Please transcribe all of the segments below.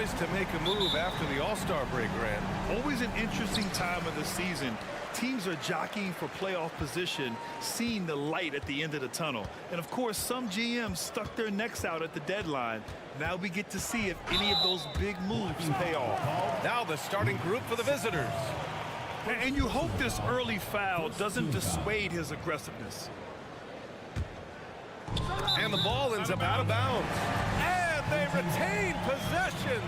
poised to make a move after the All-Star break, Grant. Always an interesting time of the season. Teams are jockeying for playoff position, seeing the light at the end of the tunnel. And of course, some GMs stuck their necks out at the deadline. Now we get to see if any of those big moves pay off. Now the starting group for the visitors. And you hope this early foul doesn't dissuade his aggressiveness. And the ball ends up out of bounds. And they retain possession.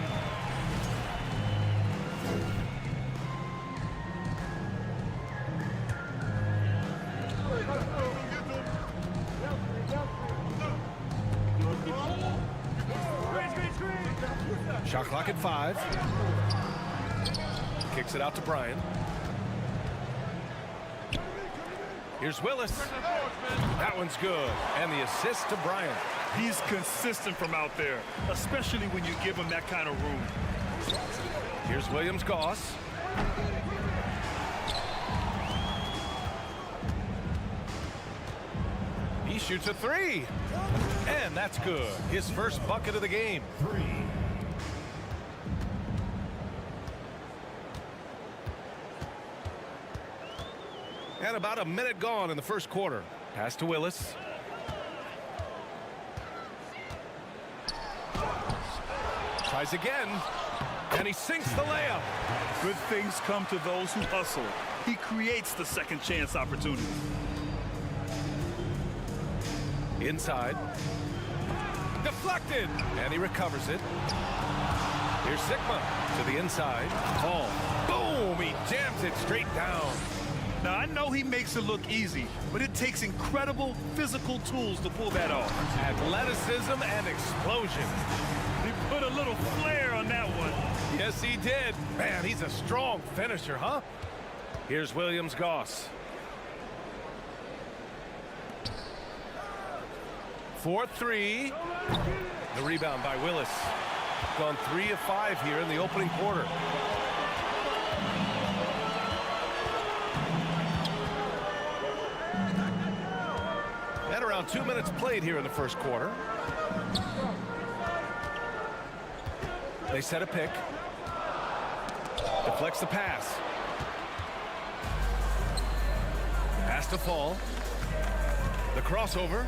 Shot clock at 5. Kicks it out to Bryan. Here's Willis. That one's good. And the assist to Bryan. He's consistent from out there, especially when you give him that kind of room. Here's Williams-Goss. He shoots a 3. And that's good. His first bucket of the game. 3. And about a minute gone in the first quarter. Pass to Willis. Tries again. And he sinks the layup. Good things come to those who hustle. He creates the second chance opportunity. Inside. Deflected. And he recovers it. Here's Sigma to the inside. Ball. Boom! He jams it straight down. Now, I know he makes it look easy, but it takes incredible physical tools to pull that off. Athleticism and explosion. He put a little flair on that one. Yes, he did. Man, he's a strong finisher, huh? Here's Williams-Goss. 4-3. The rebound by Willis. Gone 3 of 5 here in the opening quarter. And around 2 minutes played here in the first quarter. They set a pick. Deflects the pass. Pass to Fall. The crossover.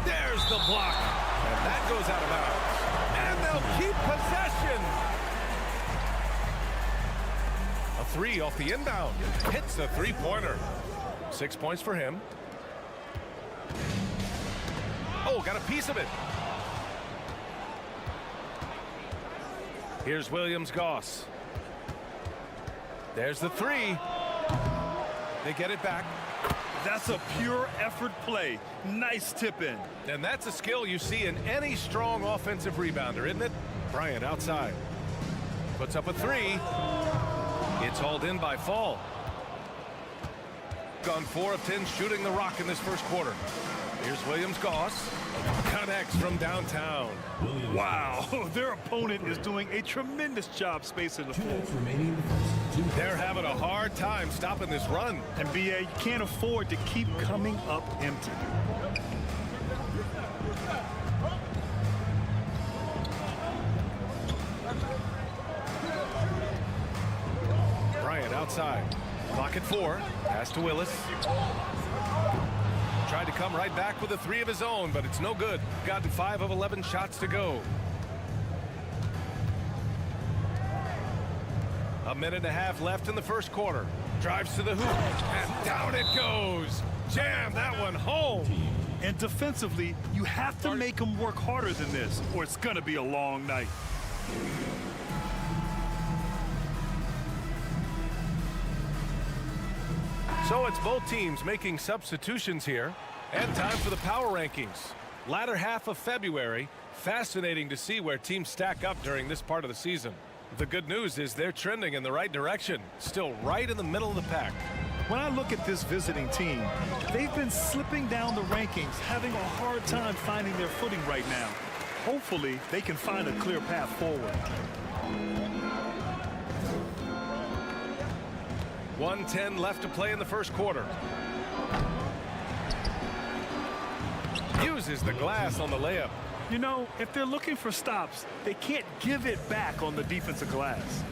There's the block. And that goes out of bounds. And they'll keep possession. A 3 off the inbound. Hits the three-pointer. 6 points for him. Oh, got a piece of it. Here's Williams-Goss. There's the 3. They get it back. That's a pure effort play. Nice tip in. And that's a skill you see in any strong offensive rebounder, isn't it? Bryant outside. Puts up a 3. It's hauled in by Fall. Gone 4 of 10 shooting the rock in this first quarter. Here's Williams-Goss. Connects from downtown. Wow, their opponent is doing a tremendous job spacing the floor. They're having a hard time stopping this run. And BA, you can't afford to keep coming up empty. Bryant outside. Clock at 4. Pass to Willis. Tried to come right back with a 3 of his own, but it's no good. Gotten 5 of 11 shots to go. A minute and a half left in the first quarter. Drives to the hoop, and down it goes. Jam that one home. And defensively, you have to make them work harder than this, or it's going to be a long night. So it's both teams making substitutions here. And time for the power rankings. Latter half of February. Fascinating to see where teams stack up during this part of the season. The good news is they're trending in the right direction. Still right in the middle of the pack. When I look at this visiting team, they've been slipping down the rankings, having a hard time finding their footing right now. Hopefully, they can find a clear path forward. 1:10 left to play in the first quarter. Uses the glass on the layup. You know, if they're looking for stops, they can't give it back on the defensive glass.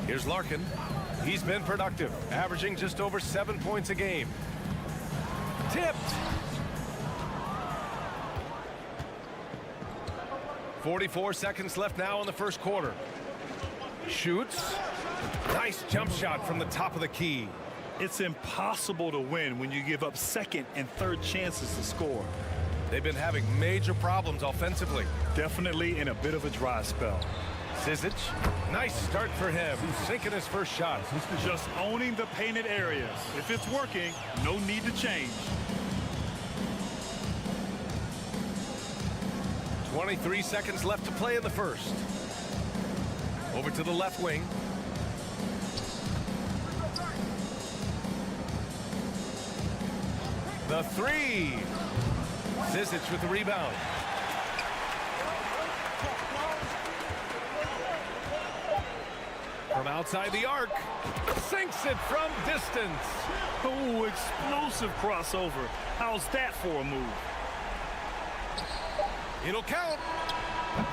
Here's Larkin. He's been productive, averaging just over 7 points a game. Tipped. 44 seconds left now in the first quarter. Shoots. Nice jump shot from the top of the key. It's impossible to win when you give up second and third chances to score. They've been having major problems offensively. Definitely in a bit of a dry spell. Zizic, nice start for him, sinking his first shot. Just owning the painted areas. If it's working, no need to change. 23 seconds left to play in the first. Over to the left wing. The three. Zizic with the rebound. From outside the arc, sinks it from distance. Oh, explosive crossover. How's that for a move? It'll count.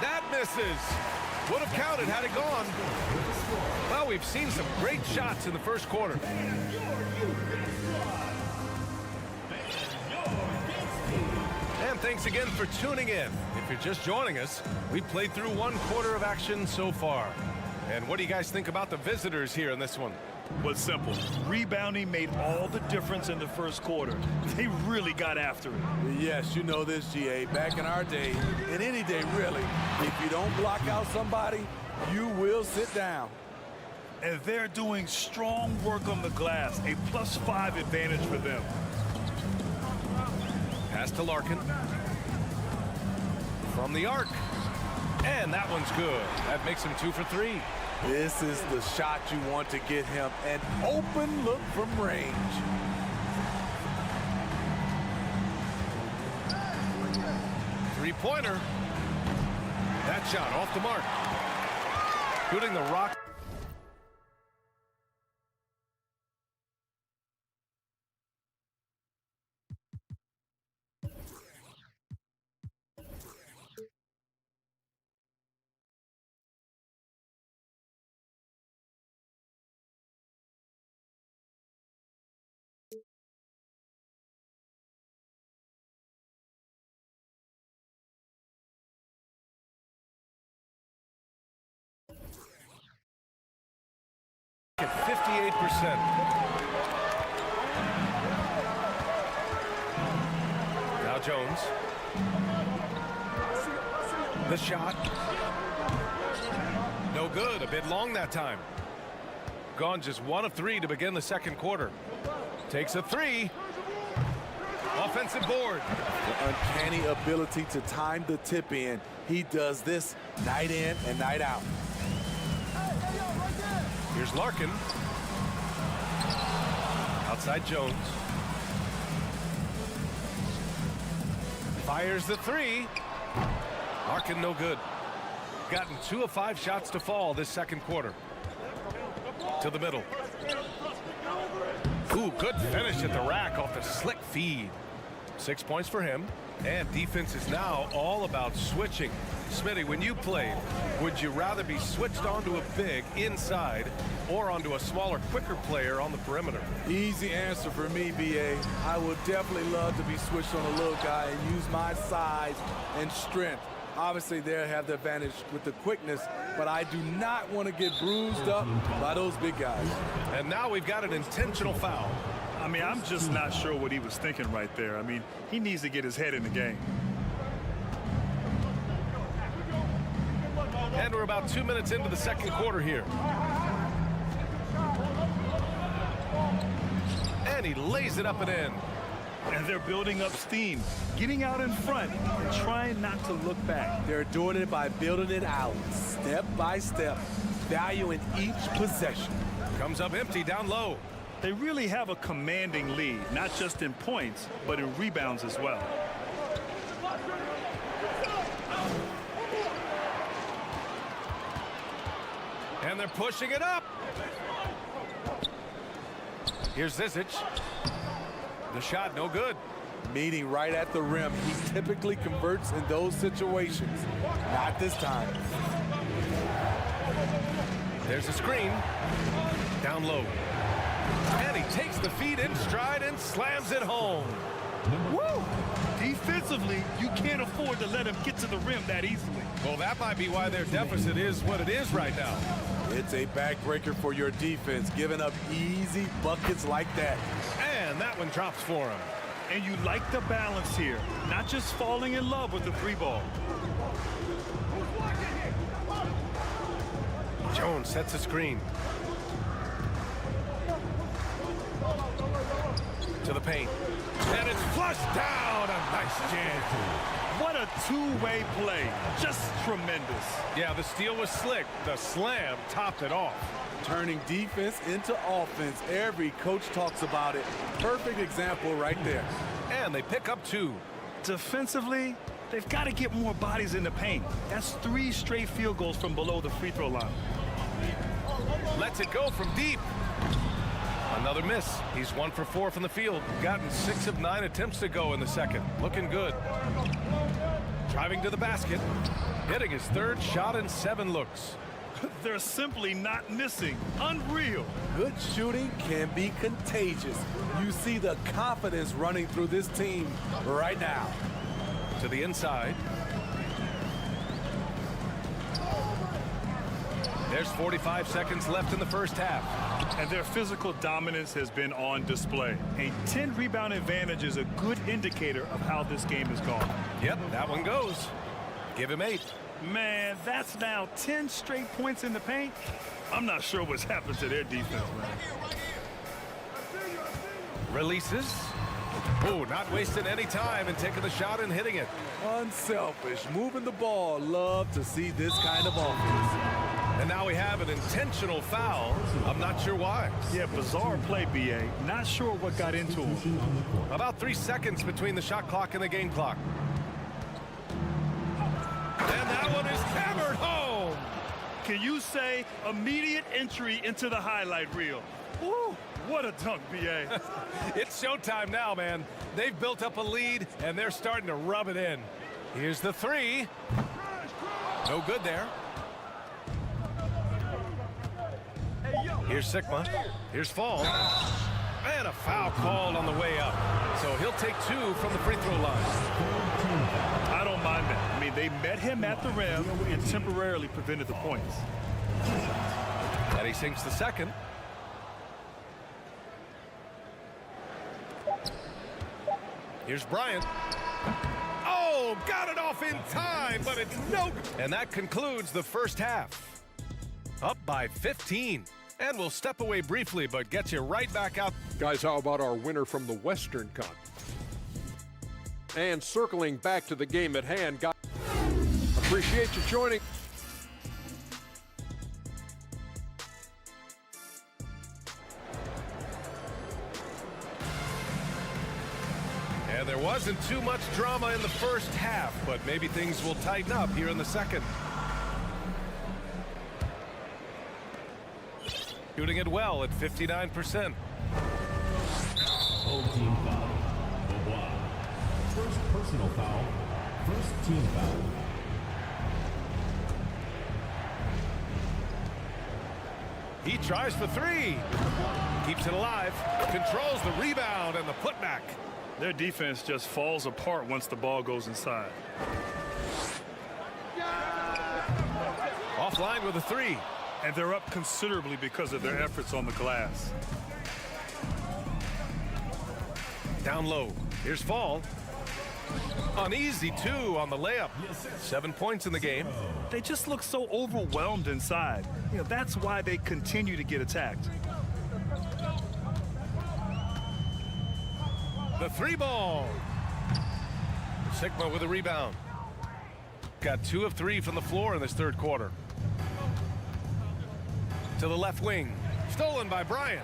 That misses. Would have counted had it gone. Well, we've seen some great shots in the first quarter. And thanks again for tuning in. If you're just joining us, we played through 1 quarter of action so far. And what do you guys think about the visitors here in this one? Well, simple. Rebounding made all the difference in the first quarter. They really got after it. Yes, you know this, GA. Back in our day, and any day really, if you don't block out somebody, you will sit down. And they're doing strong work on the glass, a +5 advantage for them. Pass to Larkin. From the arc. And that one's good. That makes him 2 for 3. This is the shot you want to get him, an open look from range. Three-pointer. That shot off the mark. Shooting the rock. At 58%. Now Jones. The shot. No good. A bit long that time. Gone just 1 of 3 to begin the second quarter. Takes a 3. Offensive board. The uncanny ability to time the tip in. He does this night in and night out. Here's Larkin. Outside Jones. Fires the 3. Larkin no good. Gotten 2 of 5 shots to fall this second quarter. To the middle. Ooh, good finish at the rack off the slick feed. 6 points for him. And defense is now all about switching. Smitty, when you played, would you rather be switched onto a big inside or onto a smaller, quicker player on the perimeter? Easy answer for me, BA. I would definitely love to be switched on a little guy and use my size and strength. Obviously, they'll have the advantage with the quickness, but I do not want to get bruised up by those big guys. And now we've got an intentional foul. I mean, I'm just not sure what he was thinking right there. I mean, he needs to get his head in the game. And we're about 2 minutes into the second quarter here. And he lays it up and in. And they're building up steam, getting out in front and trying not to look back. They're doing it by building it out, step by step, valuing each possession. Comes up empty down low. They really have a commanding lead, not just in points, but in rebounds as well. And they're pushing it up. Here's Zizic. The shot no good. meeting right at the rim. He typically converts in those situations. Not this time. There's a screen. Down low. And he takes the feed in stride and slams it home. Woo! Defensively, you can't afford to let him get to the rim that easily. Well, that might be why their deficit is what it is right now. It's a backbreaker for your defense, giving up easy buckets like that. And that one drops for him. And you like the balance here, not just falling in love with the three ball. Jones sets a screen. To the paint. And it's flushed down. A nice jam. What a two-way play. Just tremendous. Yeah, the steal was slick. The slam topped it off. Turning defense into offense. Every coach talks about it. Perfect example right there. And they pick up 2. Defensively, they've got to get more bodies in the paint. That's 3 straight field goals from below the free throw line. Lets it go from deep. Another miss. He's 1 for 4 from the field. Gotten 6 of 9 attempts to go in the second. Looking good. Driving to the basket. Hitting his 3rd shot in 7 looks. They're simply not missing. Unreal. Good shooting can be contagious. You see the confidence running through this team right now. To the inside. There's 45 seconds left in the first half. And their physical dominance has been on display. A 10 rebound advantage is a good indicator of how this game has gone. Yep, that one goes. Give him 8. Man, that's now 10 straight points in the paint. I'm not sure what's happened to their defense, man. Releases. Oh, not wasting any time and taking the shot and hitting it. Unselfish, moving the ball. Love to see this kind of offense. And now we have an intentional foul. I'm not sure why. Yeah, bizarre play, BA. Not sure what got into him. About 3 seconds between the shot clock and the game clock. And that one is hammered home. Can you say immediate entry into the highlight reel? Woo, what a dunk, BA. It's showtime now, man. They've built up a lead, and they're starting to rub it in. Here's the 3. No good there. Here's Sigma. Here's Fall. And a foul called on the way up. So he'll take 2 from the free throw line. I don't mind that. I mean, they met him at the rim and temporarily prevented the points. And he sinks the second. Here's Bryant. Oh, got it off in time, but it's no good. And that concludes the first half. Up by 15. And we'll step away briefly, but get you right back out. Guys, how about our winner from the Western Conference? And circling back to the game at hand, guys, appreciate you joining. And there wasn't too much drama in the first half, but maybe things will tighten up here in the second. Shooting it well at 59%. Full team foul. Beaubois. First personal foul. First team foul. He tries for 3. Keeps it alive. Controls the rebound and the putback. Their defense just falls apart once the ball goes inside. Offline with a 3. And they're up considerably because of their efforts on the glass. Down low. Here's Fall. An easy 2 on the layup. 7 points in the game. They just look so overwhelmed inside. You know, that's why they continue to get attacked. The 3 ball. Sigma with a rebound. Got 2 of 3 from the floor in this third quarter. To the left wing. Stolen by Bryant.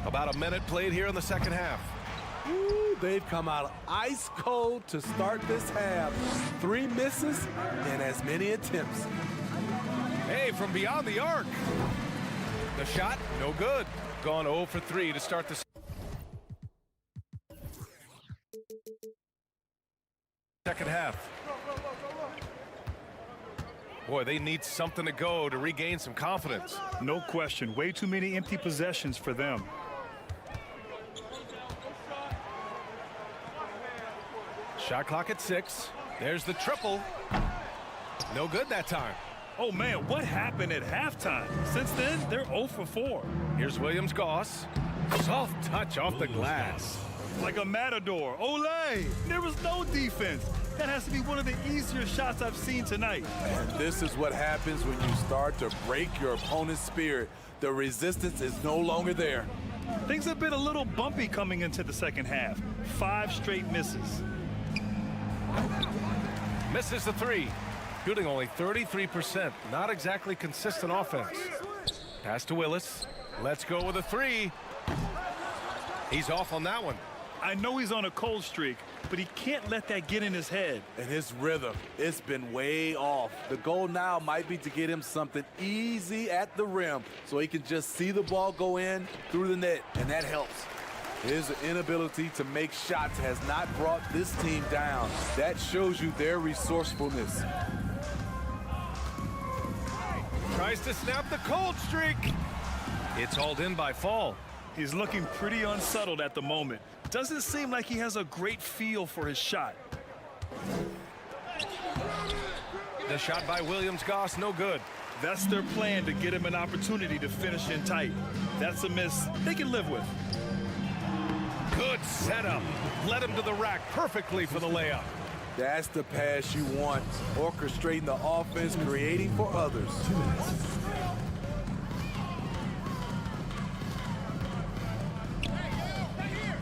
About a minute played here in the second half. Ooh, they've come out ice cold to start this half. 3 misses and as many attempts. Hey, from beyond the arc. The shot, no good. Gone 0 for 3 to start the second half. Boy, they need something to go to regain some confidence. No question. Way too many empty possessions for them. Shot clock at 6. There's the triple. No good that time. Oh, man, what happened at halftime? Since then, they're 0 for 4. Here's Williams-Goss. Soft touch off the glass. Like a matador. Olé! There was no defense. That has to be one of the easier shots I've seen tonight. And this is what happens when you start to break your opponent's spirit. The resistance is no longer there. Things have been a little bumpy coming into the second half. 5 straight misses. Misses the 3. Shooting only 33%. Not exactly consistent offense. Pass to Willis. Let's go with a 3. He's off on that one. I know he's on a cold streak, but he can't let that get in his head. And his rhythm, it's been way off. The goal now might be to get him something easy at the rim so he can just see the ball go in through the net, and that helps. His inability to make shots has not brought this team down. That shows you their resourcefulness. Tries to snap the cold streak. It's hauled in by Fall. He's looking pretty unsettled at the moment. Doesn't seem like he has a great feel for his shot. The shot by Williams-Goss, no good. That's their plan, to get him an opportunity to finish in tight. That's a miss they can live with. Good setup. Led him to the rack perfectly for the layup. That's the pass you want. Orchestrating the offense, creating for others.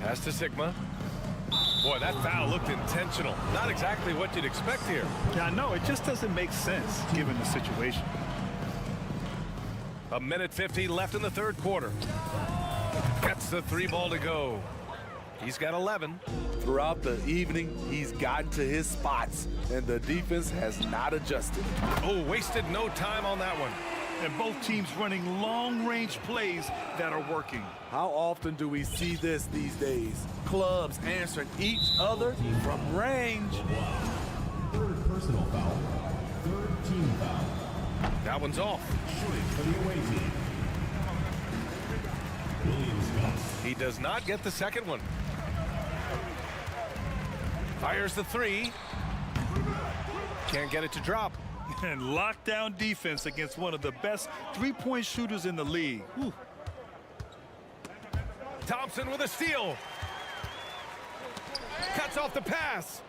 Pass to Sigma. Boy, that foul looked intentional. Not exactly what you'd expect here. Yeah, I know. It just doesn't make sense given the situation. A minute 50 left in the third quarter. Gets the 3 ball to go. He's got 11. Throughout the evening, he's gotten to his spots, and the defense has not adjusted. Oh, wasted no time on that one. And both teams running long-range plays that are working. How often do we see this these days? Clubs answering each other from range. Third personal foul. Third team foul. That one's off. Shooting for the away team. Williams-Goss. He does not get the second one. Fires the 3. Can't get it to drop. And lockdown defense against one of the best three-point shooters in the league. Whew. Thompson with a steal. Cuts off the pass.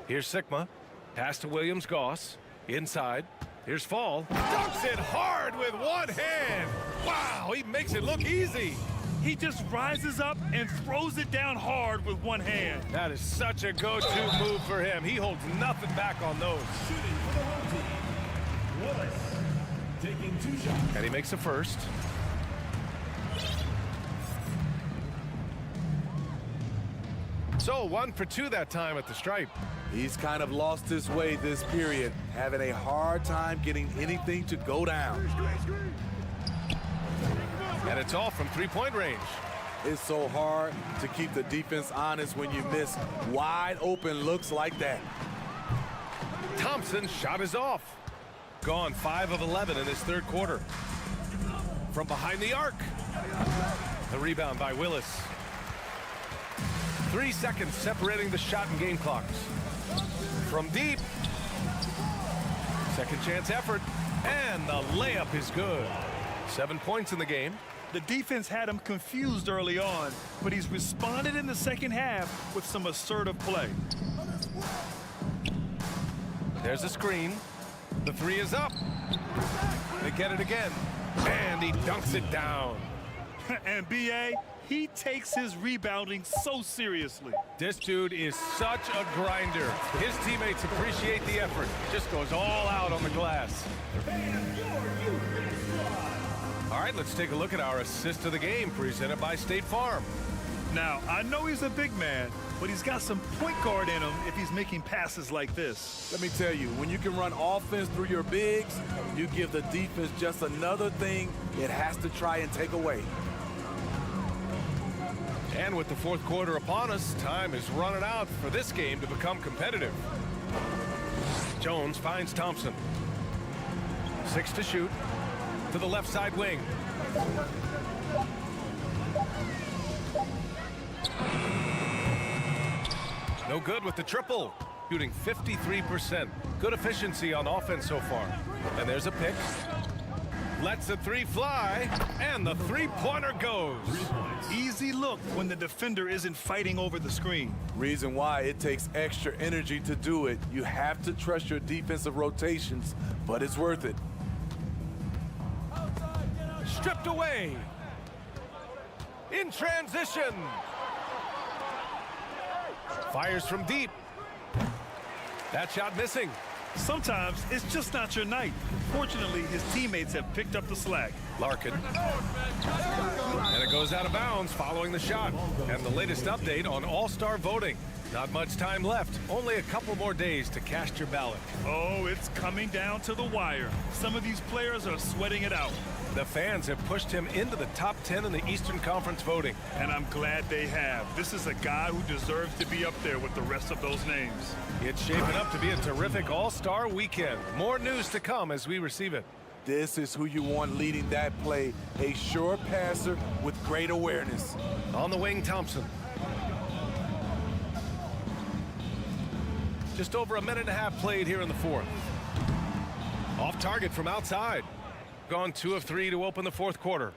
Here's Sigma. Pass to Williams-Goss. Inside. Here's Fall. Dunks it hard with one hand. Wow, he makes it look easy. He just rises up and throws it down hard with one hand. That is such a go-to move for him. He holds nothing back on those. Shooting for the home team. Willis taking 2 shots. And he makes the first. So 1 for 2 that time at the stripe. He's kind of lost his way this period, having a hard time getting anything to go down. And it's off from 3-point range. It's so hard to keep the defense honest when you miss wide open looks like that. Thompson's shot is off. Gone 5 of 11 in his third quarter. From behind the arc. The rebound by Willis. 3 seconds separating the shot and game clocks. From deep. Second chance effort. And the layup is good. 7 points in the game. The defense had him confused early on, but he's responded in the second half with some assertive play. There's a screen. The 3 is up. They get it again. And he dunks it down. And B.A., he takes his rebounding so seriously. This dude is such a grinder. His teammates appreciate the effort. Just goes all out on the glass. All right, let's take a look at our assist of the game presented by State Farm. Now, I know he's a big man, but he's got some point guard in him if he's making passes like this. Let me tell you, when you can run offense through your bigs, you give the defense just another thing it has to try and take away. And with the fourth quarter upon us, time is running out for this game to become competitive. Jones finds Thompson. 6 to shoot. To the left side wing. No good with the triple. Shooting 53%. Good efficiency on offense so far. And there's a pick. Lets the three fly, and the three-pointer goes. Easy look when the defender isn't fighting over the screen. Reason why it takes extra energy to do it. You have to trust your defensive rotations, but it's worth it. Stripped away. In transition. Fires from deep. That shot missing. Sometimes it's just not your night. Fortunately, his teammates have picked up the slack. Larkin. And it goes out of bounds following the shot. And the latest update on All-Star voting. Not much time left. Only a couple more days to cast your ballot. Oh, it's coming down to the wire. Some of these players are sweating it out. The fans have pushed him into the top 10 in the Eastern Conference voting. And I'm glad they have. This is a guy who deserves to be up there with the rest of those names. It's shaping up to be a terrific All-Star weekend. More news to come as we receive it. This is who you want leading that play. A sure passer with great awareness. On the wing, Thompson. Just over a minute and a half played here in the fourth. Off target from outside. Gone 2 of 3 to open the fourth quarter.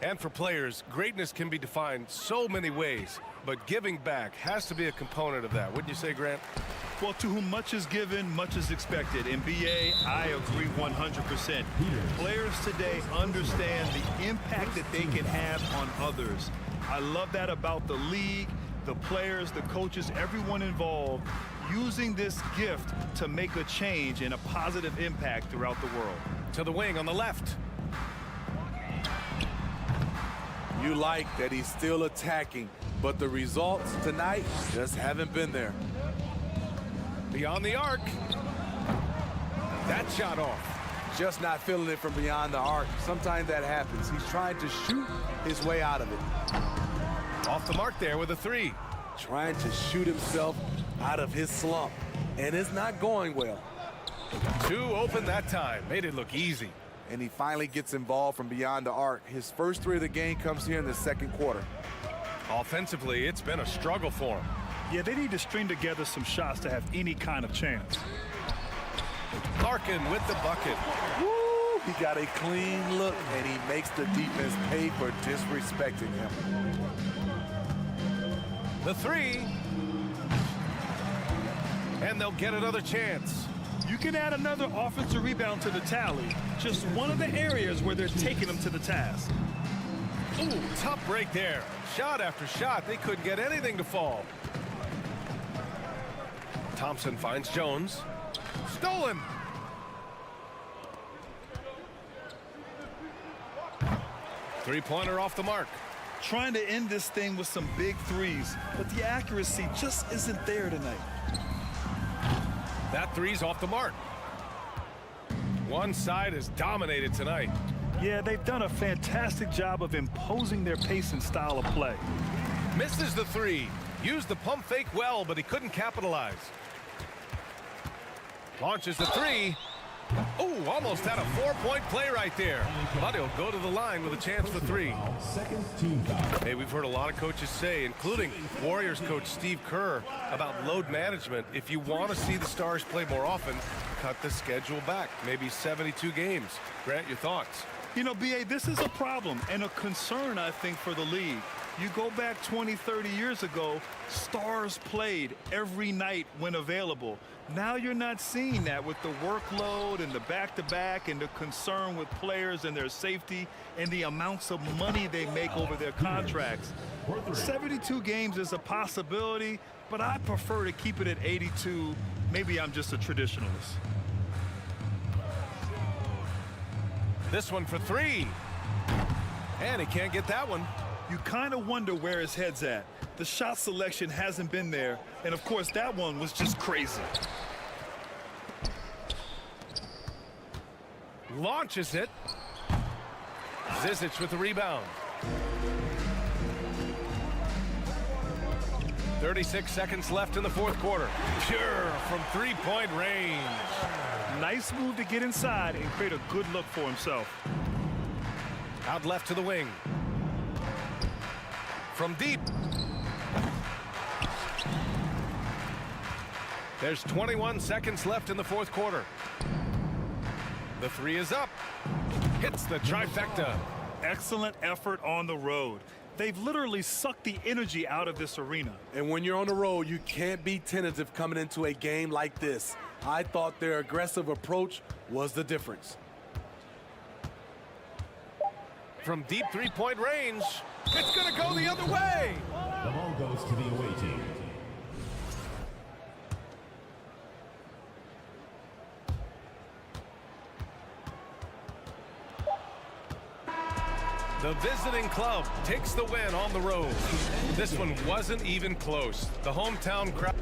And for players, greatness can be defined so many ways, but giving back has to be a component of that. Wouldn't you say, Grant? Well, to whom much is given, much is expected. In BA, I agree 100%. Players today understand the impact that they can have on others. I love that about the league, the players, the coaches, everyone involved, using this gift to make a change and a positive impact throughout the world. To the wing on the left. You like that he's still attacking, but the results tonight just haven't been there. Beyond the arc. That shot off. Just not feeling it from beyond the arc. Sometimes that happens. He's trying to shoot his way out of it. Off the mark there with a 3. Trying to shoot himself out of his slump, and it's not going well. 2 open that time. Made it look easy. And he finally gets involved from beyond the arc. His first 3 of the game comes here in the second quarter. Offensively, it's been a struggle for him. Yeah, they need to string together some shots to have any kind of chance. Larkin with the bucket. Woo! He got a clean look, and he makes the defense pay for disrespecting him. The 3. And they'll get another chance. You can add another offensive rebound to the tally. Just one of the areas where they're taking them to the task. Ooh, tough break there. Shot after shot, they couldn't get anything to fall. Thompson finds Jones. Stolen. Three-pointer off the mark. Trying to end this thing with some big threes, but the accuracy just isn't there tonight. That 3's off the mark. One side is dominated tonight. Yeah, they've done a fantastic job of imposing their pace and style of play. Misses the 3. Used the pump fake well, but he couldn't capitalize. Launches the 3. Ooh, almost had a 4-point play right there. But he'll go to the line with a chance for 3. Second team foul. Hey, we've heard a lot of coaches say, including Warriors coach Steve Kerr, about load management. If you want to see the Stars play more often, cut the schedule back. Maybe 72 games. Grant, your thoughts? You know, B.A., this is a problem and a concern, I think, for the league. You go back 20, 30 years ago, Stars played every night when available. Now you're not seeing that with the workload and the back-to-back and the concern with players and their safety and the amounts of money they make over their contracts. 72 games is a possibility, but I prefer to keep it at 82. Maybe I'm just a traditionalist. This one for 3. And he can't get that one. You kind of wonder where his head's at. The shot selection hasn't been there, and of course that one was just crazy. Launches it. Zizic with the rebound. 36 seconds left in the fourth quarter. Pure from three-point range. Nice move to get inside and create a good look for himself. Out left to the wing. From deep. There's 21 seconds left in the fourth quarter. The three is up. Hits the trifecta. Excellent effort on the road. They've literally sucked the energy out of this arena. And when you're on the road, you can't be tentative coming into a game like this. I thought their aggressive approach was the difference. From deep three-point range, it's going to go the other way. The ball goes to the away team. The visiting club takes the win on the road. This one wasn't even close. The hometown crowd.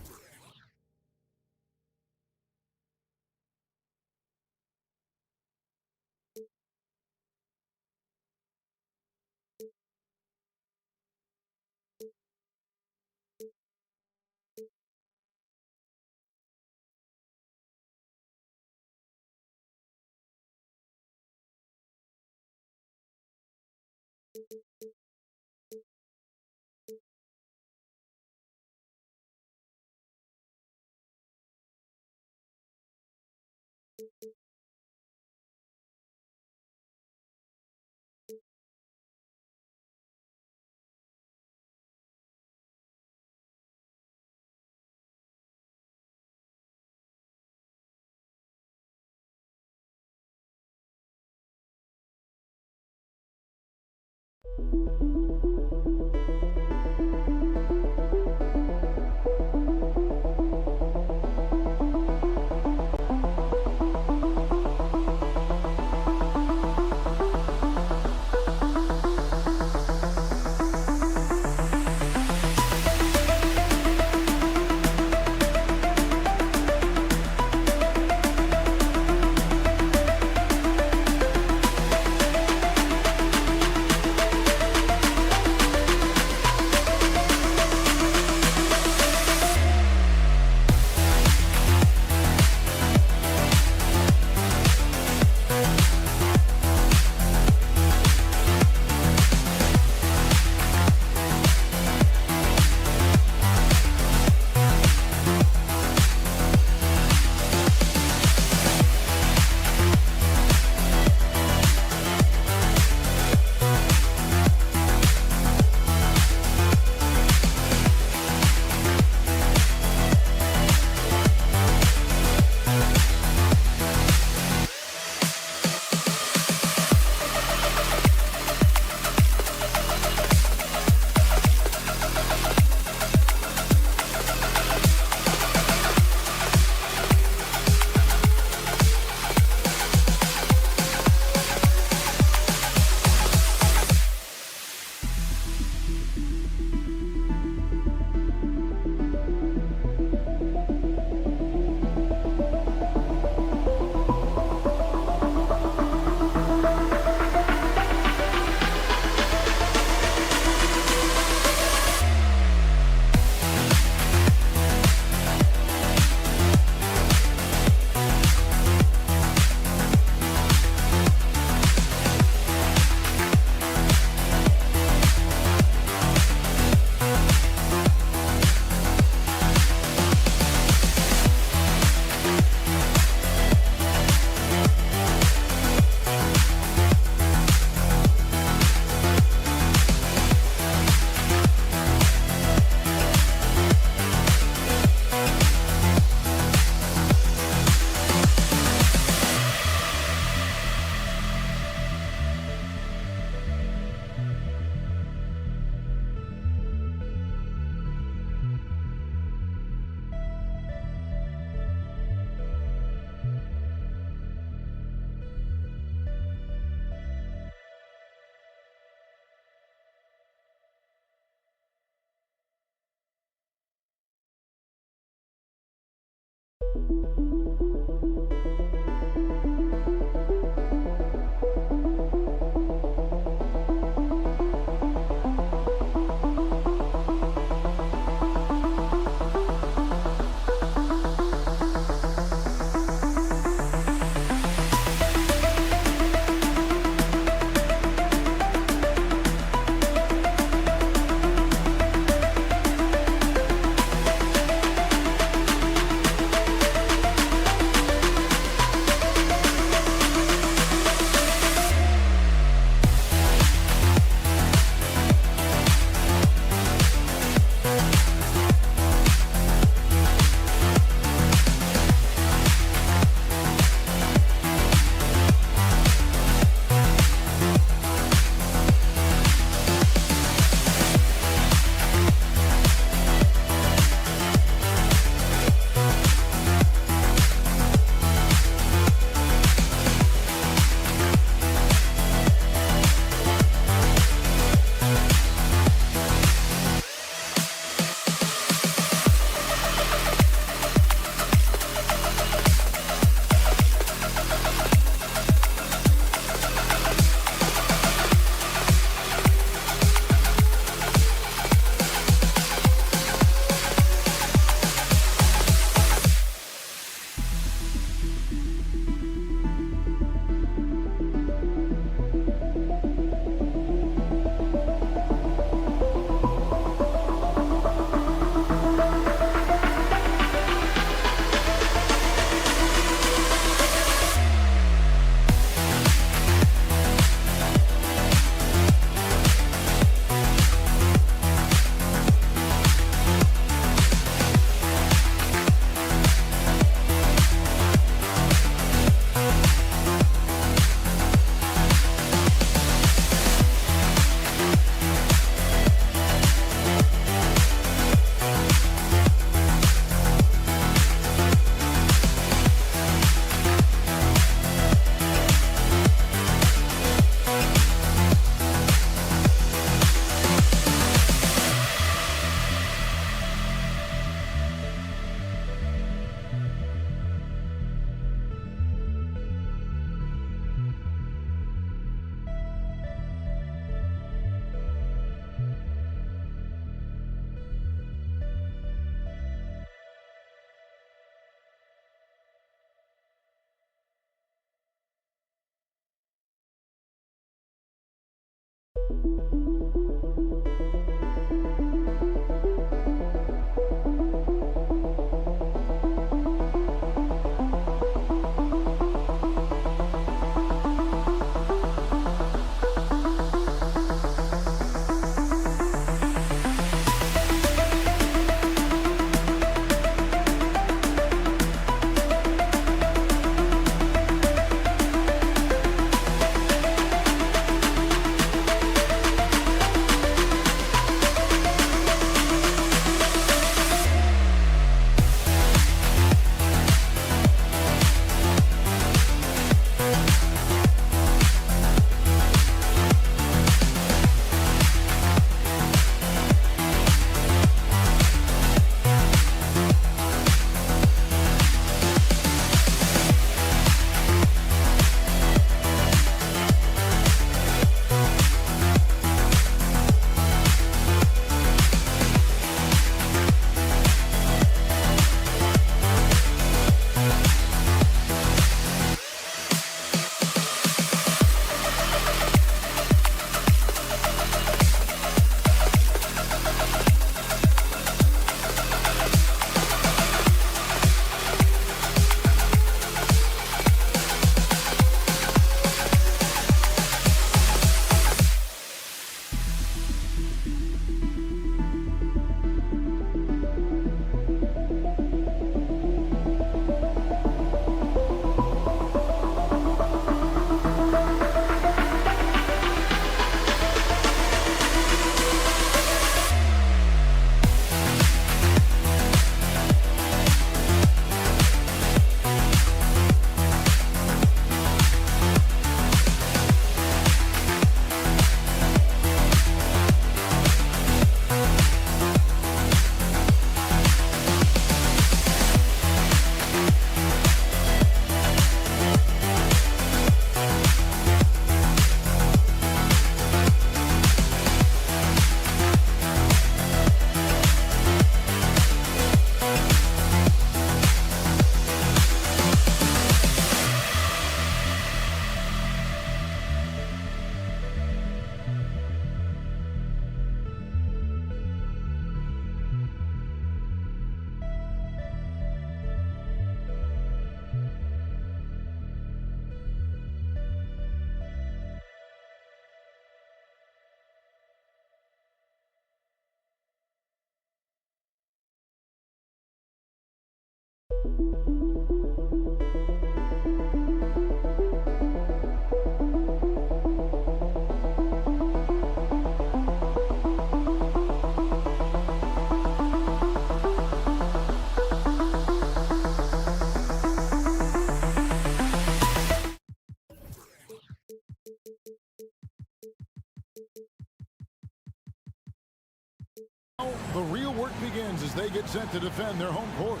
The real work begins as they get set to defend their home court.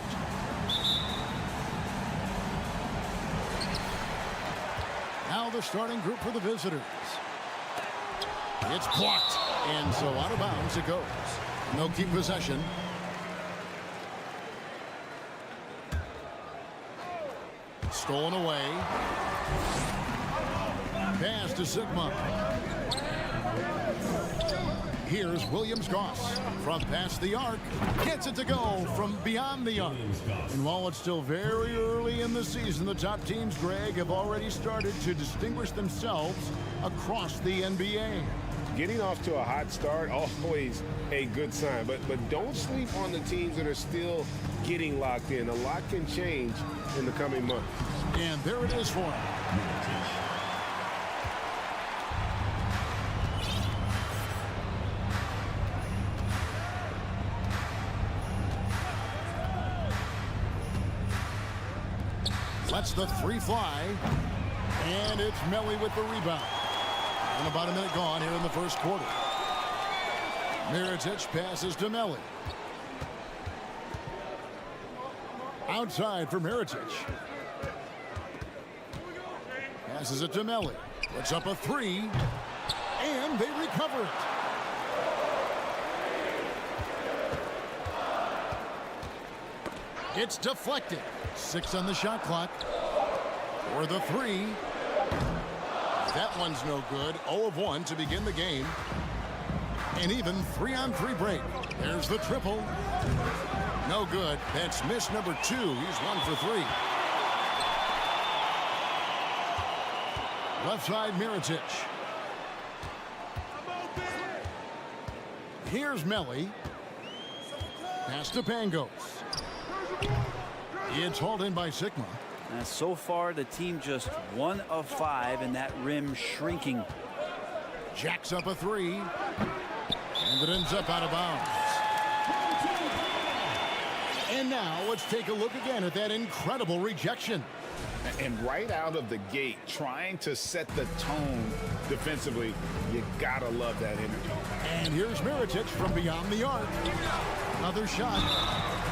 Now the starting group for the visitors. It's blocked, and so out of bounds it goes. And they'll keep possession. Stolen away. Pass to Sigma. Here's Williams-Goss from past the arc. Gets it to go from beyond the arc. And while it's still very early in the season, the top teams, Greg, have already started to distinguish themselves across the NBA. Getting off to a hot start, always a good sign. But don't sleep on the teams that are still getting locked in. A lot can change in the coming months. And there it is for him. Lets the three fly. And it's Melli with the rebound. And about a minute gone here in the first quarter. Mirotic passes to Melli. Outside for Mirotic. Passes it to Melli. Puts up a three. And they recover it. It's deflected. 6 on the shot clock. For the three. That one's no good. 0 of 1 to begin the game. An even 3-on-3 break. There's the triple. No good. That's miss number 2. He's 1 for 3. Left side, Mirotic. Here's Melli. Pass to Pangos. It's hauled in by Sigma. And so far, the team just 1 of 5, and that rim shrinking. Jacks up a 3. And it ends up out of bounds. And now let's take a look again at that incredible rejection. And right out of the gate, trying to set the tone defensively, you gotta love that energy. And here's Mirotic from beyond the arc. Another shot.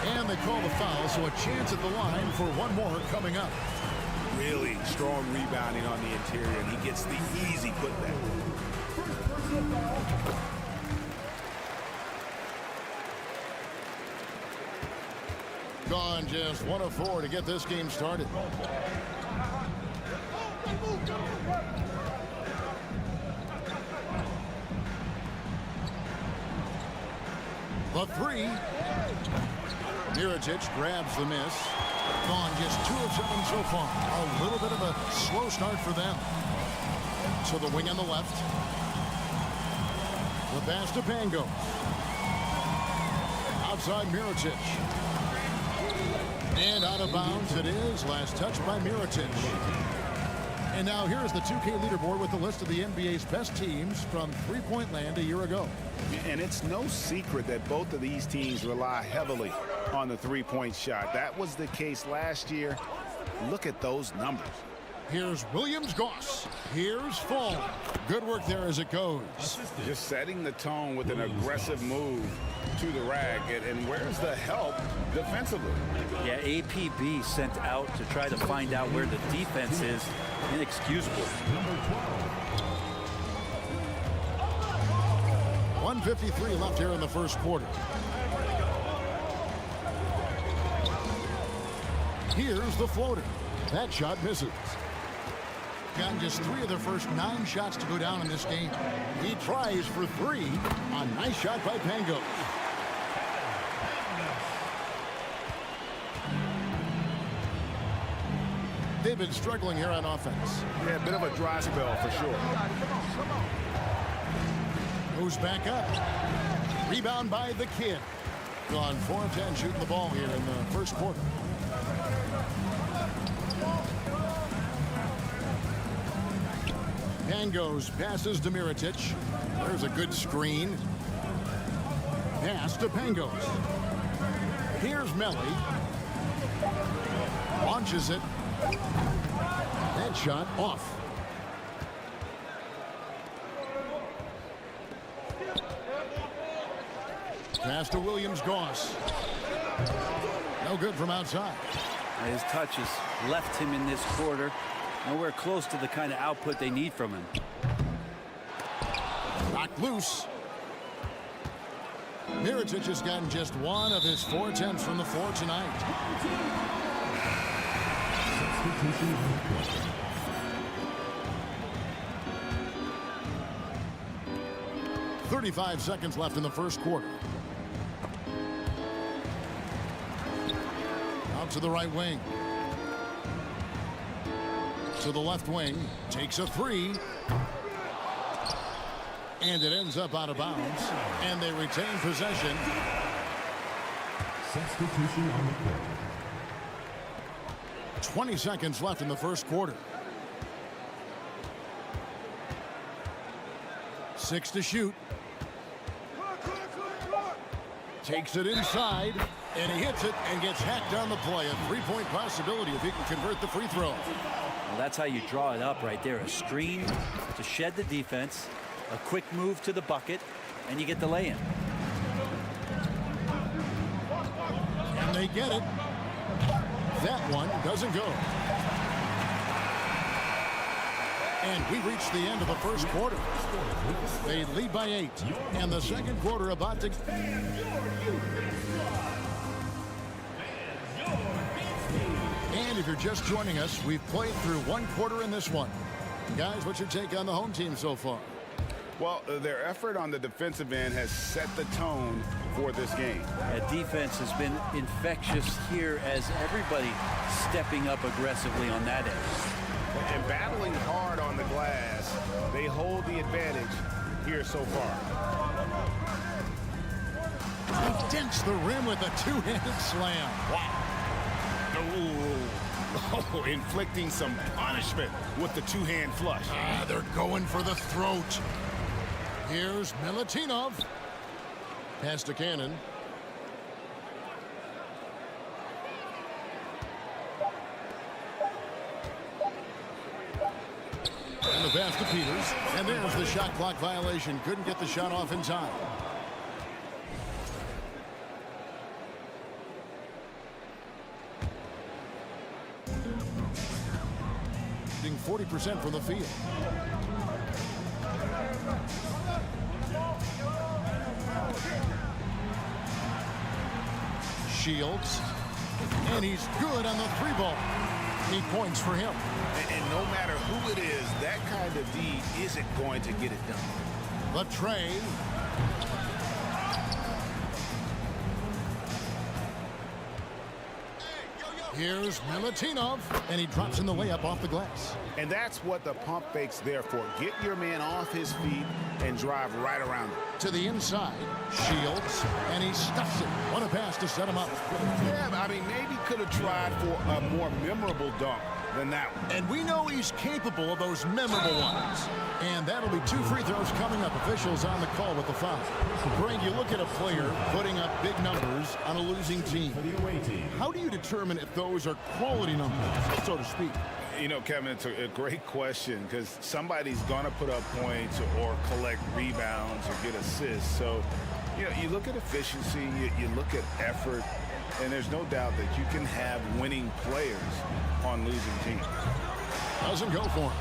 And they call the foul, so a chance at the line for one more coming up. Really strong rebounding on the interior, and he gets the easy putback. Gone just 1 of 4 to get this game started. The 3. Mirotic grabs the miss. Gone just 2 of 7 so far. A little bit of a slow start for them. To the wing on the left. The pass to Pango. Outside Mirotic. And out of bounds it is. Last touch by Mirotic. And now here's the 2K leaderboard with the list of the NBA's best teams from three-point land a year ago. And it's no secret that both of these teams rely heavily on the three-point shot. That was the case last year. Look at those numbers. Here's Williams-Goss. Here's Fall. Good work there as it goes. Just setting the tone with an aggressive move to the rack. And where's the help defensively? Yeah, APB sent out to try to find out where the defense is. Inexcusable. 1:53 left here in the first quarter. Here's the floater. That shot misses. Gotten just 3 of their first 9 shots to go down in this game. He tries for 3. A nice shot by Pango. They've been struggling here on offense. Yeah, a bit of a dry spell for sure. Moves back up. Rebound by the kid. Gone 4 of 10 shooting the ball here in the first quarter. Pangos passes to Mirotic. There's a good screen. Pass to Pangos. Here's Melli. Launches it. That shot off. Pass to Williams-Goss. No good from outside. His touches left him in this quarter. Nowhere close to the kind of output they need from him. Knocked loose. Mirotic has gotten just 1 of his 4 attempts from the floor tonight. 35 seconds left in the first quarter. Out to the right wing. To the left wing. Takes a 3. And it ends up out of bounds. And they retain possession. Substitution on the court. 20 seconds left in the first quarter. 6 to shoot. Takes it inside, and he hits it and gets hacked on the play. A 3-point possibility if he can convert the free throw. Well, that's how you draw it up right there. A screen to shed the defense, a quick move to the bucket, and you get the lay-in. And they get it. That one doesn't go. And we reached the end of the first quarter. They lead by 8. And the second quarter about to... And if you're just joining us, we've played through 1 quarter in this one. Guys, what's your take on the home team so far? Well, their effort on the defensive end has set the tone for this game. That defense has been infectious here as everybody stepping up aggressively on that end. And battling hard on the glass, they hold the advantage here so far. He dents the rim with a two-handed slam. Wow. Oh, inflicting some punishment with the two-hand flush. They're going for the throat. Here's Milutinov. Pass to Cannon. And the pass to Peters. And there's the shot clock violation. Couldn't get the shot off in time. 40% from the field. Shields. And he's good on the three ball. 8 points for him. And no matter who it is, that kind of D isn't going to get it done. The tray. Here's Milutinov, and he drops in the layup off the glass. And that's what the pump fake's there for. Get your man off his feet and drive right around him. To the inside, Shields, and he stuffs it. What a pass to set him up. Yeah, I mean, maybe could have tried for a more memorable dunk than that one. And we know he's capable of those memorable ones. And that'll be 2 free throws coming up. Officials on the call with the foul. Greg, you look at a player putting up big numbers on a losing team. How do you determine if those are quality numbers, so to speak? You know, Kevin, it's a great question because somebody's going to put up points or collect rebounds or get assists. So, you know, you look at efficiency, you look at effort, and there's no doubt that you can have winning players on losing teams. Doesn't go for him.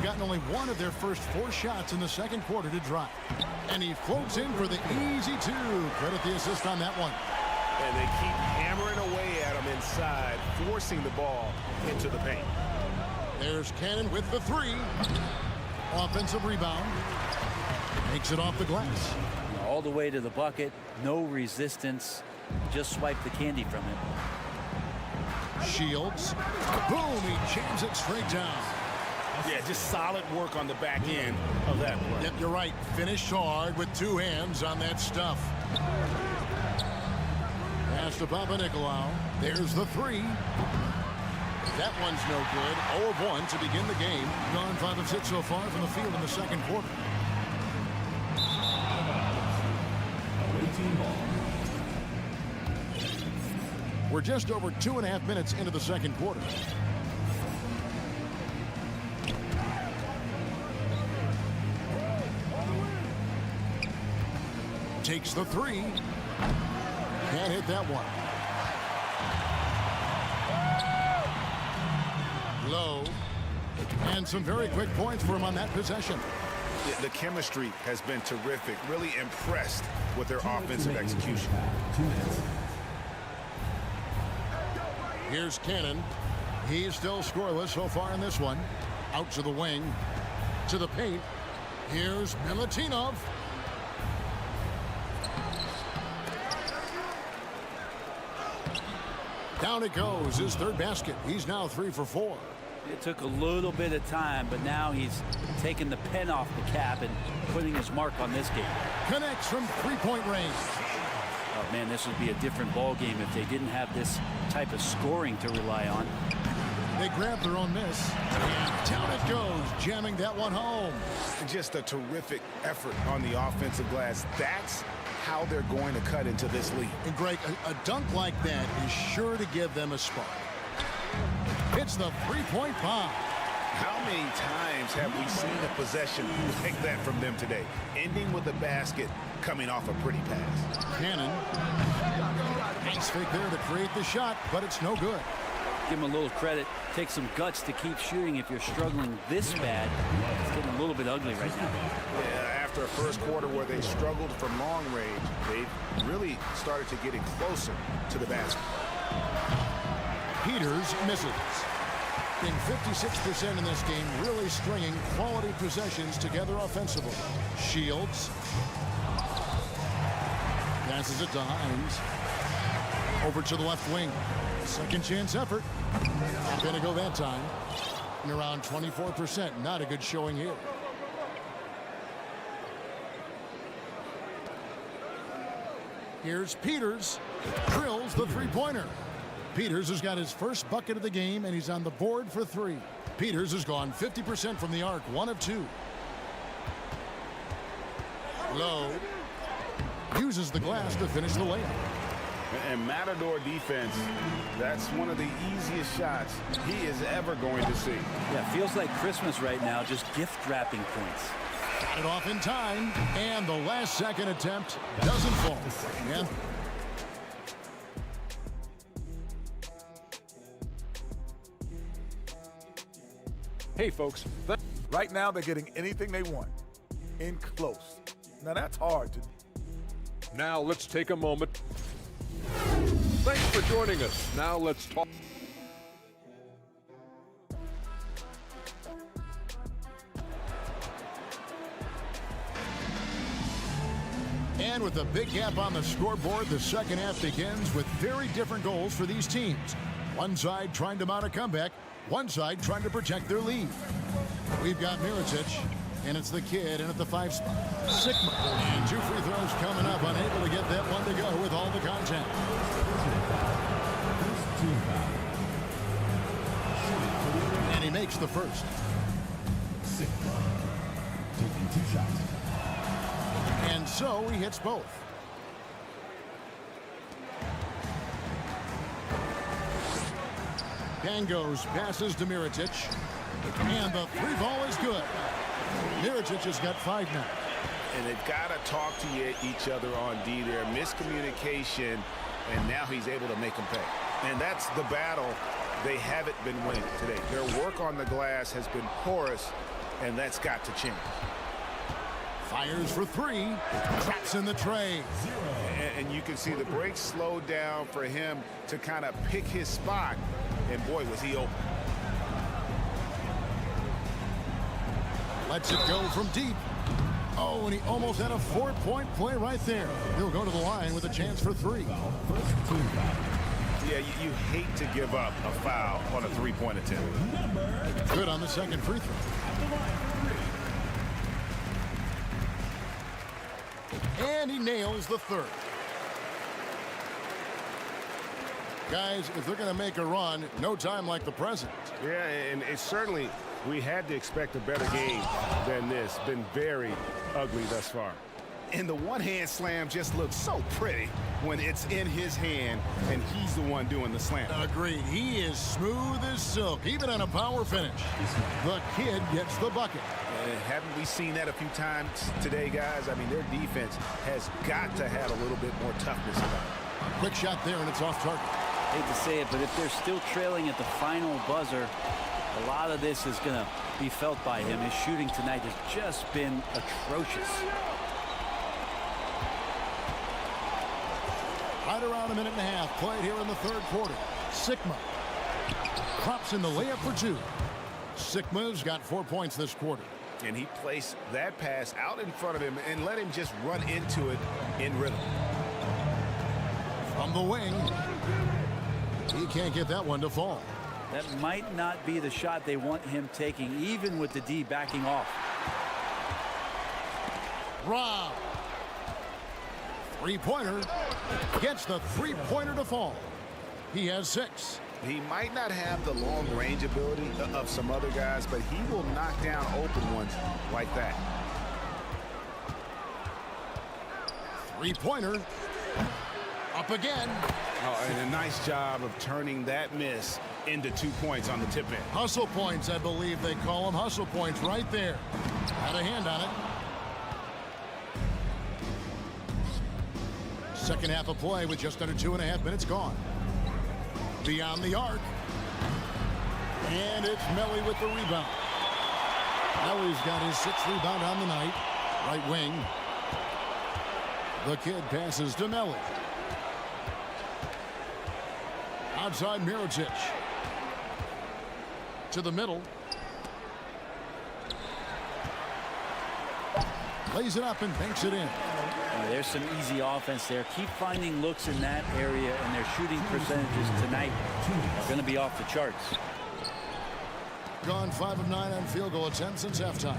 Gotten only one of their first 4 shots in the second quarter to drop. And he floats in for the easy 2. Credit the assist on that one. And they keep hammering away at him inside, forcing the ball into the paint. There's Cannon with the 3. Offensive rebound. Makes it off the glass. All the way to the bucket. No resistance. Just swipe the candy from him. Shields. Boom! He jams it straight down. Yeah, just solid work on the back end of that play. Yep, you're right. Finished hard with 2 hands on that stuff. Pass to Papanikolaou. There's the 3. That one's no good. 0 of 1 to begin the game. Gone 5 of 6 so far from the field in the second quarter. We're just over 2.5 minutes into the second quarter. Takes the 3. Can't hit that one. Low. And some very quick points for him on that possession. The chemistry has been terrific. Really impressed with their offensive execution. Here's Cannon. He's still scoreless so far in this one. Out to the wing. To the paint. Here's Milutinov. Down it goes. His 3rd basket. He's now 3 for 4. It took a little bit of time, but now he's taking the pen off the cap and putting his mark on this game. Connects from 3-point range. Oh, man, this would be a different ball game if they didn't have this type of scoring to rely on. They grab their own miss. And down it goes, jamming that one home. Just a terrific effort on the offensive glass. That's how they're going to cut into this league. And Greg, a dunk like that is sure to give them a spark. It's the 3-point bomb. How many times have we seen a possession like that from them today? Ending with a basket, coming off a pretty pass. Cannon. Nice fake there to create the shot, but it's no good. Give him a little credit. Take some guts to keep shooting if you're struggling this bad. It's getting a little bit ugly right now. Yeah, after a first quarter where they struggled from long range, they really started to get it closer to the basket. Peters misses. Shooting 56% in this game, really stringing quality possessions together offensively. Shields. Passes it to Hines. Over to the left wing. Second chance effort. Not going to go that time. And around 24%. Not a good showing here. Here's Peters. Drills the three-pointer. Peters has got his first bucket of the game, and he's on the board for 3. Peters has gone 50% from the arc, 1 of 2. Low. Uses the glass to finish the layup. And Matador defense, that's one of the easiest shots he is ever going to see. Yeah, feels like Christmas right now, just gift wrapping points. Got it off in time, and the last second attempt doesn't fall. Yeah. Hey, folks. Right now, they're getting anything they want. In close. Now, that's hard to do. Now let's take a moment. Thanks for joining us. Now let's talk. And with a big gap on the scoreboard, the second half begins with very different goals for these teams. One side trying to mount a comeback, one side trying to protect their lead. We've got Mirotic, and it's the kid in at the 5 spot. Sigma, and 2 free throws coming up, unable to get that one to go with all the contact. And he makes the first. Taking 2 shots. And so he hits both. Pangos passes to Mirotic. And the 3 ball is good. Mirotic has got 5 now. And they've got to talk to each other on D there. Miscommunication, and now he's able to make them pay. And that's the battle they haven't been winning today. Their work on the glass has been porous, and that's got to change. Fires for 3. Traps in the tray. And you can see the break slowed down for him to kind of pick his spot. And boy, was he open. Lets it go from deep. Oh, and he almost had a 4-point play right there. He'll go to the line with a chance for 3. Yeah, you hate to give up a foul on a 3-point attempt. Good on the second free throw. And he nails the 3rd. Guys, if they're going to make a run, no time like the present. Yeah, and it's certainly, we had to expect a better game than this. Been very ugly thus far. And the one-hand slam just looks so pretty when it's in his hand and he's the one doing the slam. Agreed. He is smooth as silk, even on a power finish. The kid gets the bucket. Haven't we seen that a few times today, guys? I mean, their defense has got to have a little bit more toughness about it. Quick shot there, and it's off target. Hate to say it, but if they're still trailing at the final buzzer, a lot of this is going to be felt by him. His shooting tonight has just been atrocious. Right around a minute and a half played here in the 3rd quarter. Sigma drops in the layup for 2. Sigma's got 4 points this quarter. And he placed that pass out in front of him and let him just run into it in rhythm. From the wing, he can't get that one to fall. That might not be the shot they want him taking, even with the D backing off. Rob. 3-pointer. Gets the 3-pointer to fall. He has 6. He might not have the long range ability of some other guys, but he will knock down open ones like that. 3-pointer. Up again. Oh, and a nice job of turning that miss into 2 points on the tip in. Hustle points, I believe they call them. Hustle points right there. Had a hand on it. Second half of play with just under 2.5 minutes gone. Beyond the arc. And it's Melly with the rebound. Melly's got his 6th rebound on the night. Right wing. The kid passes to Melly. Outside Mirotic. to the middle. Lays it up and banks it in. There's some easy offense there. Keep finding looks in that area, and their shooting percentages tonight are going to be off the charts. Gone 5 of 9 on field goal attempts since halftime.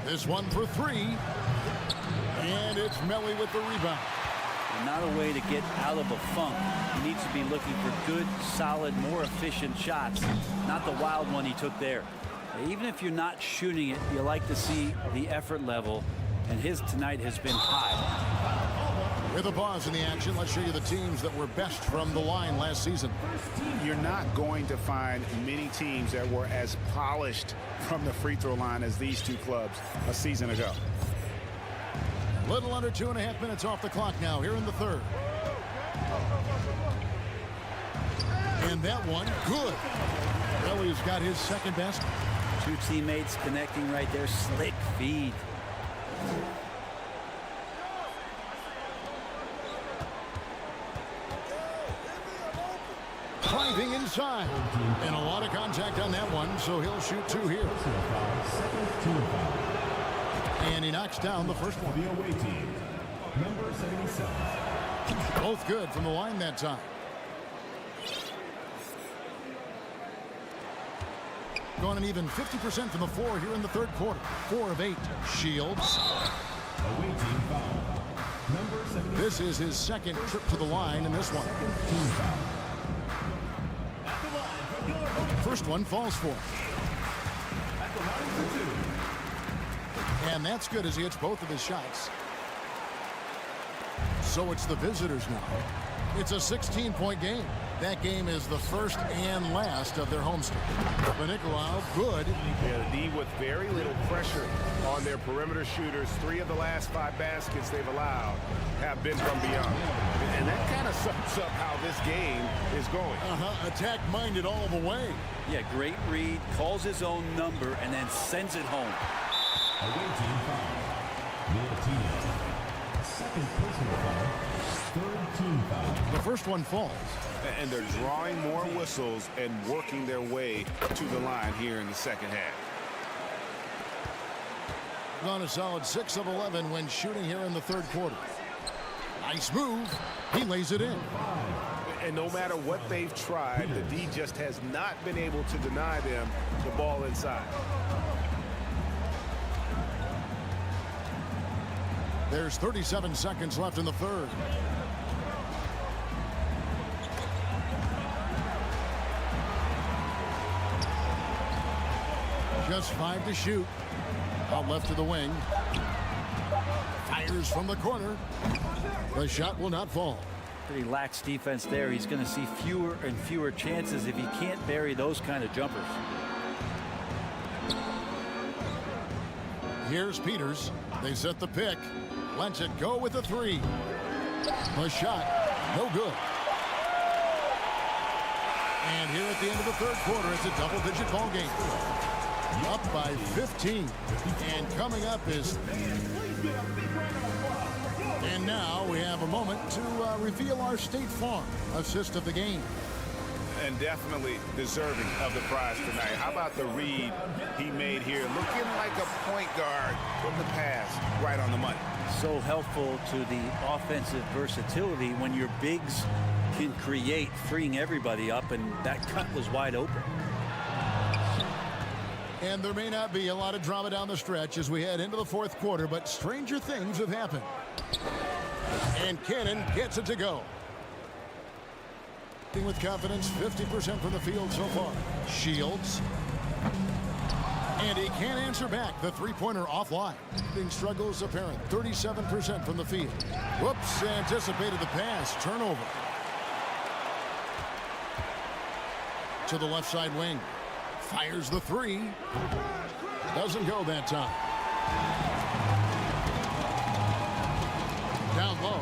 This one for 3. And it's Melly with the rebound. Not a way to get out of a funk. He needs to be looking for good, solid, more efficient shots, not the wild one he took there. Even if you're not shooting it, you like to see the effort level, and his tonight has been high. With a pause in the action, let's show you the teams that were best from the line last season. You're not going to find many teams that were as polished from the free throw line as these two clubs a season ago. Little under 2.5 minutes off the clock now here in the third. And that one, good. Ellio's got his second best. Two teammates connecting right there. Slick feed. Driving inside. And a lot of contact on that one, so he'll shoot 2 here. And he knocks down the first one. The away team, number 77. Both good from the line that time. Gone an even 50% from the floor here in the third quarter. 4 of 8. Shields. Away team foul. Number 77. This is his second trip to the line in this one. Team foul. First one falls for him. At the line for 2. And that's good as he hits both of his shots. So it's the visitors now. It's a 16-point game. That game is the first and last of their homestand. Bjelica, good. Yeah, the D with very little pressure on their perimeter shooters. 3 of the last 5 baskets they've allowed have been from beyond. And that kind of sums up how this game is going. Attack-minded all the way. Yeah, great read. Calls his own number and then sends it home. Away team foul. Martinez. Second personal foul. Third team foul. The first one falls. And they're drawing more whistles and working their way to the line here in the second half. Gone a solid 6 of 11 when shooting here in the third quarter. Nice move. He lays it in. And no matter what they've tried, the D just has not been able to deny them the ball inside. There's 37 seconds left in the third. Just 5 to shoot. Out left to the wing. Fires from the corner. The shot will not fall. Pretty lax defense there. He's going to see fewer and fewer chances if he can't bury those kind of jumpers. Here's Peters. They set the pick. Lets it go with a 3. The shot, no good. And here at the end of the third quarter, it's a double-digit ball game. Up by 15. And coming up is... And now we have a moment to reveal our State Farm assist of the game. And definitely deserving of the prize tonight. How about the read he made here? Looking like a point guard with the pass right on the money. So helpful to the offensive versatility when your bigs can create, freeing everybody up, and that cut was wide open. And there may not be a lot of drama down the stretch as we head into the fourth quarter, but stranger things have happened. And Cannon gets it to go. With confidence, 50% from the field so far. Shields. And he can't answer back. The three-pointer offline. Being struggles apparent. 37% from the field. Whoops, anticipated the pass. Turnover. To the left side wing. Fires the 3. Doesn't go that time. Down low.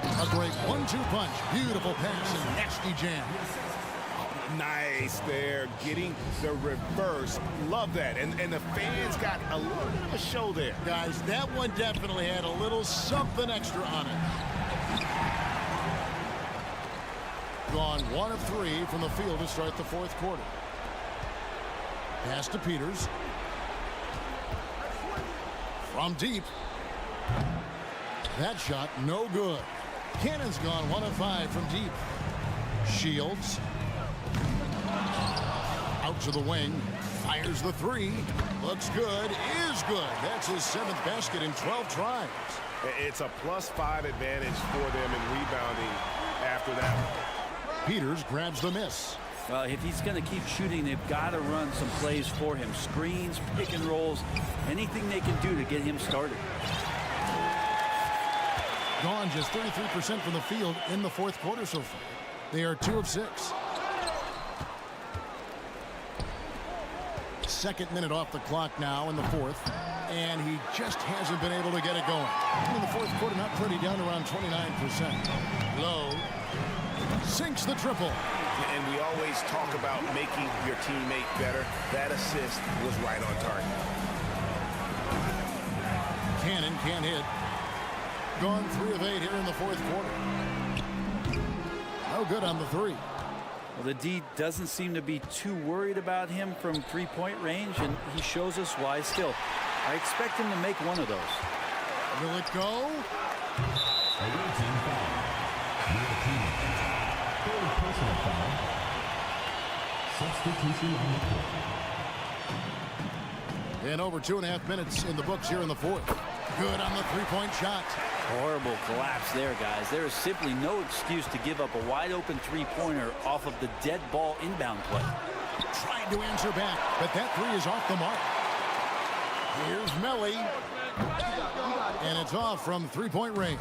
A great 1-2 punch. Beautiful pass and nasty jam. Nice there, getting the reverse. Love that. And the fans got a little bit of a show there. Guys, that one definitely had a little something extra on it. gone 1 of 3 from the field to start the fourth quarter. Pass to Peters. From deep. That shot no good. Cannon's gone 1 of 5 from deep. Shields. Out to the wing. Fires the 3. Looks good. Is good. That's his 7th basket in 12 tries. It's a +5 advantage for them in rebounding after that one. Peters grabs the miss. Well, if he's going to keep shooting, they've got to run some plays for him. Screens, pick and rolls, anything they can do to get him started. Gone just 33% from the field in the fourth quarter so far. They are 2 of 6. Second minute off the clock now in the fourth. And he just hasn't been able to get it going. In the fourth quarter, not pretty, down around 29%. Low sinks the triple. And we always talk about making your teammate better. That assist was right on target. Cannon can't hit. Gone 3 of 8 here in the fourth quarter. No good on the 3. Well, the D doesn't seem to be too worried about him from three-point range, and he shows us why still. I expect him to make one of those. Will it go? A routine foul. Your team. Third personal foul. Substitution on the court. And over 2.5 minutes in the books here in the fourth. Good on the three-point shot. Horrible collapse there, guys. There is simply no excuse to give up a wide-open three-pointer off of the dead ball inbound play. Trying to answer back, but that 3 is off the mark. Here's Melly. And it's off from three-point range.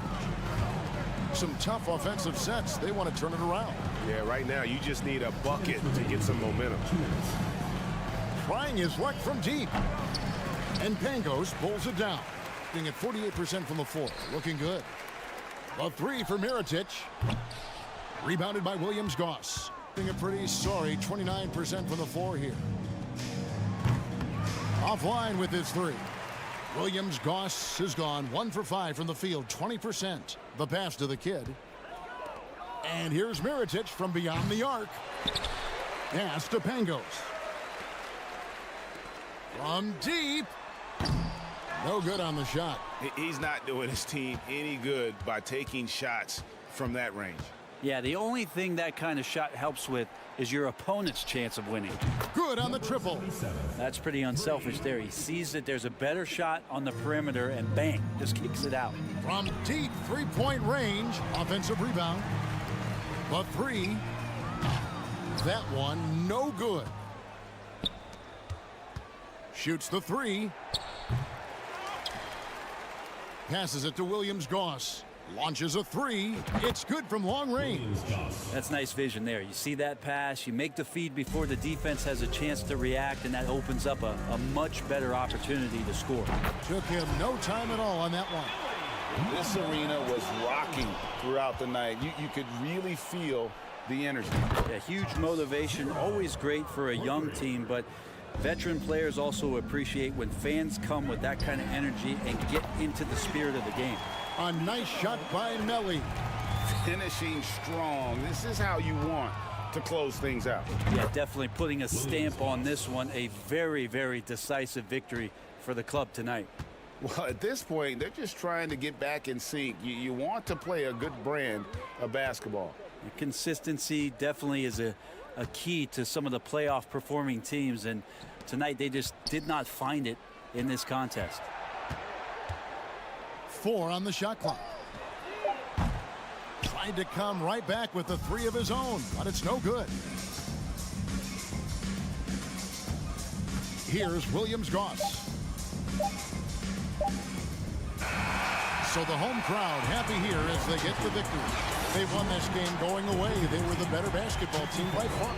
Some tough offensive sets. They want to turn it around. Yeah, right now you just need a bucket to get some momentum. Trying his luck from deep. And Pangos pulls it down. Being at 48% from the floor. Looking good. A 3 for Mirotic. Rebounded by Williams-Goss. Being a pretty sorry 29% from the floor here. Offline with his 3. Williams-Goss has gone 1 for 5 from the field. 20%. The pass to the kid. And here's Mirotic from beyond the arc. Pass to Pangos. From deep. No good on the shot. He's not doing his team any good by taking shots from that range. Yeah, the only thing that kind of shot helps with is your opponent's chance of winning. Good on the triple. That's pretty unselfish there. He sees that there's a better shot on the perimeter and bang, just kicks it out. From deep three-point range, offensive rebound. But 3. That one no good. Shoots the 3. Passes it to Williams-Goss. Launches a 3. It's good from long range. That's nice vision there. You see that pass, you make the feed before the defense has a chance to react, and that opens up a much better opportunity to score. Took him no time at all on that one. This arena was rocking throughout the night. You could really feel the energy. Yeah, huge motivation, always great for a young team, but veteran players also appreciate when fans come with that kind of energy and get into the spirit of the game. A nice shot by Melly. Finishing strong. This is how you want to close things out. Yeah, definitely putting a stamp on this one. A very, very decisive victory for the club tonight. Well, at this point, they're just trying to get back in sync. You want to play a good brand of basketball. And consistency definitely is a key to some of the playoff performing teams, and tonight they just did not find it in this contest. 4 on the shot clock. Tried to come right back with the 3 of his own, but it's no good. Here's Williams-Goss. So the home crowd happy here as they get the victory. They won this game going away. They were the better basketball team by far.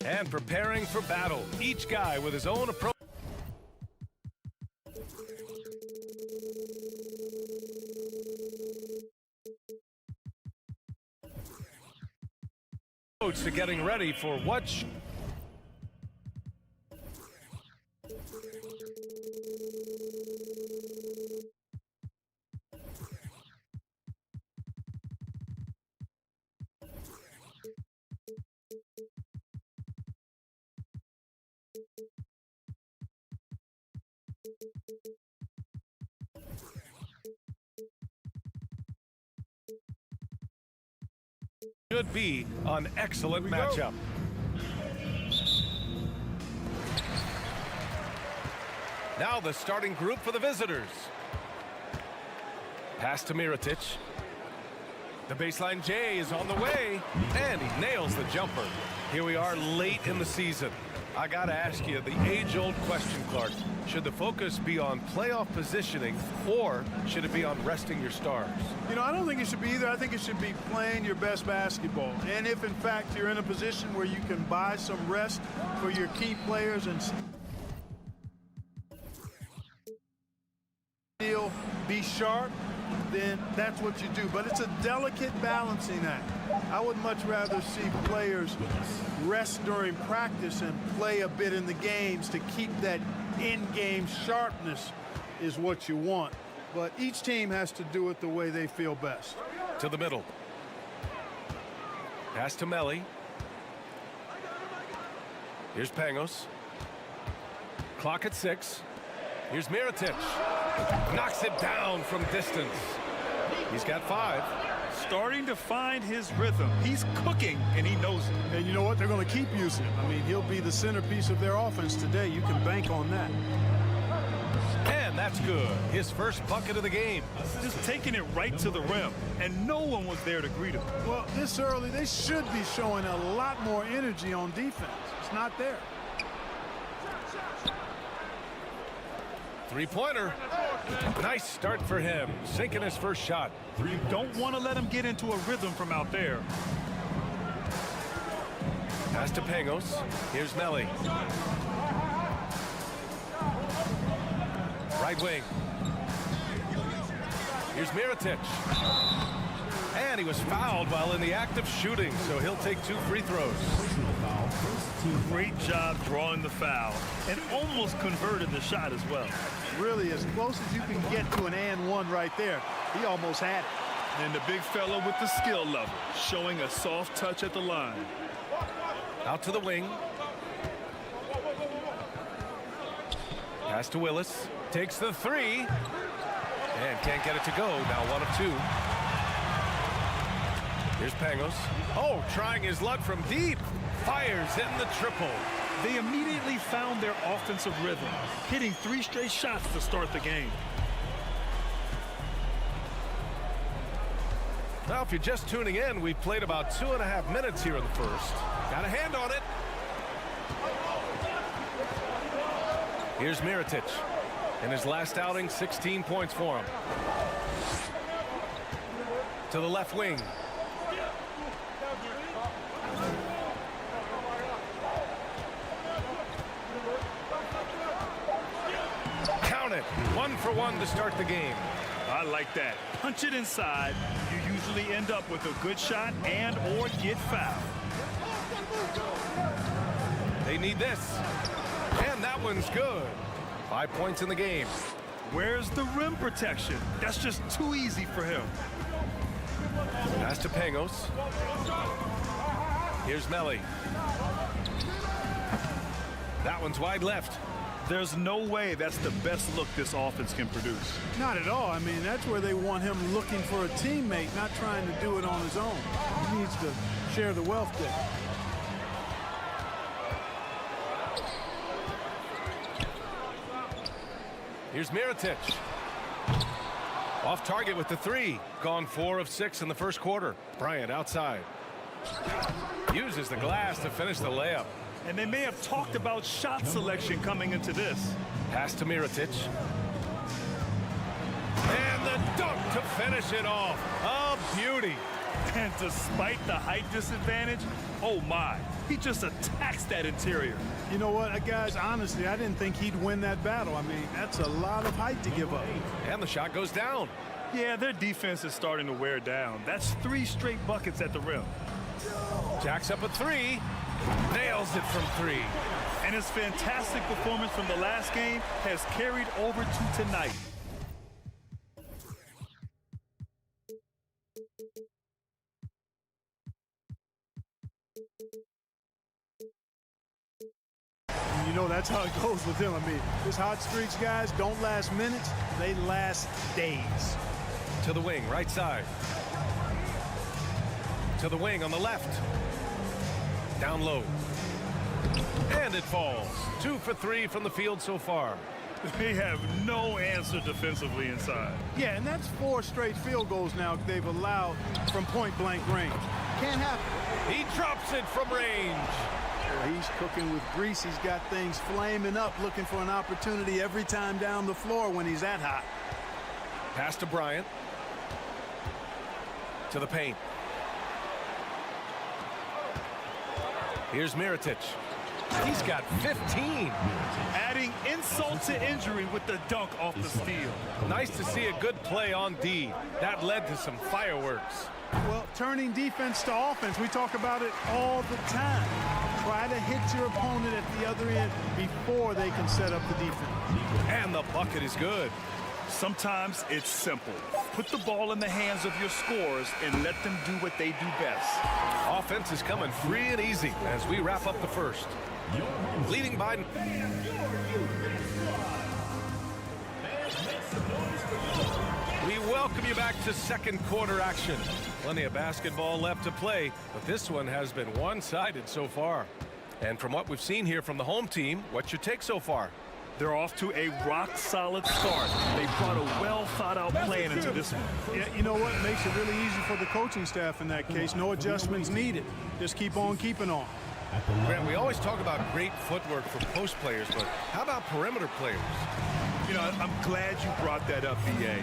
And preparing for battle, each guy with his own approach to getting ready for what should be an excellent matchup. Now the starting group for the visitors. Pass to Mirotic. The baseline J is on the way, and he nails the jumper. Here we are late in the season. I gotta ask you the age-old question, Clark. Should the focus be on playoff positioning, or should it be on resting your stars? You know, I don't think it should be either. I think it should be playing your best basketball. And if, in fact, you're in a position where you can buy some rest for your key players and still be sharp, then that's what you do. But it's a delicate balancing act. I would much rather see players rest during practice and play a bit in the games to keep that in-game sharpness is what you want. But each team has to do it the way they feel best. To the middle. Pass to Melli. Here's Pangos. Clock at 6. Here's Mirotic. Knocks it down from distance. He's got 5. Starting to find his rhythm. He's cooking, and he knows it. And you know what? They're going to keep using him. I mean, he'll be the centerpiece of their offense today. You can bank on that. And that's good. His first bucket of the game. Just taking it right to the rim, and no one was there to greet him. Well, this early, they should be showing a lot more energy on defense. It's not there. Three-pointer. Nice start for him. Sinking his first shot. You don't want to let him get into a rhythm from out there. Pass to Pangos. Here's Melli. Right wing. Here's Mirotic. And he was fouled while in the act of shooting, so he'll take 2 free throws. Great job drawing the foul and almost converted the shot as well. Really, as close as you can get to an and one right there. He almost had it. And the big fella with the skill level, showing a soft touch at the line. Out to the wing. Pass to Willis. Takes the 3. And can't get it to go. Now 1 of 2. Here's Pangos. Oh, trying his luck from deep. Fires in the triple. They immediately found their offensive rhythm, hitting 3 straight shots to start the game. Now, if you're just tuning in, we've played about 2.5 minutes here in the first. Got a hand on it. Here's Mirotic. In his last outing, 16 points for him. To the left wing. it. 1 for 1 to start the game. I like that. Punch it inside. You usually end up with a good shot and or get fouled. They need this. And that one's good. 5 points in the game. Where's the rim protection? That's just too easy for him. Pass to Pangos. Here's Melly. That one's wide left. There's no way that's the best look this offense can produce. Not at all. I mean, that's where they want him looking for a teammate, not trying to do it on his own. He needs to share the wealth there. Here's Mirotic. Off target with the 3. Gone 4 of 6 in the first quarter. Bryant outside. Uses the glass to finish the layup. And they may have talked about shot selection coming into this. Pass to Mirotic. And the dunk to finish it off. A beauty. And despite the height disadvantage, oh my, he just attacks that interior. You know what, guys, honestly, I didn't think he'd win that battle. I mean, that's a lot of height to give up. And the shot goes down. Yeah, their defense is starting to wear down. That's 3 straight buckets at the rim. Jacks up a 3. Nails it from 3. And his fantastic performance from the last game has carried over to tonight. You know, that's how it goes with him. I mean, his hot streaks, guys, don't last minutes. They last days. To the wing, right side. To the wing on the left. Down low. And it falls. 2 for 3 from the field so far. They have no answer defensively inside. Yeah, and that's 4 straight field goals now they've allowed from point-blank range. Can't happen. He drops it from range. Well, he's cooking with grease. He's got things flaming up, looking for an opportunity every time down the floor when he's that hot. Pass to Bryant. To the paint. Here's Mirotic. He's got 15. Adding insult to injury with the dunk off the steal. Nice to see a good play on D. That led to some fireworks. Well, turning defense to offense, we talk about it all the time. Try to hit your opponent at the other end before they can set up the defense. And the bucket is good. Sometimes it's simple. Put the ball in the hands of your scorers and let them do what they do best. Offense is coming free and easy as we wrap up the first. Leading by... We welcome you back to second quarter action. Plenty of basketball left to play, but this one has been one-sided so far. And from what we've seen here from the home team, what's your take so far? They're off to a rock-solid start. They brought a well-thought-out plan into this one. Yeah, you know what? It makes it really easy for the coaching staff in that case. No adjustments needed. Just keep on keeping on. Grant, we always talk about great footwork for post players, but how about perimeter players? You know, I'm glad you brought that up, B.A.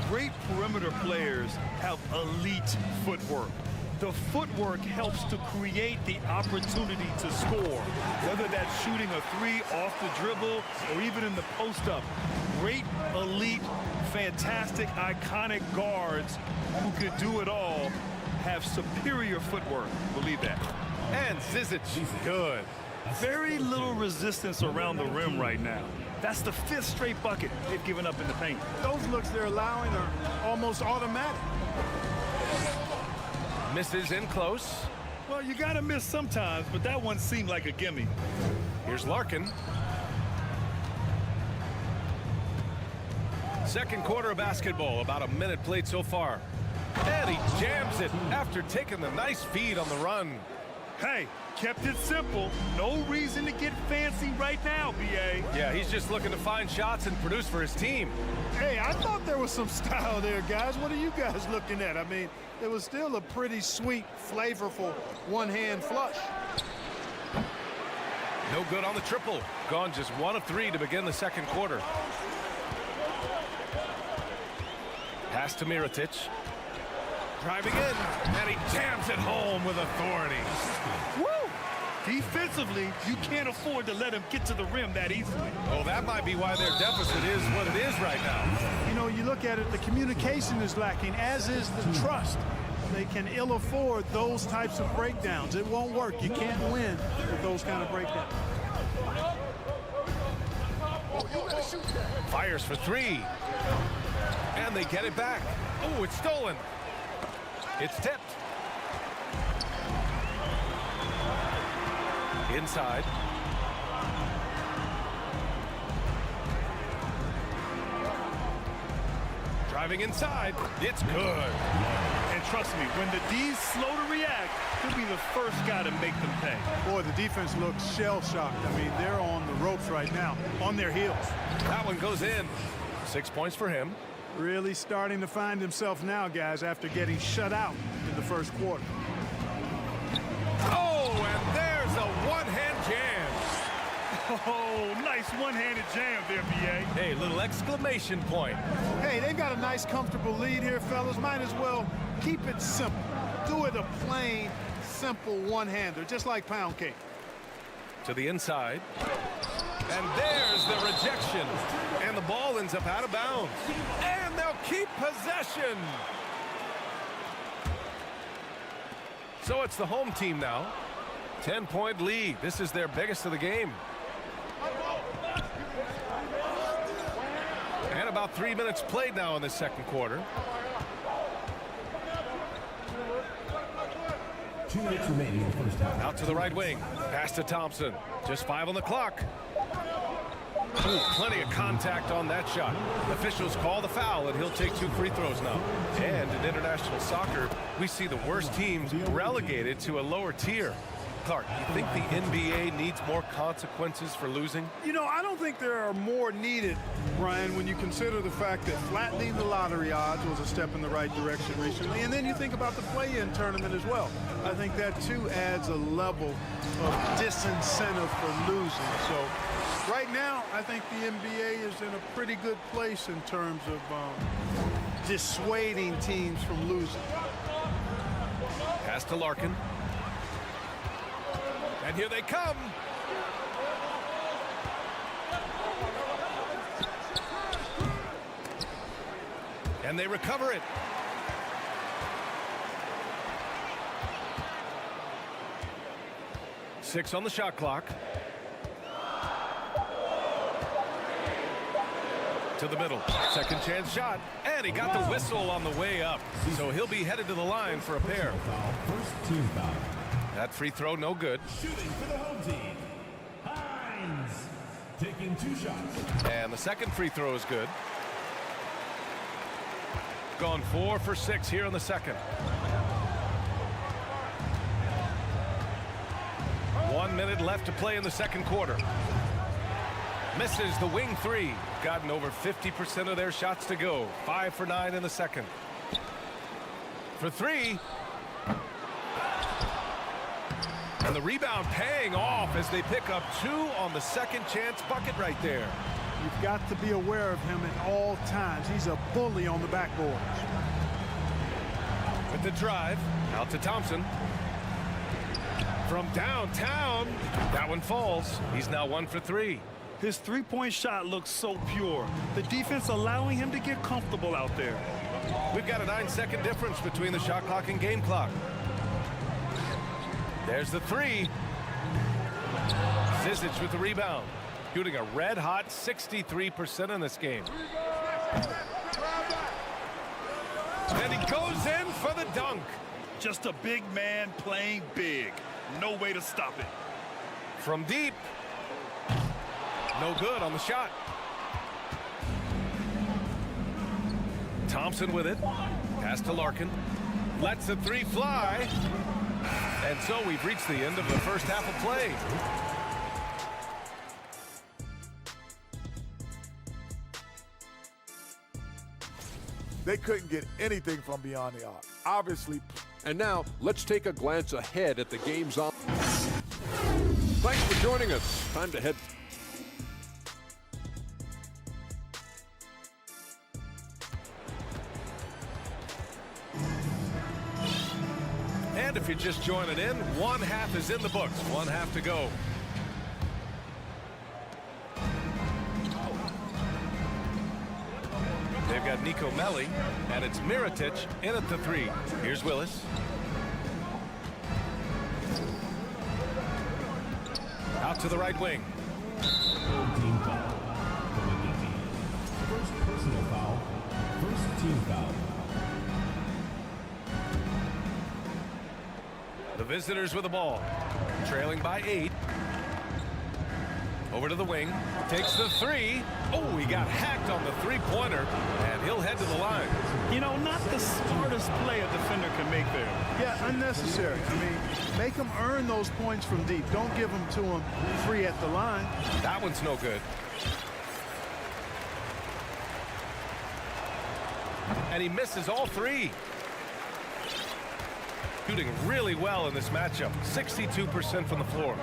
Great perimeter players have elite footwork. The footwork helps to create the opportunity to score, whether that's shooting a 3 off the dribble or even in the post-up. Great, elite, fantastic, iconic guards who can do it all have superior footwork. Believe that. And Zizic, good. Very little resistance around the rim right now. That's the 5th straight bucket they've given up in the paint. Those looks they're allowing are almost automatic. Misses in close. Well, you got to miss sometimes, but that one seemed like a gimme. Here's Larkin. Second quarter of basketball, about a minute played so far. And he jams it after taking the nice feed on the run. Hey, kept it simple. No reason to get fancy right now, B.A. Yeah, he's just looking to find shots and produce for his team. Hey, I thought there was some style there, guys. What are you guys looking at? I mean, it was still a pretty sweet, flavorful one-hand flush. No good on the triple. Gone just 1 of 3 to begin the second quarter. Pass to Mirotic. Driving in, and he jams it home with authority. Woo! Defensively, you can't afford to let him get to the rim that easily. Oh, that might be why their deficit is what it is right now. You know, you look at it, the communication is lacking, as is the trust. They can ill afford those types of breakdowns. It won't work. You can't win with those kind of breakdowns. Fires for three. And they get it back. Oh, it's stolen. It's tipped. Inside. Driving inside. It's good. And trust me, when the D's slow to react, he'll be the first guy to make them pay. Boy, the defense looks shell-shocked. I mean, they're on the ropes right now, on their heels. That one goes in. 6 points for him. Really starting to find himself now, guys, after getting shut out in the first quarter. Oh, and there's a one-hand jam. Oh, nice one-handed jam there, B.A. Hey, little exclamation point. Hey, they've got a nice, comfortable lead here, fellas. Might as well keep it simple. Do it a plain, simple one-hander, just like pound cake. To the inside. And there's the rejection. And the ball ends up out of bounds. And they'll keep possession. So it's the home team now. 10-point lead. This is their biggest of the game. And about 3 minutes played now in the second quarter. 2 minutes remaining in the first half. Out to the right wing. Pass to Thompson. Just 5 on the clock. Ooh, plenty of contact on that shot. Officials call the foul, and he'll take 2 free throws now. And in international soccer, we see the worst teams relegated to a lower tier. Clark, you think the NBA needs more consequences for losing? You know, I don't think there are more needed, Brian, when you consider the fact that flattening the lottery odds was a step in the right direction recently. And then you think about the play-in tournament as well. I think that, too, adds a level of disincentive for losing. So right now, I think the NBA is in a pretty good place in terms of dissuading teams from losing. Pass to Larkin. And here they come. And they recover it. Six on the shot clock. To the middle. Second chance shot. And he got the whistle on the way up. So he'll be headed to the line for a pair. First team foul. That free throw no good. Shooting for the home team. Hines taking 2 shots. And the second free throw is good. Gone 4 for 6 here in the second. 1 minute left to play in the second quarter. Misses the wing 3. Gotten over 50% of their shots to go. 5 for 9 in the second. For 3. And the rebound paying off as they pick up 2 on the second chance bucket right there. You've got to be aware of him at all times. He's a bully on the backboard. With the drive, out to Thompson. From downtown, that one falls. He's now 1 for 3. His three-point shot looks so pure. The defense allowing him to get comfortable out there. We've got a 9-second difference between the shot clock and game clock. There's the 3. Zizic with the rebound. Shooting a red-hot 63% in this game. And he goes in for the dunk. Just a big man playing big. No way to stop it. From deep. No good on the shot. Thompson with it. Pass to Larkin. Lets the 3 fly. And so we've reached the end of the first half of play. They couldn't get anything from beyond the arc. Obviously. And now, let's take a glance ahead at the game's on. Thanks for joining us. Time to head. And if you're just joining in, one half is in the books. One half to go. They've got Nico Melli, and it's Mirotic in at the 3. Here's Willis. Out to the right wing. Team foul. First personal foul. First team foul. The visitors with the ball. Trailing by 8. Over to the wing. Takes the 3. Oh, he got hacked on the three-pointer, and he'll head to the line. You know, not the smartest play a defender can make there. Yeah, unnecessary. I mean, make them earn those points from deep. Don't give them to them free at the line. That one's no good. And he misses all 3. Shooting really well in this matchup. 62% from the floor.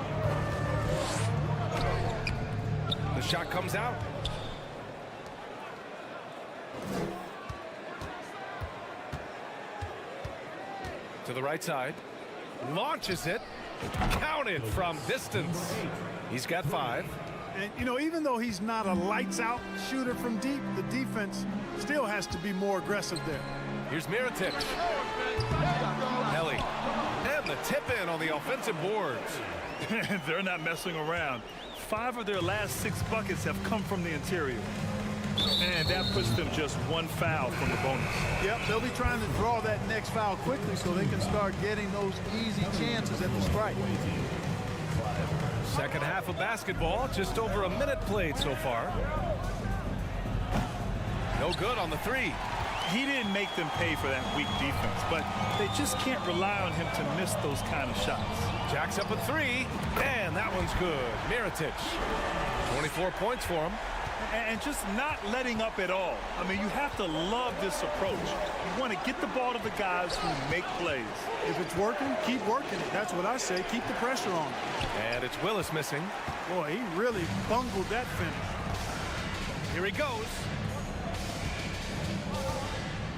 The shot comes out. To the right side. Launches it. Counted from distance. He's got 5. And, you know, even though he's not a lights-out shooter from deep, the defense still has to be more aggressive there. Here's Mirotic. Melli. And the tip-in on the offensive boards. They're not messing around. 5 of their last 6 buckets have come from the interior. And that puts them just 1 foul from the bonus. Yep, they'll be trying to draw that next foul quickly so they can start getting those easy chances at the strike. Second half of basketball, just over a minute played so far. No good on the 3. He didn't make them pay for that weak defense, but they just can't rely on him to miss those kind of shots. Jacks up a 3, and that one's good. Mirotic, 24 points for him. And just not letting up at all. I mean, you have to love this approach. You want to get the ball to the guys who make plays. If it's working, keep working it. That's what I say. Keep the pressure on. And it's Willis missing. Boy, he really bungled that finish. Here he goes.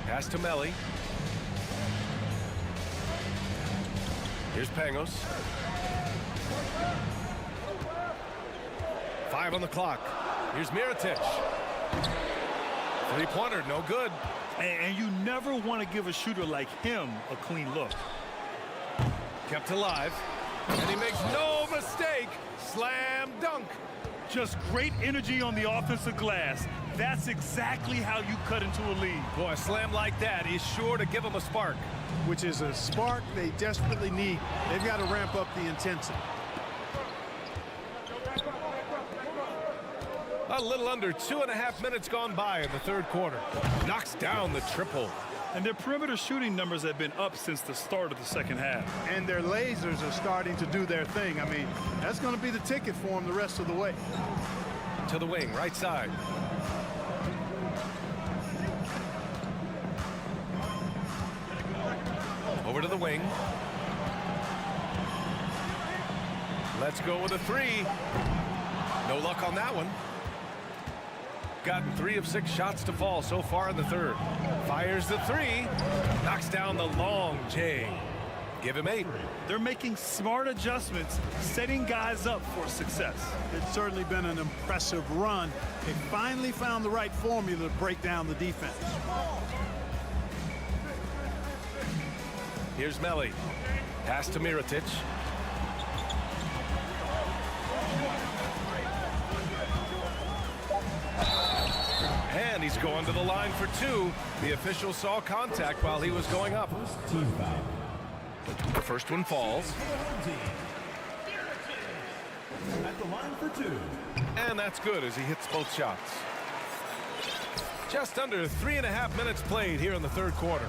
Pass to Melli. Here's Pangos. 5 on the clock. Here's Mirotic. Three-pointer, no good. And you never want to give a shooter like him a clean look. Kept alive. And he makes no mistake. Slam dunk. Just great energy on the offensive glass. That's exactly how you cut into a lead. Boy, a slam like that is sure to give them a spark. Which is a spark they desperately need. They've got to ramp up the intensity. A little under 2.5 minutes gone by in the third quarter. Knocks down the triple. And their perimeter shooting numbers have been up since the start of the second half. And their lasers are starting to do their thing. I mean, that's going to be the ticket for them the rest of the way. To the wing, right side. Over to the wing. Let's go with a 3. No luck on that one. Gotten 3 of 6 shots to fall so far in the third. Fires the 3. Knocks down the long J. Give him 8. They're making smart adjustments, setting guys up for success. It's certainly been an impressive run. They finally found the right formula to break down the defense. Here's Melli. Pass to Mirotic. And he's going to the line for 2. The official saw contact while he was going up. Team foul. The first one falls. At the line for 2. And that's good as he hits both shots. Just under 3.5 minutes played here in the third quarter.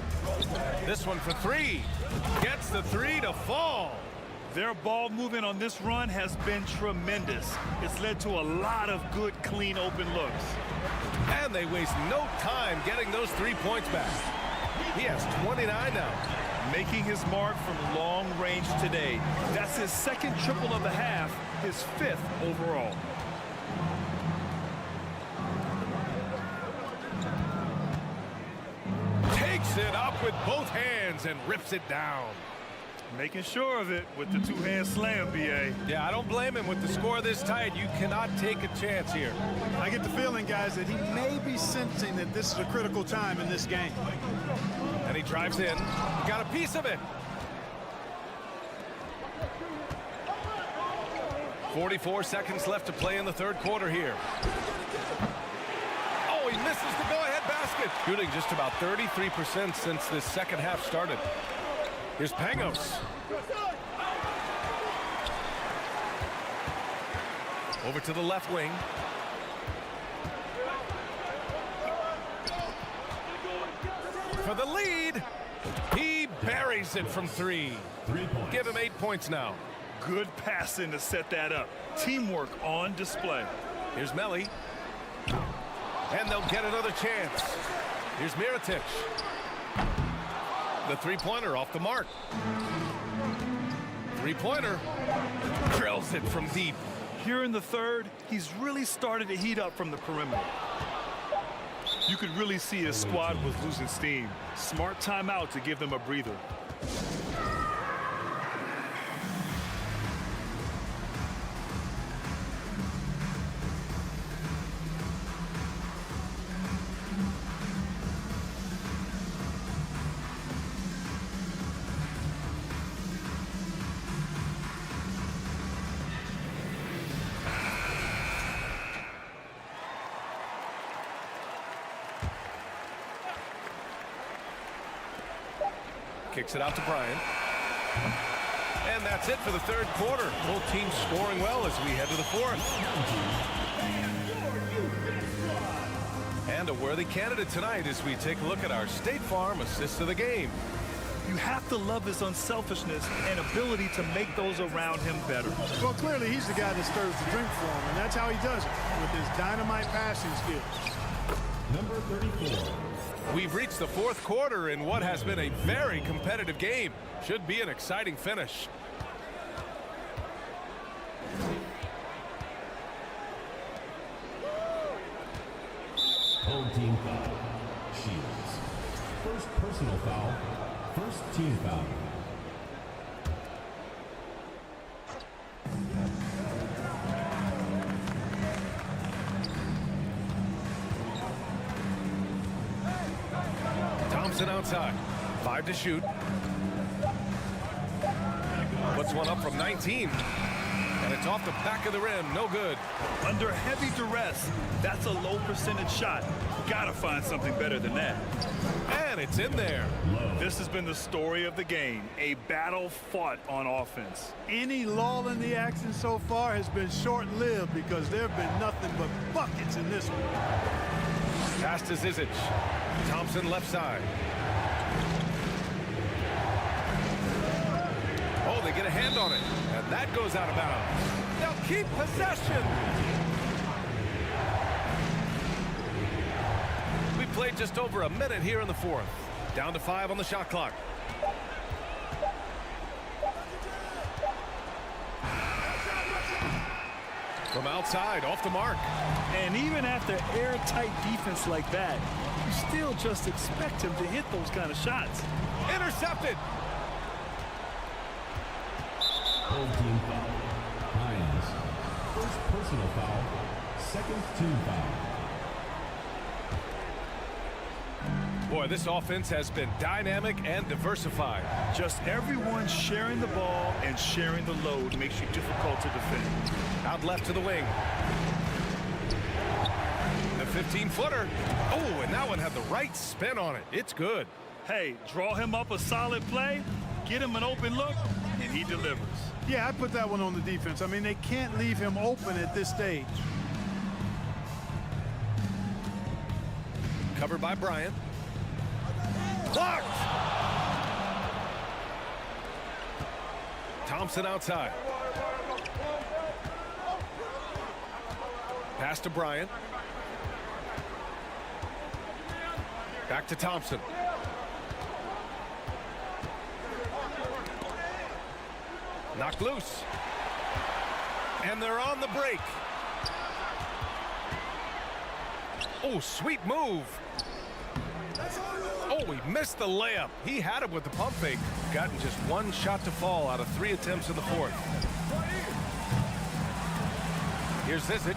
This one for 3. Gets the 3 to fall. Their ball movement on this run has been tremendous. It's led to a lot of good, clean, open looks. And they waste no time getting those 3 points back. He has 29 now. Making his mark from long range today. That's his second triple of the half, his 5th overall. Takes it up with both hands and rips it down. Making sure of it with the two-hand slam, B.A. Yeah, I don't blame him. With the score this tight, you cannot take a chance here. I get the feeling, guys, that he may be sensing that this is a critical time in this game. And he drives in. He got a piece of it. 44 seconds left to play in the third quarter here. Oh, he misses the go-ahead basket. Shooting just about 33% since this second half started. Here's Pangos. Over to the left wing. For the lead. He buries it from three. 3 points. Give him 8 points now. Good passing to set that up. Teamwork on display. Here's Melli. And they'll get another chance. Here's Mirotic. The three-pointer off the mark. Three-pointer. Drills it from deep. Here in the third, he's really started to heat up from the perimeter. You could really see his squad was losing steam. Smart timeout to give them a breather. Kicks it out to Bryant. And that's it for the third quarter. Both teams scoring well as we head to the fourth. And a worthy candidate tonight as we take a look at our State Farm assist of the game. You have to love his unselfishness and ability to make those around him better. Well, clearly he's the guy that stirs the drink for him, and that's how he does it, with his dynamite passing skills. Number 34. We've reached the fourth quarter in what has been a very competitive game. Should be an exciting finish. Home team foul. Shields. First personal foul. First team foul. Thompson outside. 5 to shoot. Puts one up from 19. And it's off the back of the rim. No good. Under heavy duress, that's a low percentage shot. Gotta find something better than that. And it's in there. This has been the story of the game. A battle fought on offense. Any lull in the action so far has been short-lived because there have been nothing but buckets in this one. Pass to Zizic. Thompson left side. Oh, they get a hand on it. And that goes out of bounds. They'll keep possession. We played just over a minute here in the fourth. Down to 5 on the shot clock. From outside, off the mark. And even after airtight defense like that, you still just expect him to hit those kind of shots. Intercepted. Home team foul. Hines. First personal foul. Second team foul. Boy, this offense has been dynamic and diversified. Just everyone sharing the ball and sharing the load makes you difficult to defend. Out left to the wing. The 15-footer. Oh, and that one had the right spin on it. It's good. Hey, draw him up a solid play, get him an open look, and he delivers. Yeah, I put that one on the defense. I mean, they can't leave him open at this stage. Covered by Bryant. Blocked! Thompson outside. Pass to Bryant. Back to Thompson. Knocked loose. And they're on the break. Oh, sweet move. Oh, he missed the layup. He had it with the pump fake. Gotten just one shot to fall out of 3 attempts in the fourth. Here's Zizic.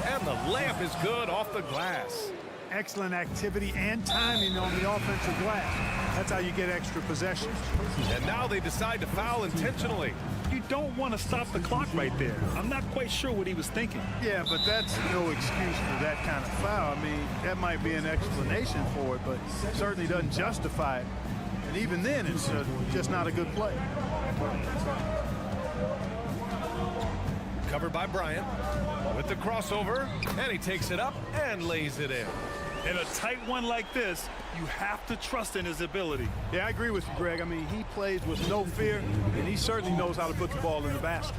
And the layup is good off the glass. Excellent activity and timing on the offensive glass. That's how you get extra possessions. And now they decide to foul intentionally. You don't want to stop the clock right there. I'm not quite sure what he was thinking. Yeah, but that's no excuse for that kind of foul. I mean, that might be an explanation for it, but certainly doesn't justify it. And even then, it's just not a good play. Covered by Bryant with the crossover, and he takes it up and lays it in. In a tight one like this, you have to trust in his ability. Yeah, I agree with you, Greg. I mean, he plays with no fear, and he certainly knows how to put the ball in the basket.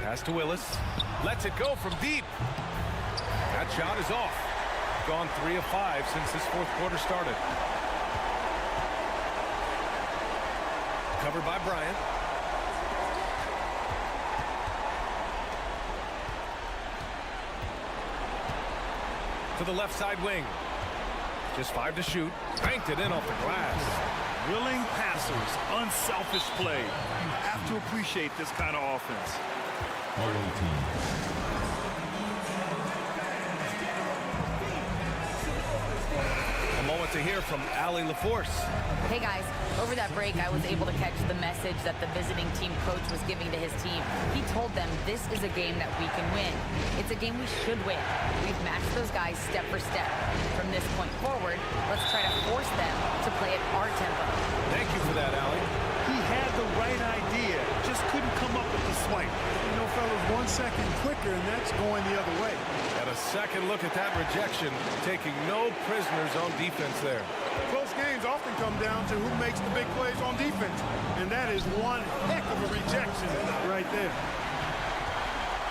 Pass to Willis. Lets it go from deep. That shot is off. Gone 3 of 5 since this fourth quarter started. Covered by Bryant. To the left side wing. Just 5 to shoot. Banked it in off the glass. Willing passers, unselfish play. You have to appreciate this kind of offense. A moment to hear from Allie LaForce. Hey guys, over that break I was able to catch the message that the visiting team coach was giving to his team. He told them this is a game that we can win. It's a game we should win. We've matched those guys step for step. From this point forward, let's try to force them to play at our tempo. Thank you for that, Allie. He had the right idea, just couldn't come up with the swipe. You know, fellas, 1 second quicker, and that's going the other way. And a second look at that rejection, taking no prisoners on defense there. Close games often come down to who makes the big plays on defense, and that is one heck of a rejection right there.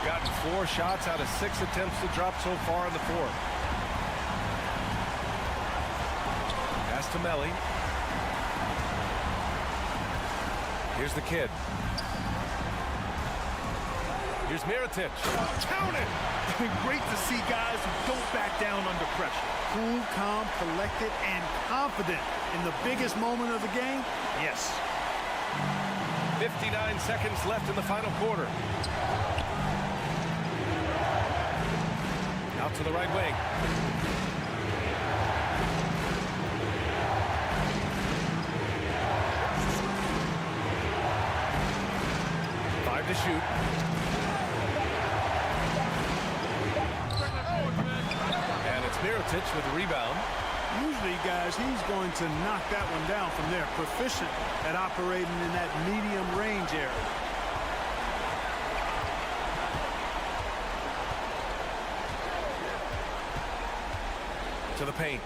Gotten 4 shots out of 6 attempts to drop so far in the fourth. Pass to Melly. Here's the kid. Here's Mirotic. Count it! Great to see guys who don't back down under pressure. Cool, calm, collected, and confident in the biggest moment of the game? Yes. 59 seconds left in the final quarter. Out to the right wing. To shoot. And it's Mirotic with the rebound. Usually, guys, he's going to knock that one down from there. Proficient at operating in that medium range area. To the paint.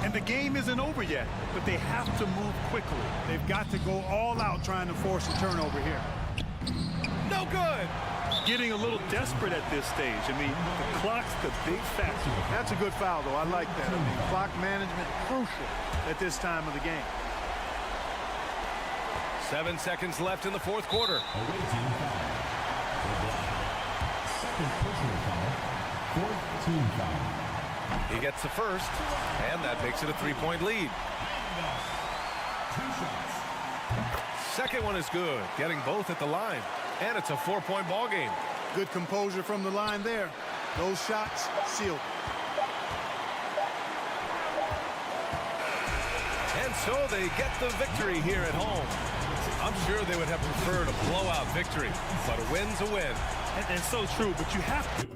And the game isn't over yet, but they have to move quickly. They've got to go all out trying to force a turnover here. No good. Getting a little desperate at this stage. I mean, the clock's the big factor. That's a good foul, though. I like that. I mean, clock management crucial at this time of the game. 7 seconds left in the fourth quarter. Second personal foul. Fourth team foul. He gets the first, and that makes it a 3-point lead. Second one is good, getting both at the line, and it's a 4-point ball game. Good composure from the line there. Those shots sealed. And so they get the victory here at home. I'm sure they would have preferred a blowout victory, but a win's a win. And so true, but you have to.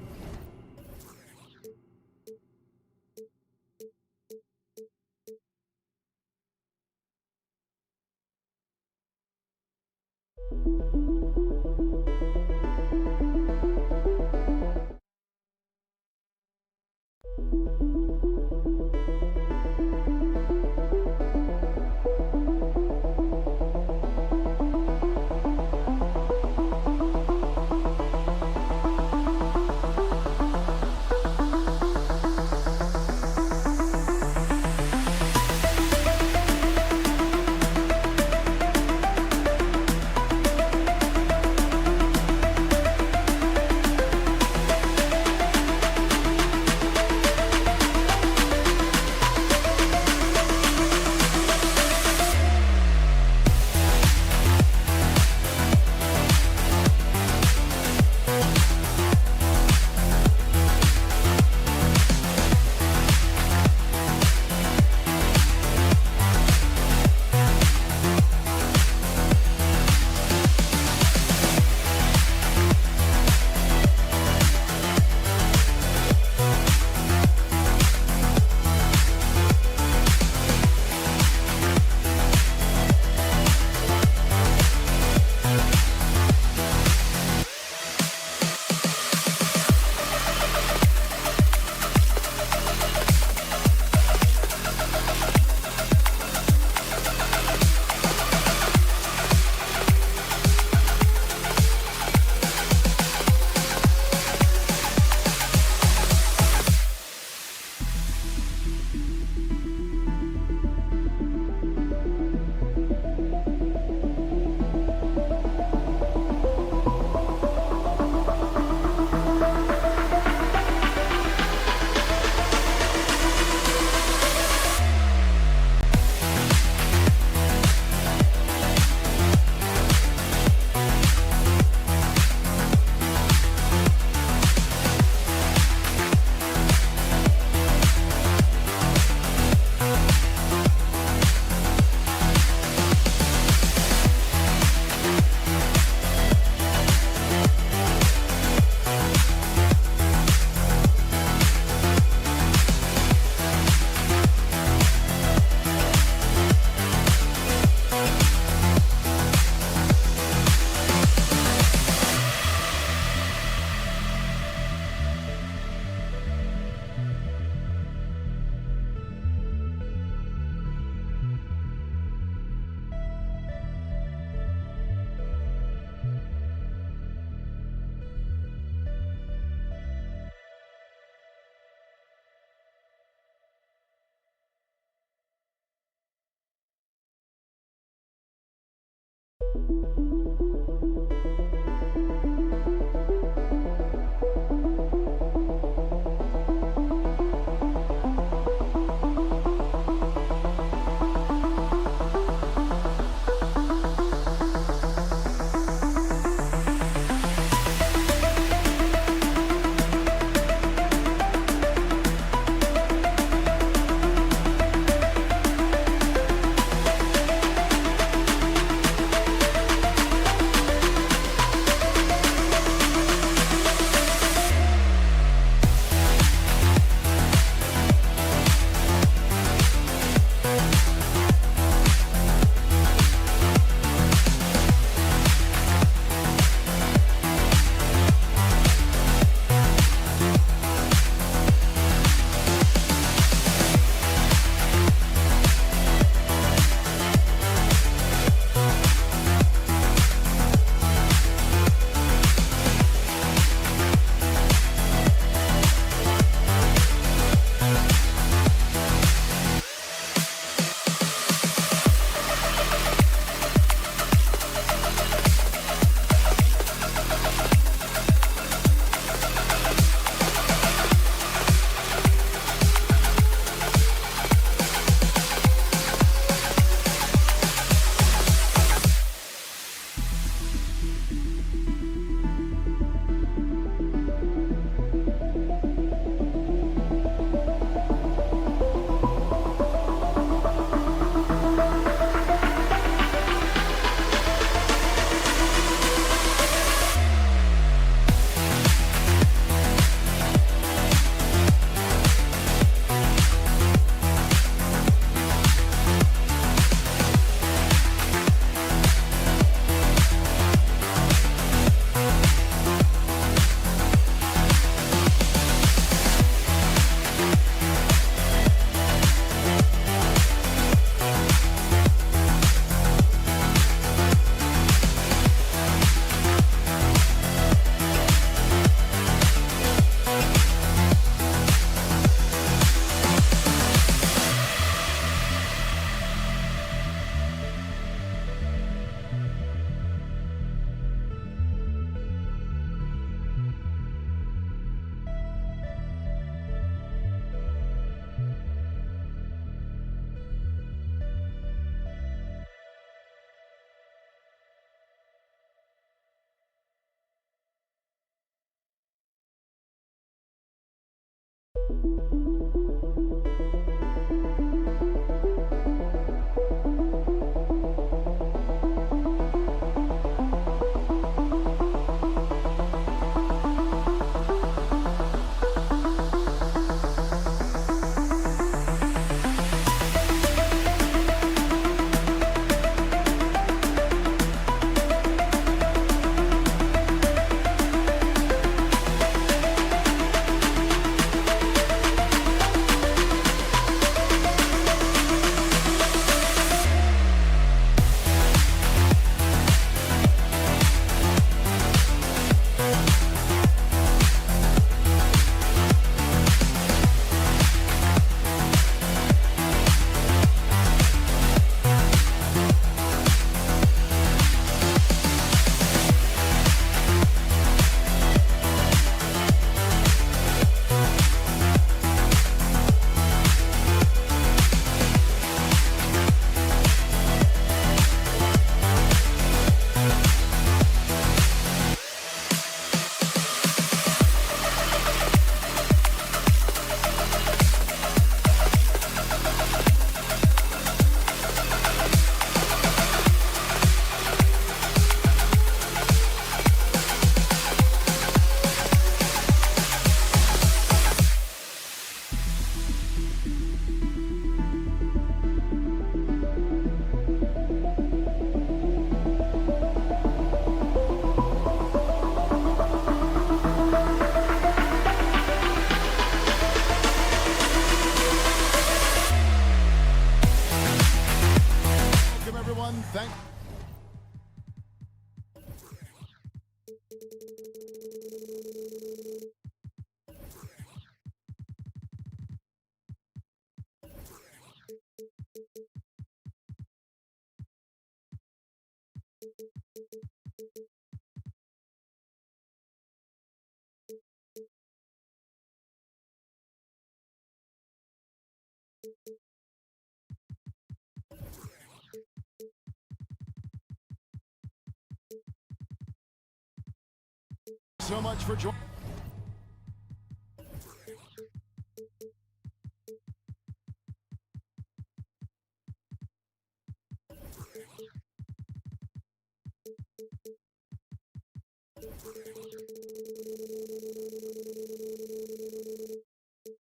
So much for joining.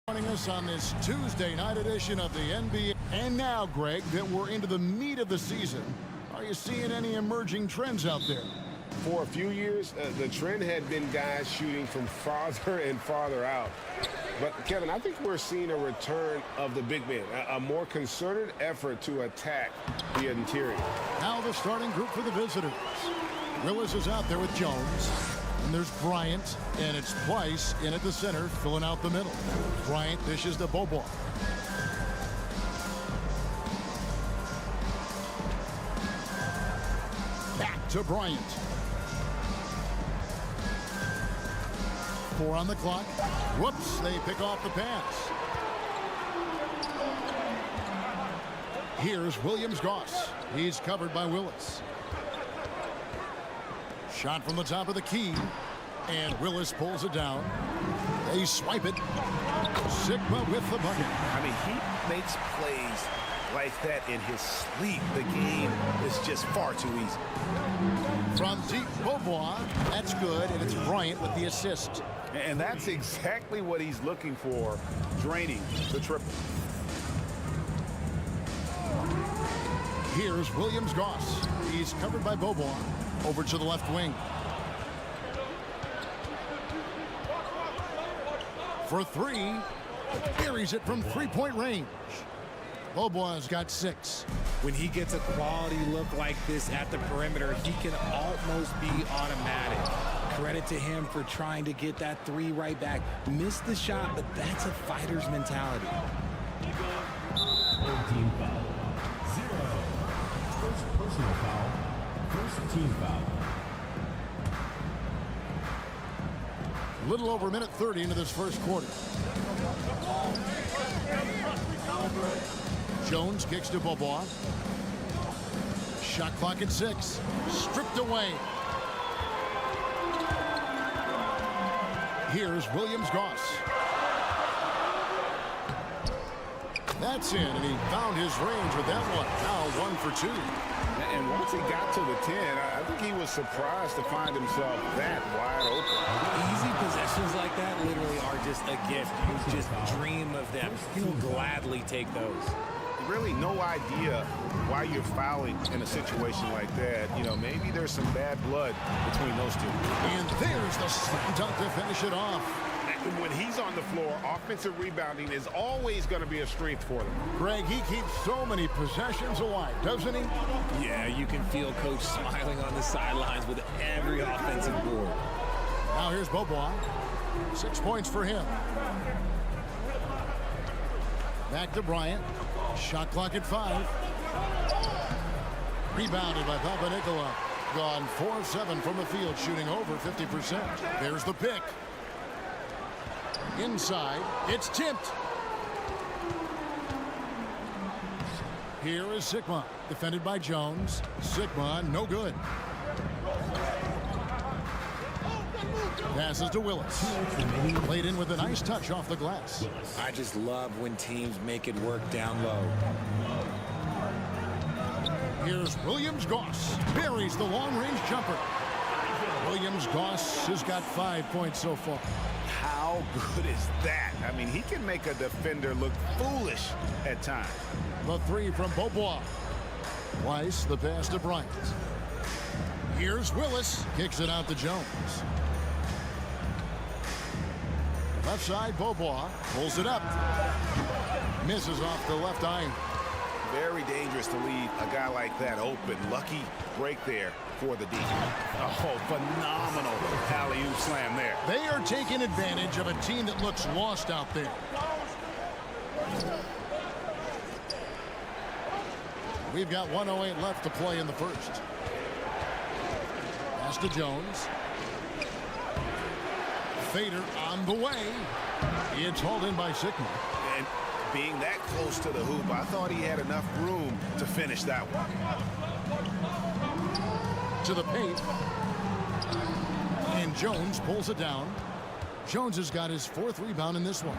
Joining us on this Tuesday night edition of the NBA. And now, Greg, that we're into the meat of the season, are you seeing any emerging trends out there? For a few years, the trend had been guys shooting from farther and farther out. But, Kevin, I think we're seeing a return of the big man, a more concerted effort to attack the interior. Now the starting group for the visitors. Willis is out there with Jones. And there's Bryant, and it's Price in at the center, filling out the middle. Bryant dishes to Bobois. Back to Bryant. 4 on the clock. Whoops, they pick off the pass. Here's Williams-Goss. He's covered by Willis. Shot from the top of the key, and Willis pulls it down. They swipe it. Sigma with the bucket. I mean, he makes plays like that in his sleep. The game is just far too easy. From deep, Bobois. That's good, and it's Bryant with the assist. And that's exactly what he's looking for, draining the triple. Here's Williams-Goss. He's covered by Bobois. Over to the left wing. For 3. Buries it from three-point range. Bobois got 6. When he gets a quality look like this at the perimeter, he can almost be automatic. Credit to him for trying to get that 3 right back. Missed the shot, but that's a fighter's mentality. Third team foul. 0. First personal foul. First team foul. A little over a minute 30 into this first quarter. Jones kicks to Bobois. Shot clock at 6. Stripped away. Here's Williams-Goss. That's in, and he found his range with that one. Now 1 for 2. And once he got to the 10, I think he was surprised to find himself that wide open. Easy possessions like that literally are just a gift. You just dream of them. He will gladly take those. Really no idea why you're fouling in a situation like that. You know, maybe there's some bad blood between those two. And there's the slam dunk to finish it off. When he's on the floor, offensive rebounding is always going to be a strength for them. Greg, he keeps so many possessions alive, doesn't he? Yeah, you can feel Coach smiling on the sidelines with every offensive board. Now here's Beaubois. 6 points for him. Back to Bryant. Shot clock at 5. Rebounded by Papanikolaou. Gone 4 of 7 from the field, shooting over 50%. There's the pick. Inside, it's tipped. Here is Sigma, defended by Jones. Sigma, no good. Passes to Willis. Played in with a nice touch off the glass. I just love when teams make it work down low. Here's Williams-Goss. Buries the long-range jumper. Williams-Goss has got 5 points so far. How good is that? I mean, he can make a defender look foolish at times. The 3 from Beaubois. Weiss, the pass to Bryant. Here's Willis. Kicks it out to Jones. Left side, Beaubois pulls it up. Misses off the left eye. Very dangerous to leave a guy like that open. Lucky break there for the defense. Oh, phenomenal alley-oop slam there. They are taking advantage of a team that looks lost out there. We've got 1:08 left to play in the first. Pass to Jones. Fader on the way. It's hauled in by Sigma. And being that close to the hoop, I thought he had enough room to finish that one. To the paint. And Jones pulls it down. Jones has got his 4th rebound in this one.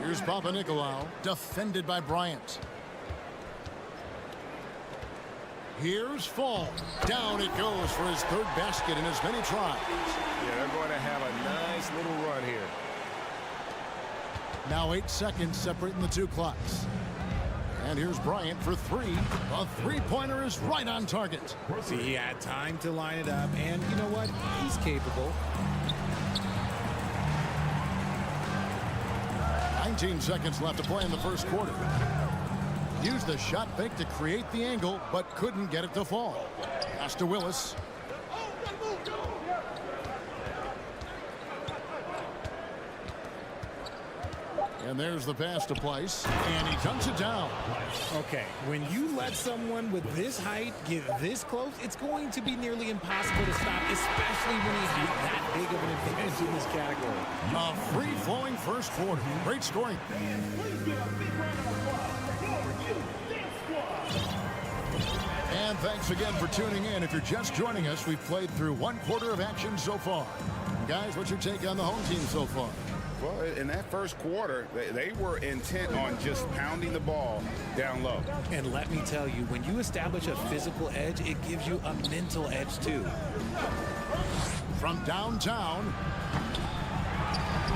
Here's Papanikolaou, defended by Bryant. Here's Fall. Down it goes for his 3rd basket in as many tries. Yeah, they're going to have a nice little run here. Now 8 seconds separating the 2 clocks. And here's Bryant for 3. A 3-pointer is right on target. See, he had time to line it up, and you know what? He's capable. 19 seconds left to play in the first quarter. Used the shot fake to create the angle, but couldn't get it to fall. Pass to Willis. And there's the pass to Place, and he dunks it down. Okay, when you let someone with this height get this close, it's going to be nearly impossible to stop, especially when he has that big of an advantage in this category. A free-flowing first quarter. Great scoring. And thanks again for tuning in. If you're just joining us, we've played through 1 quarter of action so far. Guys, what's your take on the home team so far? Well, in that first quarter, they were intent on just pounding the ball down low. And let me tell you, when you establish a physical edge, it gives you a mental edge too. From downtown.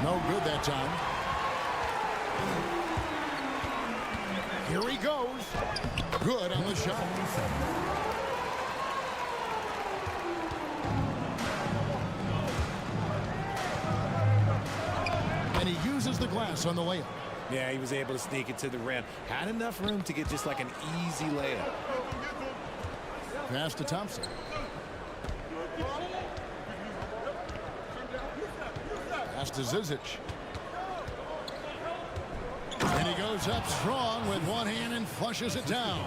No good that time. Here he goes. Good on the shot. And he uses the glass on the layup. Yeah, he was able to sneak it to the rim. Had enough room to get just like an easy layup. Pass to Thompson. Pass to Zizic. And he goes up strong with one hand and flushes it down.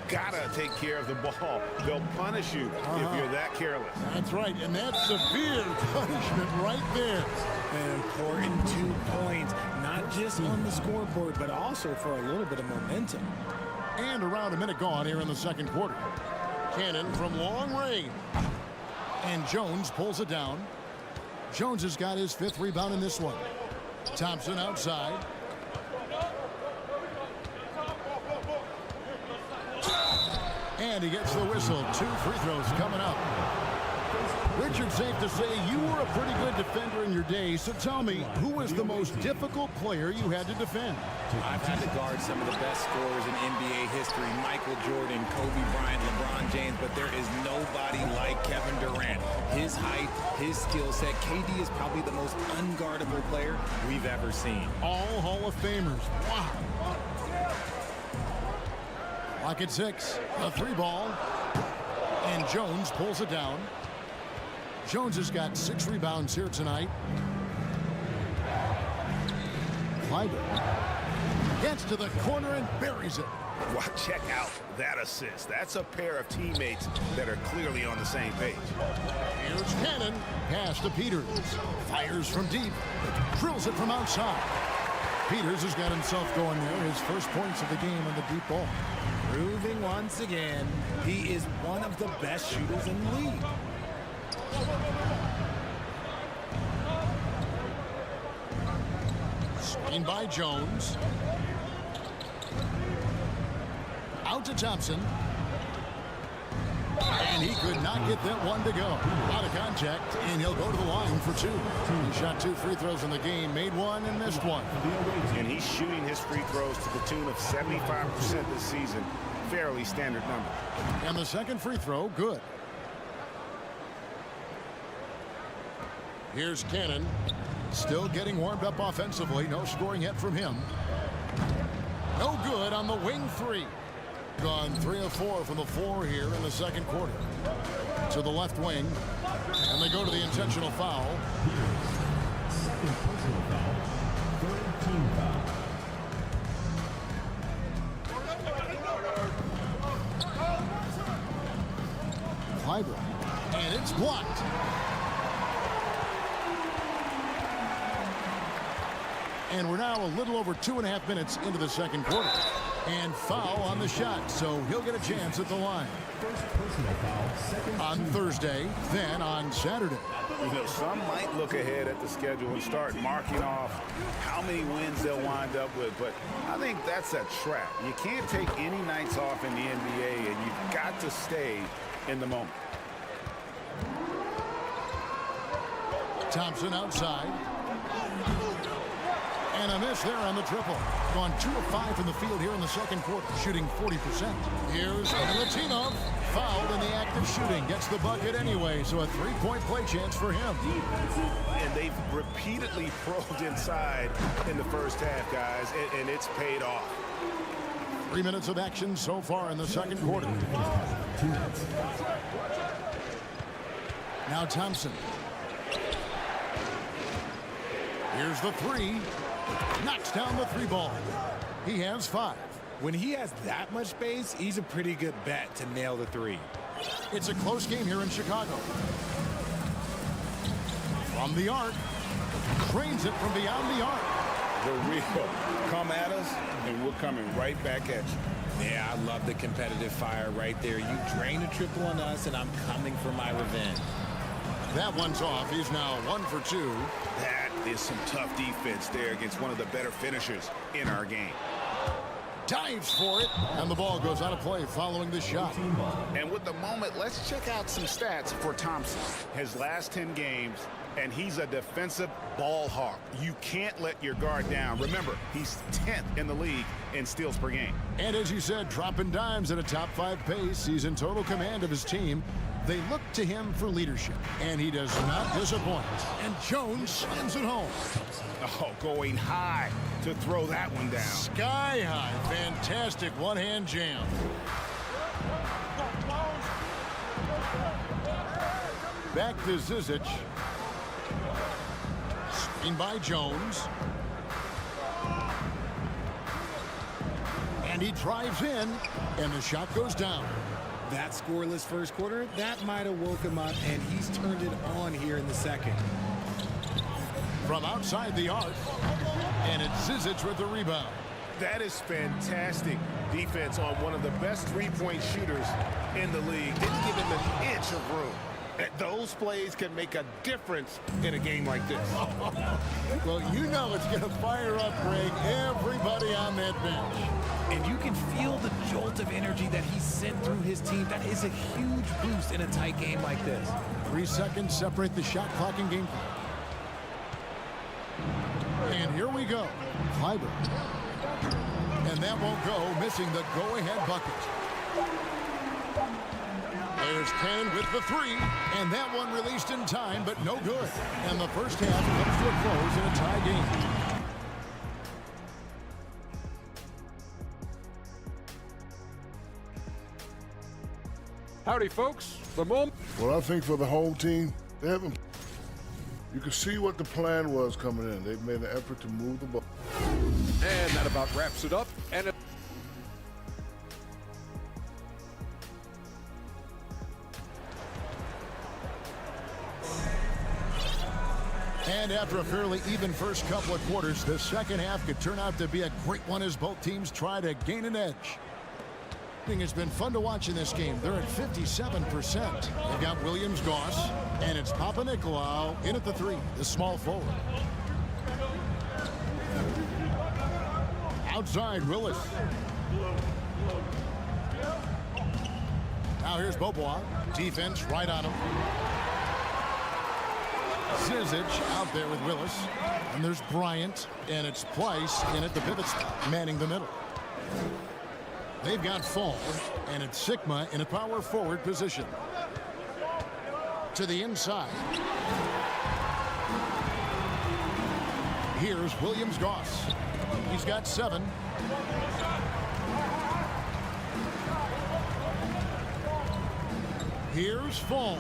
Gotta take care of the ball. They'll punish you if you're that careless. That's right, and that's severe punishment right there. An important 2 points, not just on the scoreboard, but also for a little bit of momentum. And around a minute gone here in the second quarter. Cannon from long range. And Jones pulls it down. Jones has got his 5th rebound in this one. Thompson outside. And he gets the whistle. 2 free throws coming up. Richard, safe to say you were a pretty good defender in your day, so tell me, who was the most difficult player you had to defend? I've had to guard some of the best scorers in NBA history, Michael Jordan, Kobe Bryant, LeBron James, but there is nobody like Kevin Durant. His height, his skill set, KD is probably the most unguardable player we've ever seen. All Hall of Famers. Wow. Lock at 6. A 3 ball. And Jones pulls it down. Jones has got 6 rebounds here tonight. Clyburn gets to the corner and buries it. Wow, check out that assist. That's a pair of teammates that are clearly on the same page. Here's Cannon. Pass to Peters. Fires from deep. Drills it from outside. Peters has got himself going there. His first points of the game on the deep ball. Proving once again, he is one of the best shooters in the league. Screen by Jones. Out to Thompson. And he could not get that one to go. Out of contact, and he'll go to the line for 2. He shot 2 free throws in the game, made 1 and missed 1. And he's shooting his free throws to the tune of 75% this season. Fairly standard number. And the second free throw, good. Here's Cannon. Still getting warmed up offensively. No scoring yet from him. No good on the wing 3. Gone 3 of 4 from the floor here in the second quarter. To the left wing. And they go to the intentional foul. Second personal foul. Third team foul. Clyburn. And it's blocked. And we're now a little over 2.5 minutes into the second quarter. And foul on the shot, so he'll get a chance at the line. First personal foul. Second on Thursday, then on Saturday. You know, some might look ahead at the schedule and start marking off how many wins they'll wind up with, but I think that's a trap. You can't take any nights off in the NBA, and you've got to stay in the moment. Thompson outside. And a miss there on the triple. Gone 2 of 5 from the field here in the second quarter, shooting 40%. Here's Latinov, fouled in the act of shooting. Gets the bucket anyway, so a 3-point play chance for him. And they've repeatedly probed inside in the first half, guys, and it's paid off. 3 minutes of action so far in the second quarter. Now Thompson. Here's the 3. Knocks down the 3 ball. He has 5. When he has that much space, he's a pretty good bet to nail the 3. It's a close game here in Chicago. From the arc. Trains it from beyond the arc. The real. Come at us, and we're coming right back at you. Yeah, I love the competitive fire right there. You drain a triple on us, and I'm coming for my revenge. That one's off. He's now 1 for 2. That is some tough defense there against one of the better finishers in our game. Dives for it, and the ball goes out of play following the shot. And with the moment, let's check out some stats for Thompson. His last 10 games, and he's a defensive ball hawk. You can't let your guard down. Remember, he's 10th in the league in steals per game. And as you said, dropping dimes at a top 5 pace. He's in total command of his team. They look to him for leadership, and he does not disappoint. And Jones slams it home. Oh, going high to throw that one down. Sky high. Fantastic one-hand jam. Back to Zizic. Screen by Jones. And he drives in, and the shot goes down. That scoreless first quarter, that might have woke him up, and he's turned it on here in the second. From outside the arc, and it's Zizic with the rebound. That is fantastic defense on one of the best three-point shooters in the league. Didn't give him an inch of room. Those plays can make a difference in a game like this. Well, you know it's going to fire up, Greg, everybody on that bench. And you can feel the jolt of energy that he sent through his team. That is a huge boost in a tight game like this. 3 seconds separate the shot clock and game clock. And here we go. Kleiber. And that won't go, missing the go-ahead bucket. There's Ken with the 3, and that one released in time, but no good. And the first half comes to a close in a tie game. Howdy, folks. The moment. Well, I think for the whole team, they haven't. You can see what the plan was coming in. They've made an effort to move the ball. And that about wraps it up. And after a fairly even first couple of quarters, the second half could turn out to be a great one as both teams try to gain an edge. It's been fun to watch in this game. They're at 57%. They've got Williams Goss, and it's Papa Nicolau in at the 3, the small forward. Outside, Willis. Now here's Bobois. Defense right on him. Zizic out there with Willis. And there's Bryant, and it's Price in at the pivot spot, manning the middle. They've got Fall, and it's Sigma in a power forward position. To the inside. Here's Williams Goss. He's got 7. Here's Fall.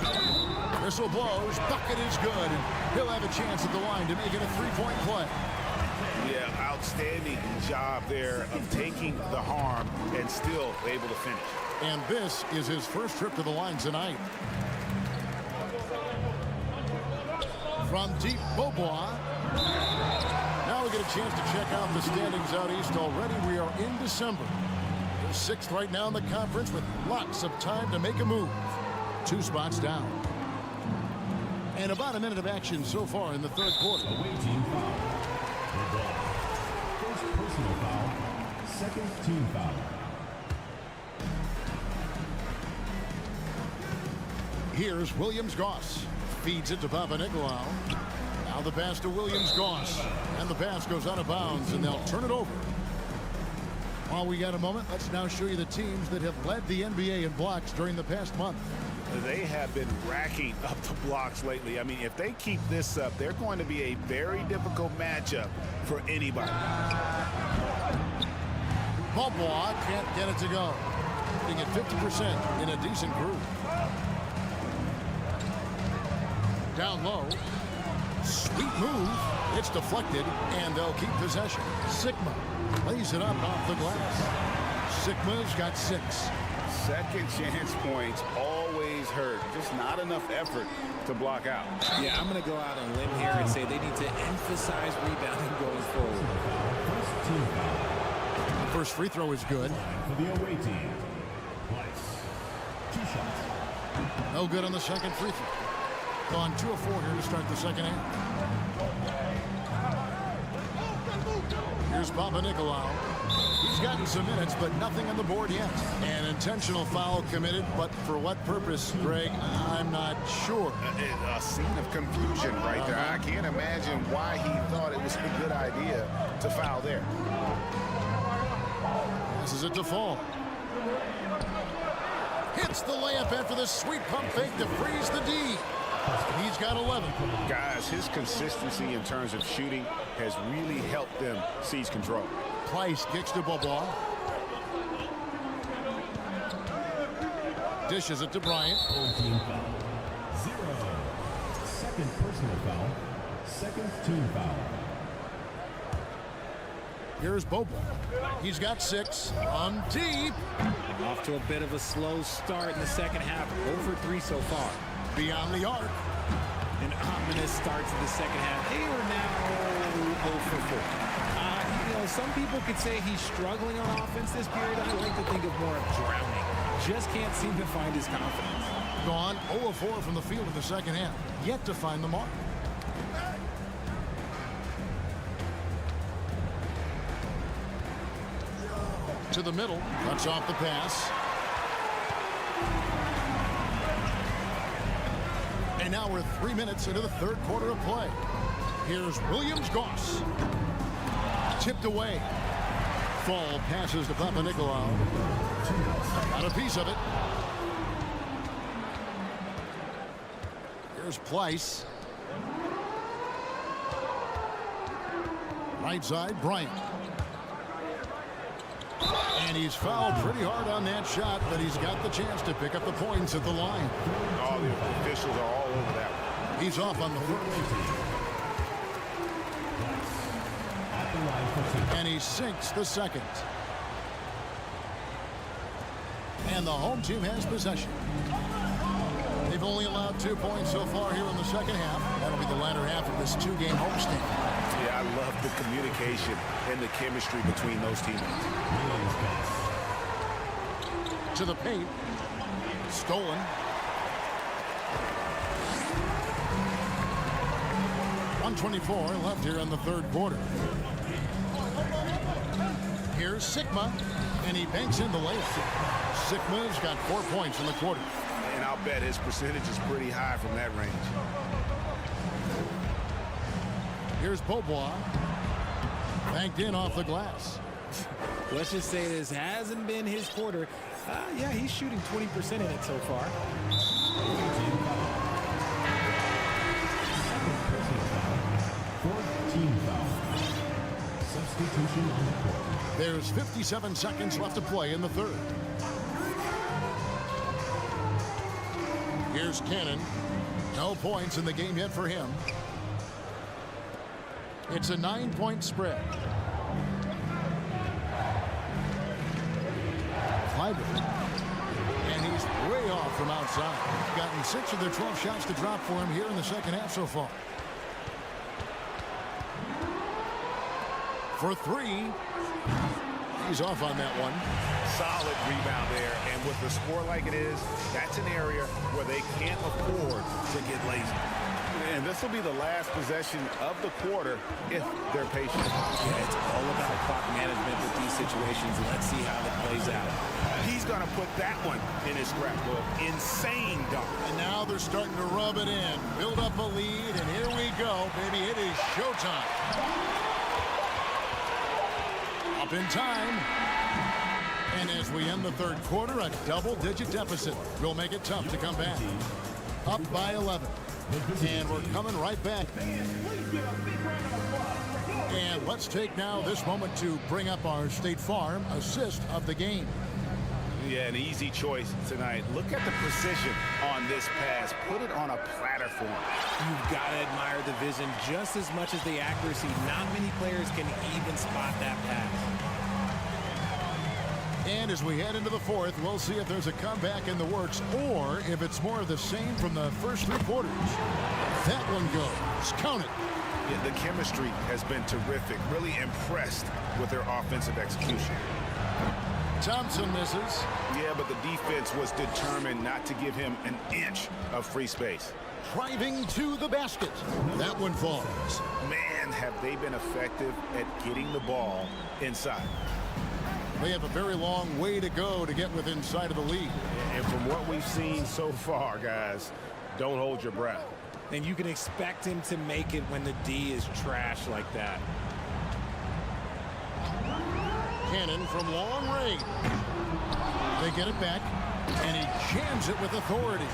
Whistle blows. Bucket is good. And he'll have a chance at the line to make it a 3-point play. Yeah, outstanding job there of taking the harm and still able to finish. And this is his first trip to the line tonight. From deep, Bobois. Now we get a chance to check out the standings out east already. We are in December. They're 6th right now in the conference with lots of time to make a move. 2 spots down. And about a minute of action so far in the third quarter. Away team foul. First personal foul. Second team foul. Here's Williams Goss. Feeds it to Papa Nicolau. Now the pass to Williams Goss. And the pass goes out of bounds, and they'll turn it over. While we got a moment, let's now show you the teams that have led the NBA in blocks during the past month. They have been racking up the blocks lately. I mean, if they keep this up, they're going to be a very difficult matchup for anybody. Bobois can't get it to go. Being at 50% in a decent groove. Down low. Sweet move. It's deflected, and they'll keep possession. Sigma lays it up off the glass. Sigma's got 6. Second chance points always hurt. Just not enough effort to block out. Yeah, I'm going to go out on a limb here and say they need to emphasize rebounding going forward. The first free throw is good. For the away team. Price. 2 shots. No good on the second free throw. Gone 2 of 4 here to start the second half. Here's Papa Nicolau. He's gotten some minutes, but nothing on the board yet. An intentional foul committed, but for what purpose, Greg? I'm not sure. A scene of confusion right there. I can't imagine why he thought it was a good idea to foul there. This is it to Fall. Hits the layup after the sweet pump fake to freeze the D. He's got 11. Guys, his consistency in terms of shooting has really helped them seize control. Price kicks to Bobois. Dishes it to Bryant. Team foul. 0. Second personal foul. Second team foul. Here's Bobois. He's got 6 on deep. Off to a bit of a slow start in the second half. 0 for 3 so far. Beyond the arc. An ominous start to the second half. They are now 0 for 4. Some people could say he's struggling on offense this period. I like to think of more of drowning. Just can't seem to find his confidence. Gone 0 of 4 from the field in the second half. Yet to find the mark. To the middle. Cuts off the pass. And now we're 3 minutes into the third quarter of play. Here's Williams-Goss. Tipped away. Fall passes to Papanikolaou. Got a piece of it. Here's Pleiss. Right side, Bryant. And he's fouled pretty hard on that shot, but he's got the chance to pick up the points at the line. All the officials are all over that one. He's off on the first. And he sinks the second. And the home team has possession. They've only allowed 2 points so far here in the second half. That'll be the latter half of this two-game homestand. Yeah, I love the communication and the chemistry between those teammates. To the paint. Stolen. .124 left here in the third quarter. Here's Sigma, and he banks in the layup. Sigma's got 4 points in the quarter. And I'll bet his percentage is pretty high from that range. Here's Beaubois. Banked in off the glass. Let's just say this hasn't been his quarter. Yeah, he's shooting 20% in it so far. Substitution on the court. There's 57 seconds left to play in the third. Here's Cannon. No points in the game yet for him. It's a 9-point spread. Clyburn. And he's way off from outside. He's gotten 6 of their 12 shots to drop for him here in the second half so far. For 3. He's off on that one. Solid rebound there, and with the score like it is, that's an area where they can't afford to get lazy. And this will be the last possession of the quarter if they're patient. Yeah, it's all about clock management with these situations. Let's see how that plays out. He's going to put that one in his scrapbook. Insane dunk. And now they're starting to rub it in. Build up a lead, and here we go, baby. It is showtime. Up in time. And as we end the third quarter, a double-digit deficit will make it tough to come back. Up by 11. And we're coming right back. And let's take now this moment to bring up our State Farm assist of the game. Yeah, an easy choice tonight. Look at the precision on this pass. Put it on a platter for him. You've got to admire the vision just as much as the accuracy. Not many players can even spot that pass. And as we head into the fourth, we'll see if there's a comeback in the works or if it's more of the same from the first 3 quarters. That one goes. Count it. Yeah, the chemistry has been terrific. Really impressed with their offensive execution. Thompson misses. Yeah, but the defense was determined not to give him an inch of free space. Driving to the basket. That one falls. Man, have they been effective at getting the ball inside. They have a very long way to go to get within sight of the lead. And from what we've seen so far, guys, don't hold your breath. And you can expect him to make it when the D is trash like that. Cannon from long range. They get it back, and he jams it with authority.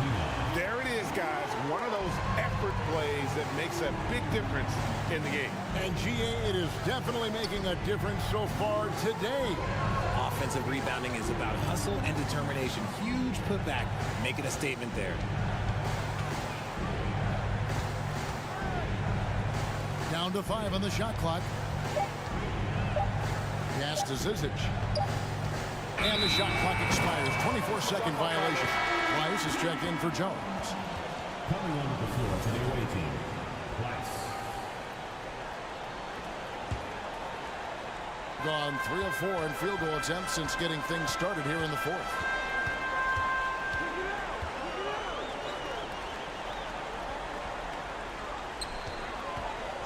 There it is, guys. One of those effort plays that makes a big difference in the game. And GA, it is definitely making a difference so far today. Offensive rebounding is about hustle and determination. Huge putback, making a statement there. Down to 5 on the shot clock. Pass to Zizic. And the shot clock expires. 24-second violation. Weiss is checked in for Jones. Coming onto the floor for the away team, Weiss. Gone 3 of 4 in field goal attempts since getting things started here in the fourth.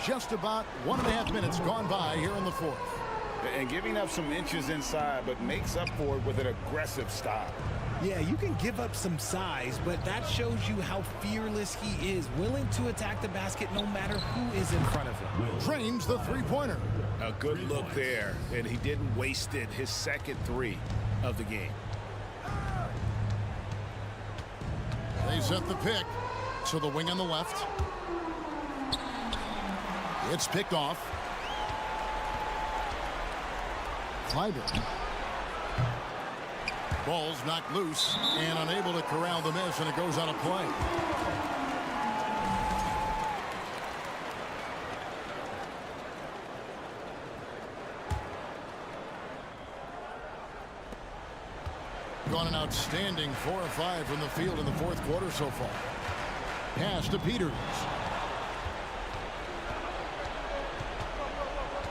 Just about 1.5 minutes gone by here in the fourth. And giving up some inches inside, but makes up for it with an aggressive style. Yeah, you can give up some size, but that shows you how fearless he is, willing to attack the basket no matter who is in front of him. Drains the three-pointer. A good look there, and he didn't waste it. His second three of the game. They set the pick to the wing on the left. It's picked off. Clyburn. Ball's knocked loose and unable to corral the miss, and it goes out of play. Gone an outstanding 4 or 5 from the field in the fourth quarter so far. Pass to Peters.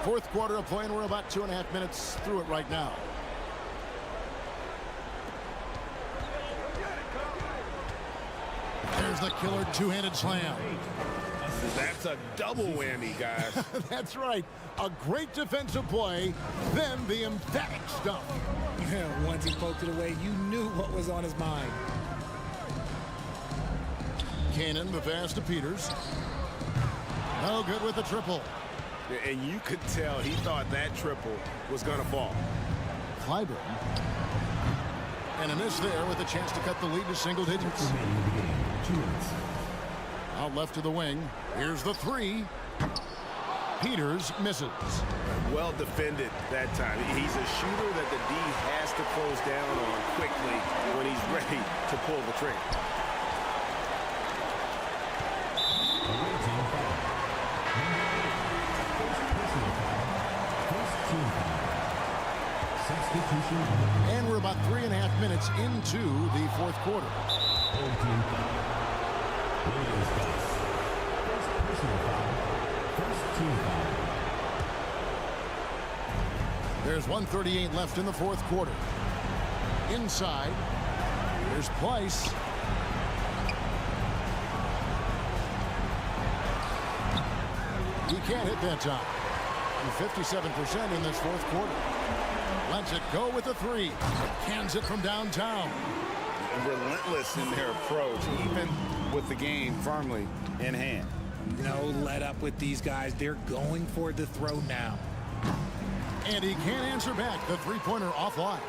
Fourth quarter of play, and we're about 2.5 minutes through it right now. There's the killer two-handed slam. That's a double whammy, guys. That's right. A great defensive play, then the emphatic stuff. Once he poked it away, you knew what was on his mind. Cannon, the pass to Peters. No good with the triple. And you could tell he thought that triple was going to fall. Clyburn. And a miss there with a chance to cut the lead to single digits. Out left to the wing. Here's the three. Peters misses. Well defended that time. He's a shooter that the D has to close down on quickly when he's ready to pull the trigger. And we're about 3.5 minutes into the fourth quarter. There's 1:38 left in the fourth quarter. Inside, there's Pleiss. He can't hit that time. 57% in this fourth quarter. Lets it go with the three. Cans it from downtown. And relentless in their approach, even with the game firmly in hand. No let up with these guys. They're going for the throw now. And he can't answer back. The three-pointer offline.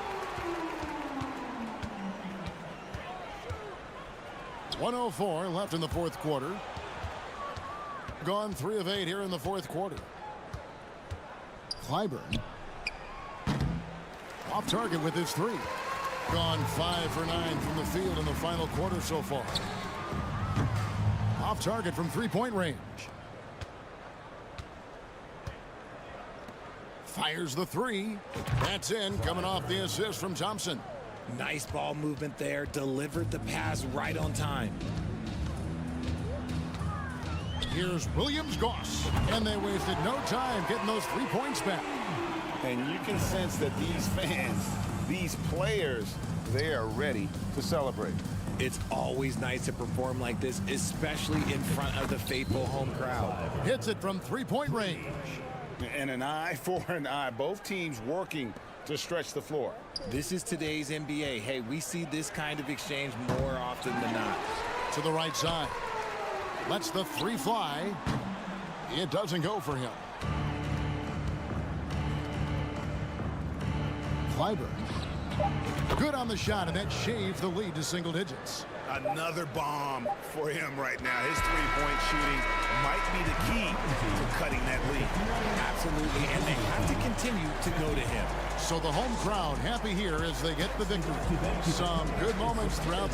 1:04 left in the fourth quarter. Gone 3 of 8 here in the fourth quarter. Clyburn. Off target with his three. Gone 5 for 9 from the field in the final quarter so far. Off target from three-point range. Fires the three. That's in, coming off the assist from Thompson. Nice ball movement there. Delivered the pass right on time. Here's Williams-Goss. And they wasted no time getting those 3 points back. And you can sense that these fans, these players, they are ready to celebrate. It's always nice to perform like this, especially in front of the faithful home crowd. Hits it from three-point range. And an eye for an eye. Both teams working to stretch the floor. This is today's NBA. Hey, we see this kind of exchange more often than not. To the right side. Lets the three fly. It doesn't go for him. Clyburn. Good on the shot, and that shaves the lead to single digits. Another bomb for him right now. His three-point shooting might be the key to cutting that lead. Absolutely, and they have to continue to go to him. So the home crowd happy here as they get the victory. Some good moments throughout.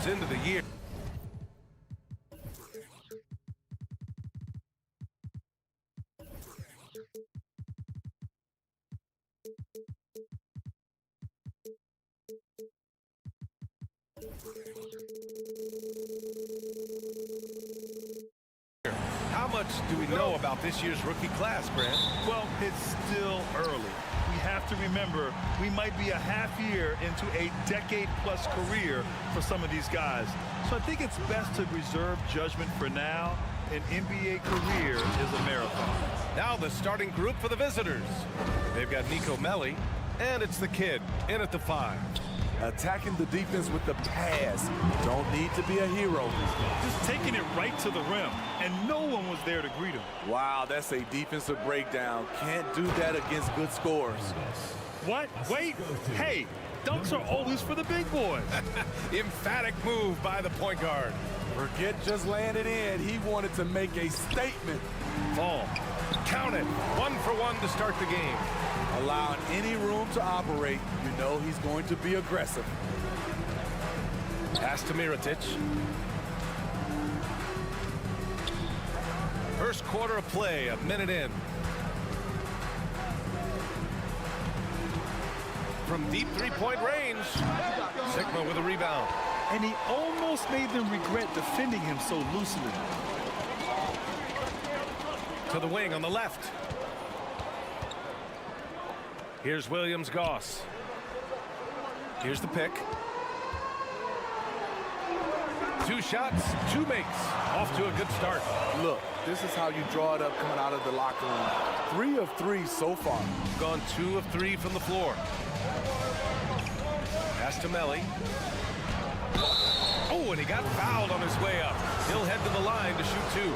months into the year. How much do we know about this year's rookie class, Grant? Well, it's still early. We have to remember we might be a half year into a decade-plus career for some of these guys. So I think it's best to reserve judgment for now. An NBA career is a marathon. Now the starting group for the visitors. They've got Nico Melli, and it's the kid in at the 5. Attacking the defense with the pass. Don't need to be a hero. Just taking it right to the rim, and no one was there to greet him. Wow, that's a defensive breakdown. Can't do that against good scores. What? Wait. Hey, dunks are always for the big boys. Emphatic move by the point guard. Forget just laying it in. He wanted to make a statement. Ball. Count it. 1 for 1 to start the game. Allowing any room to operate, you know he's going to be aggressive. Pass to Mirotic. First quarter of play, a minute in. From deep three-point range, Sigma with a rebound. And he almost made them regret defending him so loosely. To the wing on the left. Here's Williams-Goss. Here's the pick. 2 shots, 2 makes. Off to a good start. Look, this is how you draw it up coming out of the locker room. 3 of 3 so far. Gone 2 of 3 from the floor. Pass to Melli. Oh, and he got fouled on his way up. He'll head to the line to shoot 2.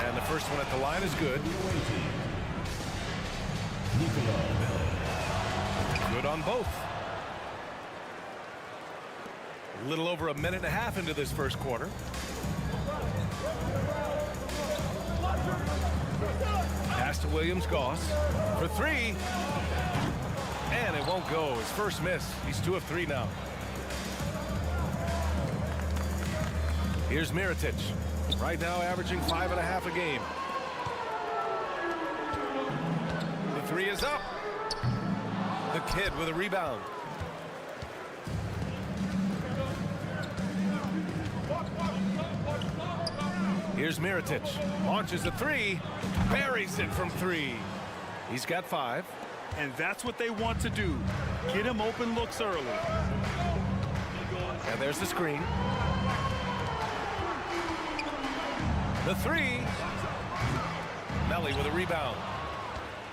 And the first one at the line is good. Good on both. A little over a minute and a half into this first quarter. Pass to Williams-Goss for 3. And it won't go. His first miss. He's 2 of 3 now. Here's Mirotic. Right now averaging 5.5 a game. The 3 is up. The kid with a rebound. Here's Mirotic. Launches a 3. Buries it from 3. He's got 5. And that's what they want to do. Get him open looks early. And there's the screen. The 3. Melli with a rebound.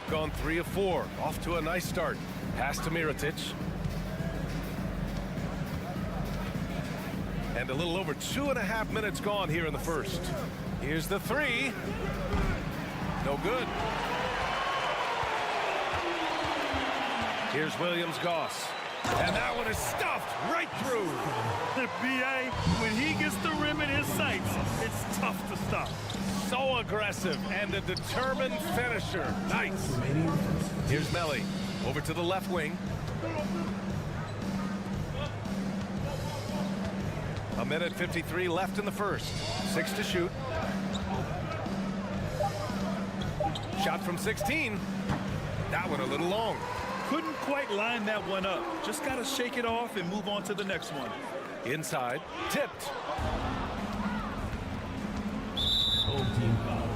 Gone 3 of 4. Off to a nice start. Pass to Mirotic. And a little over 2.5 minutes gone here in the first. Here's the 3. No good. Here's Williams-Goss. And that one is stuffed right through. The BA, when he gets the rim in his sights, it's tough to stop. So aggressive and a determined finisher. Nice. Here's Melli. Over to the left wing. A minute 53 left in the first. 6 to shoot. Shot from 16. That one a little long. Couldn't quite line that one up. Just got to shake it off and move on to the next one. Inside. Tipped. Home team foul.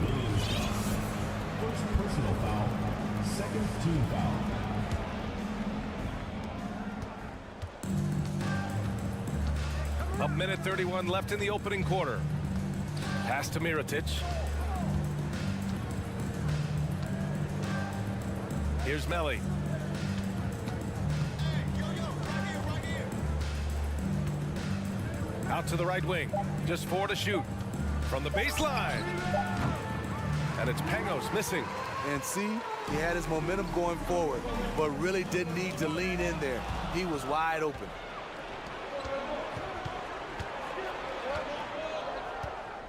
Williams-Goss. First personal foul. Second team foul. A minute 31 left in the opening quarter. Pass to Mirotic. Here's Melli. Out to the right wing. Just 4 to shoot. From the baseline. And it's Pangos missing. And see, he had his momentum going forward, but really didn't need to lean in there. He was wide open.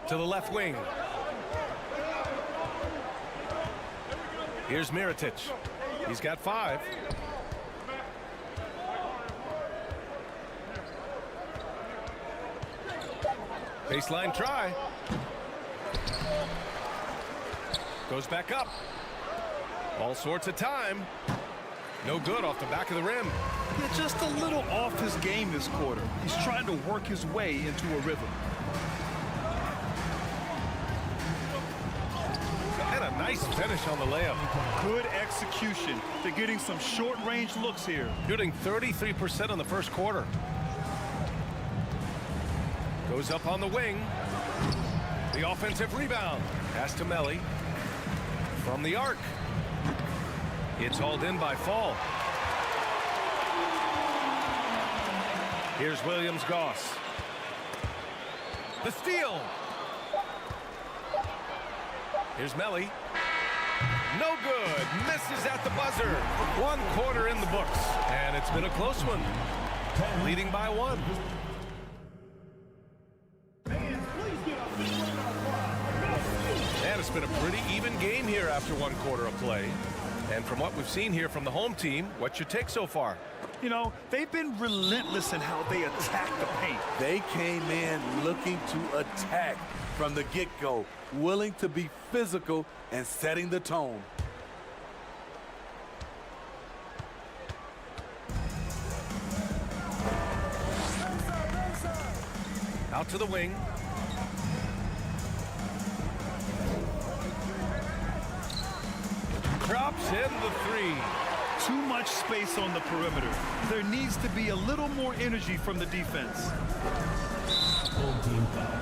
To the left wing. Here's Mirotic. He's got 5. Baseline try. Goes back up. All sorts of time. No good off the back of the rim. Yeah, just a little off his game this quarter. He's trying to work his way into a rhythm. And a nice finish on the layup. Good execution. They're getting some short-range looks here. Shooting 33% in the first quarter. Goes up on the wing. The offensive rebound. Pass to Melli. From the arc. It's hauled in by Fall. Here's Williams-Goss. The steal. Here's Melli. No good. Misses at the buzzer. 1 quarter in the books. And it's been a close one. Leading by 1. And it's been a pretty even game here after 1 quarter of play. And from what we've seen here from the home team, what's your take so far? You know, they've been relentless in how they attack the paint. They came in looking to attack from the get-go, willing to be physical and setting the tone. Out to the wing. Drops in the 3. Too much space on the perimeter. There needs to be a little more energy from the defense. Home team foul.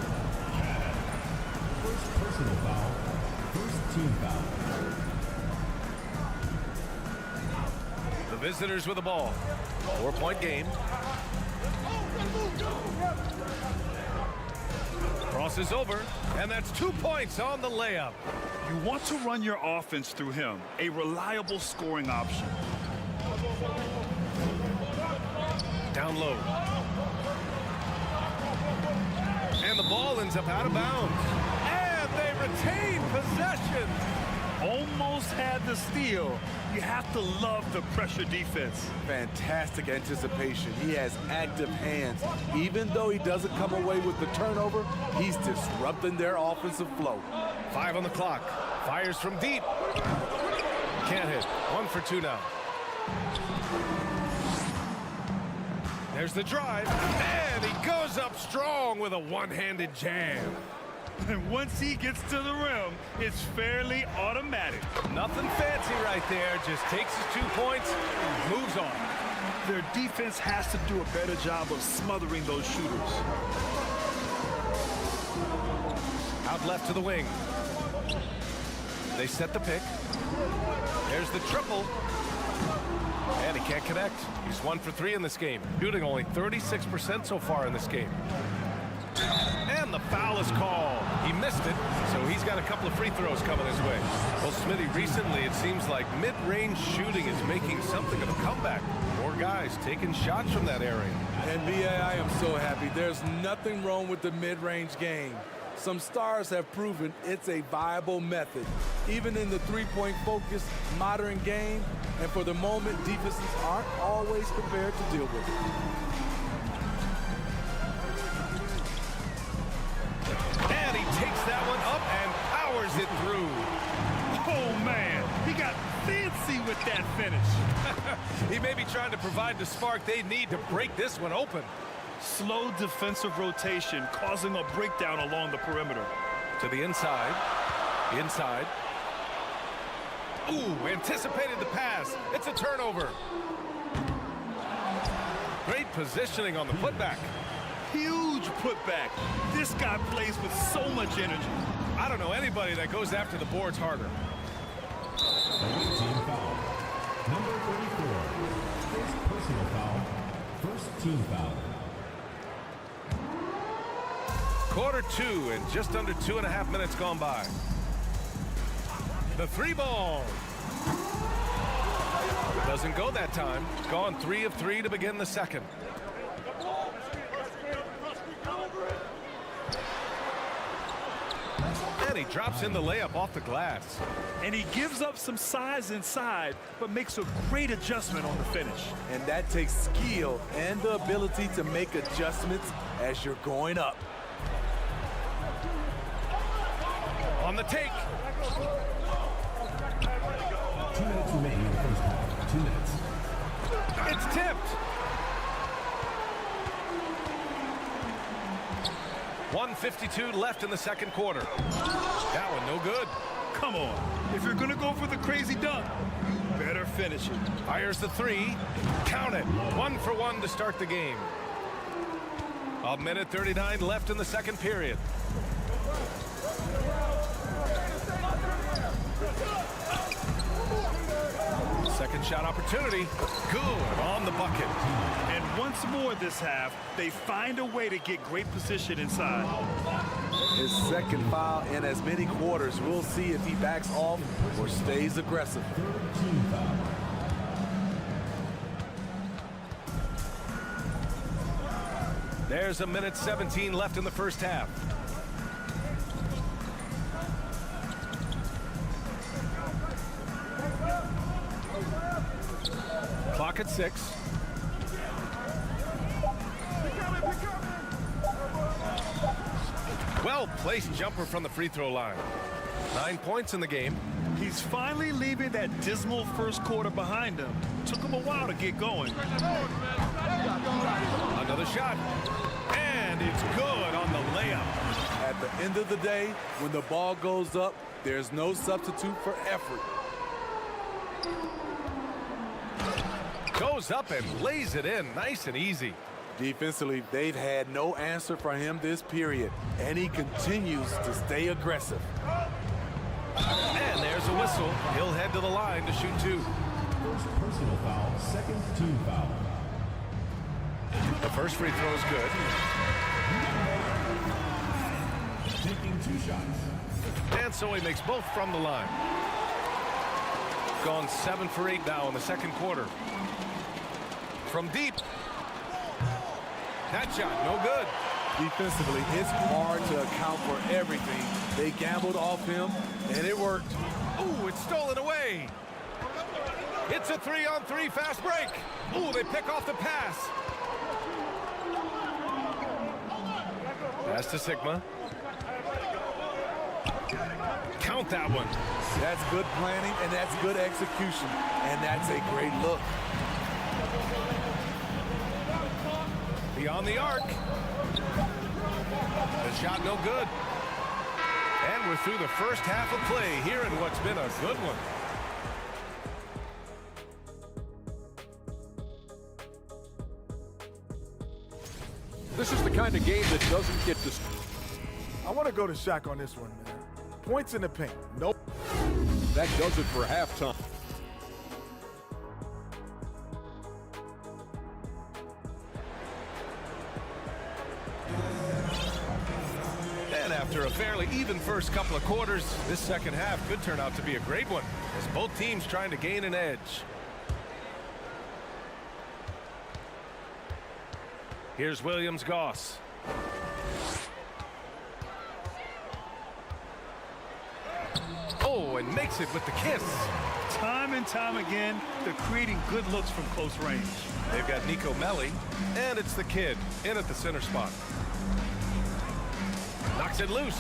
First personal foul. First team foul. The visitors with the ball. 4-point game. Crosses over, and that's 2 points on the layup. You want to run your offense through him, a reliable scoring option. Down low. And the ball ends up out of bounds. And they retain possession. Almost had the steal. You have to love the pressure defense. Fantastic anticipation. He has active hands. Even though he doesn't come away with the turnover, he's disrupting their offensive flow. 5 on the clock. Fires from deep. Can't hit. 1 for 2 now. There's the drive. And he goes up strong with a one-handed jam. And once he gets to the rim, it's fairly automatic. Nothing fancy right there. Just takes his 2 points and moves on. Their defense has to do a better job of smothering those shooters. Out left to the wing. They set the pick. There's the triple. And he can't connect. He's 1 for 3 in this game. Shooting only 36% so far in this game. And the foul is called. He missed it, so he's got a couple of free throws coming his way. Well, Smitty, recently it seems like mid-range shooting is making something of a comeback. More guys taking shots from that area. And B.A., I am so happy. There's nothing wrong with the mid-range game. Some stars have proven it's a viable method, even in the three-point focused modern game. And for the moment, defenses aren't always prepared to deal with it. And he takes that one up and powers it through. Oh, man, he got fancy with that finish. He may be trying to provide the spark they need to break this one open. Slow defensive rotation causing a breakdown along the perimeter. To the inside. Inside. Ooh, anticipated the pass. It's a turnover. Great positioning on the putback. Huge putback. This guy plays with so much energy. I don't know anybody that goes after the boards harder. Team foul. Number 34. First personal foul. First team foul. Quarter 2 and just under 2.5 minutes gone by. The 3 ball. Doesn't go that time. Gone 3 of 3 to begin the second. And he drops in the layup off the glass. And he gives up some size inside, but makes a great adjustment on the finish. And that takes skill and the ability to make adjustments as you're going up. On the take. 2 minutes remaining in the first half. 2 minutes. It's tipped. 1:52 left in the second quarter. That one no good. Come on. If you're going to go for the crazy dunk, you better finish it. Fires the three. Count it. 1 for 1 to start the game. 1:39 left in the second period. Second shot opportunity. Good on the bucket. And once more this half, they find a way to get great position inside. His second foul in as many quarters. We'll see if he backs off or stays aggressive. There's 1:17 left in the first half. Clock at 6. Well-placed jumper from the free throw line. 9 points in the game. He's finally leaving that dismal first quarter behind him. Took him a while to get going. Another shot. And it's good on the layup. At the end of the day, when the ball goes up, there's no substitute for effort. Goes up and lays it in nice and easy. Defensively, they've had no answer for him this period, and he continues to stay aggressive. And there's a whistle. He'll head to the line to shoot 2. First personal foul, second team foul. The first free throw is good. Taking 2 shots. And so he makes both from the line. Gone 7 for 8 now in the second quarter. From deep. That shot, no good. Defensively, it's hard to account for everything. They gambled off him, and it worked. Ooh, it's stolen away. It's a 3-on-3 fast break. Ooh, they pick off the pass. Pass to Sigma. Count that one. That's good planning, and that's good execution. And that's a great look. Beyond the arc. The shot no good. And we're through the first half of play here in what's been a good one. This is the kind of game that doesn't get to... I want to go to Shaq on this one, man. Points in the paint. Nope. That does it for halftime. And after a fairly even first couple of quarters, this second half could turn out to be a great one, as both teams trying to gain an edge. Here's Williams-Goss. Oh, and makes it with the kiss. Time and time again, they're creating good looks from close range. They've got Nico Melli, and it's the kid in at the center spot. Knocks it loose.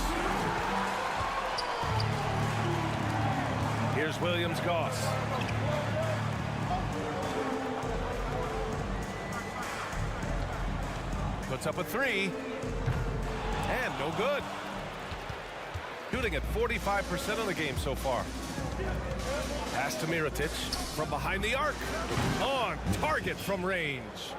Here's Williams-Goss. Puts up a 3. And no good. Shooting at 45% of the game so far. Pass to Mirotic from behind the arc. On target from range.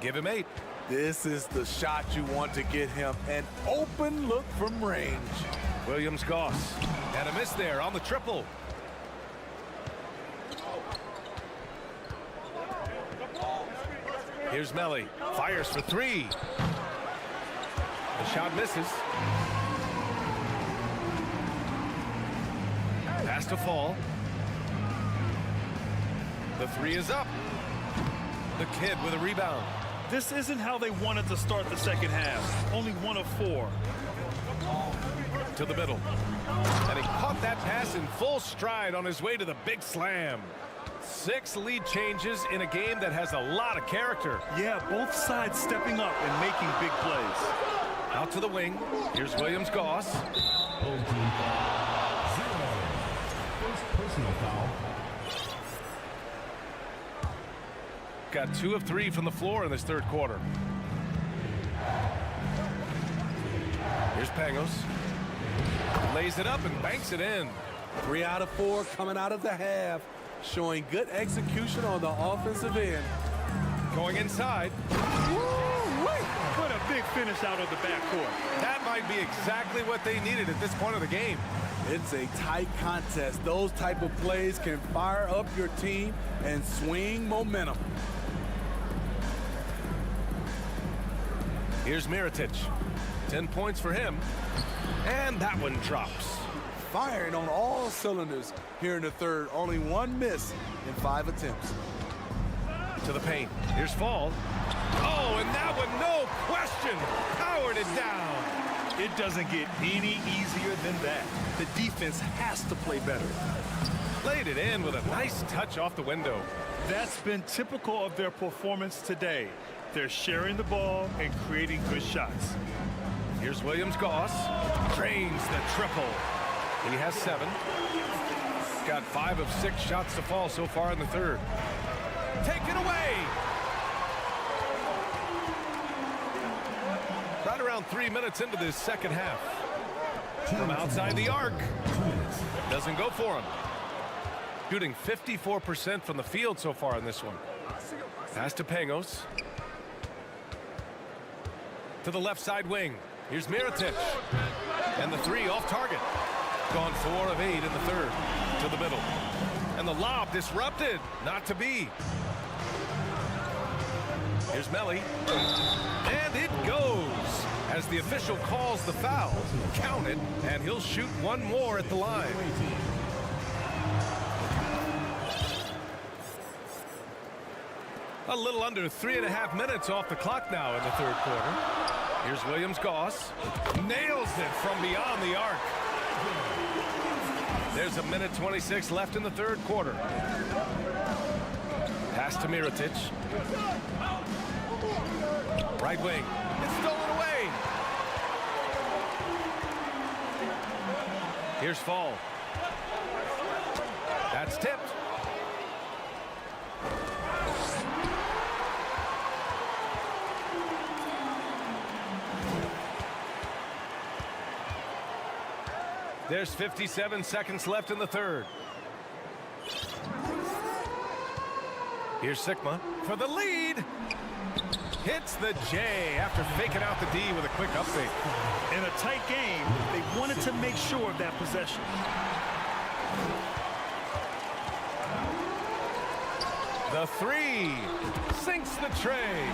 Give him 8. This is the shot you want to get him. An open look from range. Williams-Goss. And a miss there on the triple. Here's Melli. Fires for 3. The shot misses. Pass to Fall. The 3 is up. The kid with a rebound. This isn't how they wanted to start the second half. Only 1 of 4. To the middle. And he caught that pass in full stride on his way to the big slam. 6 lead changes in a game that has a lot of character. Yeah, both sides stepping up and making big plays. Out to the wing. Here's Williams-Goss. got 2 of 3 from the floor in this third quarter. Here's Pangos. Lays it up and banks it in. 3 out of 4 coming out of the half, showing good execution on the offensive end. Going inside. What a big finish out of the backcourt. That might be exactly what they needed at this point of the game. It's a tight contest. Those type of plays can fire up your team and swing momentum. Here's Mirotic. 10 points for him. And that one drops. Firing on all cylinders here in the third. Only 1 miss in 5 attempts. To the paint. Here's Fall. Oh, and that one, no question, powered it down. It doesn't get any easier than that. The defense has to play better. Laid it in with a nice touch off the window. That's been typical of their performance today. They're sharing the ball and creating good shots. Here's Williams-Goss. Drains the triple. He has 7. Got 5 of 6 shots to fall so far in the third. Taken away. Right around 3 minutes into this second half. From outside the arc. Doesn't go for him. Shooting 54% from the field so far in this one. Pass to Pangos. To the left side wing. Here's Mirotic. And the 3 off target. Gone 4 of 8 in the third. To the middle. And the lob disrupted. Not to be. Here's Melly. And it goes. As the official calls the foul. Count it. And he'll shoot 1 more at the line. A little under 3.5 minutes off the clock now in the third quarter. Here's Williams-Goss. Nails it from beyond the arc. There's 1:26 left in the third quarter. Pass to Mirotic. Right wing. It's stolen away. Here's Fall. That's tipped. There's 57 seconds left in the third. Here's Sigma for the lead. Hits the J after faking out the D with a quick upfake. In a tight game, they wanted to make sure of that possession. The 3 sinks the tray.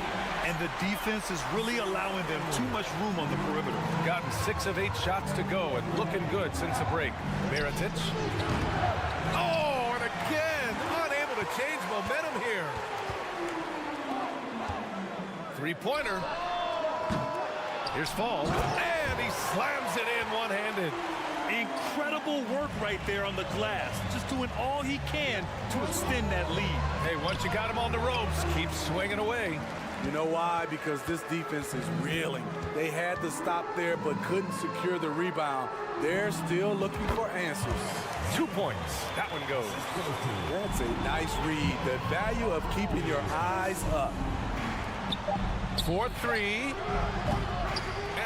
And the defense is really allowing them too much room on the perimeter. Gotten 6 of 8 shots to go and looking good since the break. Mirotic. Oh, and again, unable to change momentum here. 3-pointer. Here's Fall. And he slams it in one-handed. Incredible work right there on the glass. Just doing all he can to extend that lead. Hey, once you got him on the ropes, keep swinging away. You know why? Because this defense is reeling. They had to stop there but couldn't secure the rebound. They're still looking for answers. 2 points. That one goes. That's a nice read. The value of keeping your eyes up. 4-3.